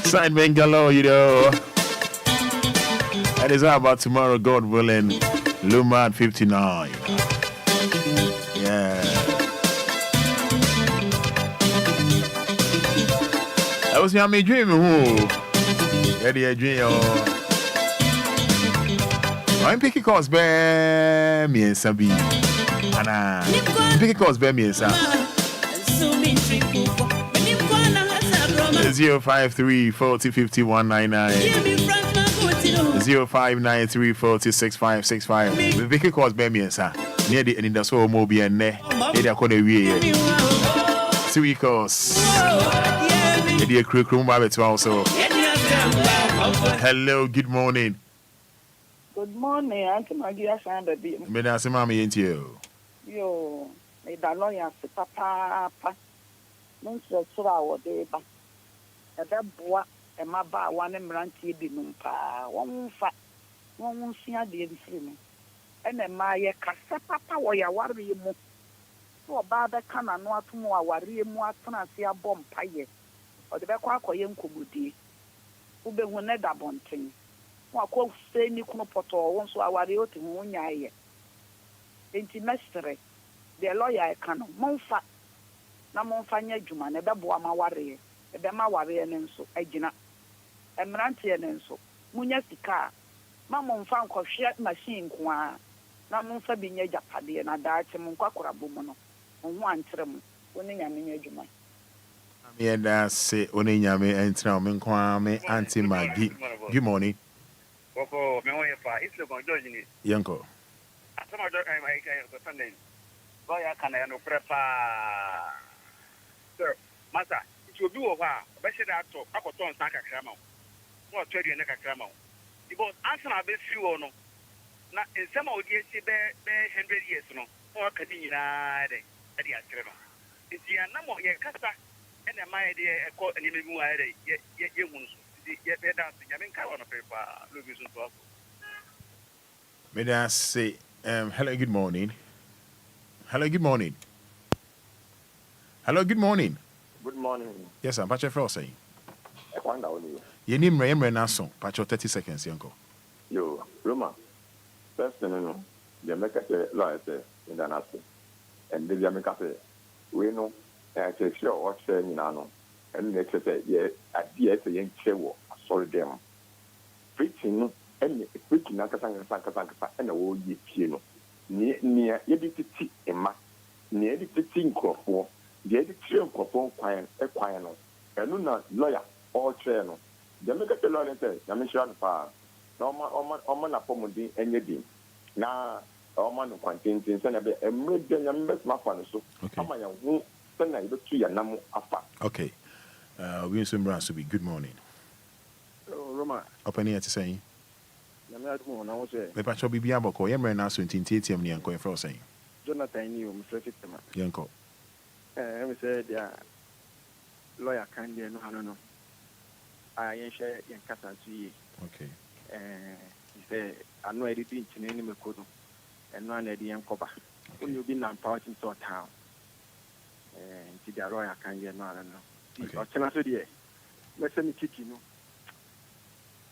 Sign Bengalo, you know. That is all about tomorrow, God willing. Lumba at 59. Yeah. That was your dream. Ready, dream. I'm picking calls, bear me and Sabi. Anna, picking calls, bear me and Sabi. 053 40 5199 0593 40 6565. The Vicky calls Bemi, sir. Near the Anidaso Wɔhɔ and ne. Area corner we. 3 calls. Area crew also. Hello, good morning. Good morning, Auntie Magia Sandabi. Medasi Mami into you. Yo, may the lawyer papa. Monster Sura de ba. Ebe boa e ma ba wane mrantie bi num pa won sia de mfiri no ene ma ye kasa papa wo ya ware mu so ba da kana no atom wa ware mu atena se abom paye o de be kwa akoye nkobudie ube hu ne da bonten wa ko se ni kuno poto won so aware o te hu nyaaye enti mestre de lawyer e kana monfa na monfa nya adwuma ne be boa ma ware ebe ma ware ne nso agina emrantie ne nso munya sika ma monfa nkɔhwe machine ko a na monfa bi nya japade na daache mon kwakora bomu no ho antre mu woni nyame nya adwuma me da se oni nyame entra me nkwa me anti magi good morning koko me wo yefa isle ko George ni yanko asama do ai ko Sunday go ya kana ya no prepa sir masa ti obi wo ha be se da to akoto nsan kakra ma wo to adue ne kakra ma wo because answer be fi wo no na ensema odi esi be 100 years no wo ka di nyina de ade atrema nti ya na mo ye kasa ene ma ye de eko ani me mu ayre ye hu nso ye be da se nyame nka wo no pepa lo bi so to afo me da say hello good morning Good morning. Yes, I'm Pacho Fro saying. I found out you. Your name Nason, Pacho 30 seconds, Yanko. Yo, Roma. First thing you know, the America lawyer in the Nasi. And the America we know, I say, sure, what's saying in Ano. and let's say, yeah, at the end, young chair, sorry, them. Preaching and preaching, and a whole ye piano. Near Edith Emma, near the teaching crop, the edition crop, quiet, and not lawyer or channel. The make a lawyer, Yamishan Pa, Oman Apomodi, and Yedin. Now, Oman contains and a million members, my father, so I'm a young son, I look to your number of. Okay. Wilson Brown to be good morning. Roma. Open here to say. The Pacho Bibia Boko, Yammer now so in TTM near Coin for saying. Jonathan, you, Mr. Fitzema. Yanko. I said, lawyer can't no, I don't know. I share in Casa. Okay. He said, I know anything in any Makoto and one at the Yankoba. When you've been on part in sort town. And the lawyer can't get no, I don't know. Okay. Or can I say, yeah, let's send me chicken.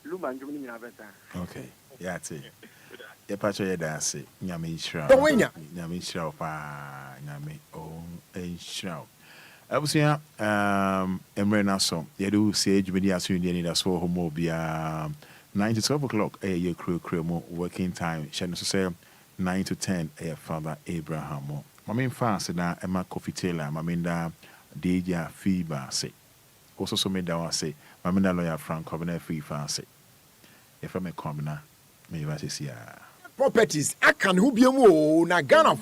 Lumba and Jimmy Aventa. Okay. Yeah, that's it. The patch of dance, Yami Shroud. Yami Shroud, Yami, oh, a shroud. I was here, Emrena song. You do say, Jimmy, as you need us for Obia 9 to 12 o'clock, a year crew, working time. Shall say 9 to 10, a Father Abraham. My main fast now, Emma Coffee Taylor, my main da, Deja Feeba say. Also, so made that say, my main lawyer Frank Covenant Free Fancy. If I'm a commoner, maybe I see. Properties, I can who be a na Ghana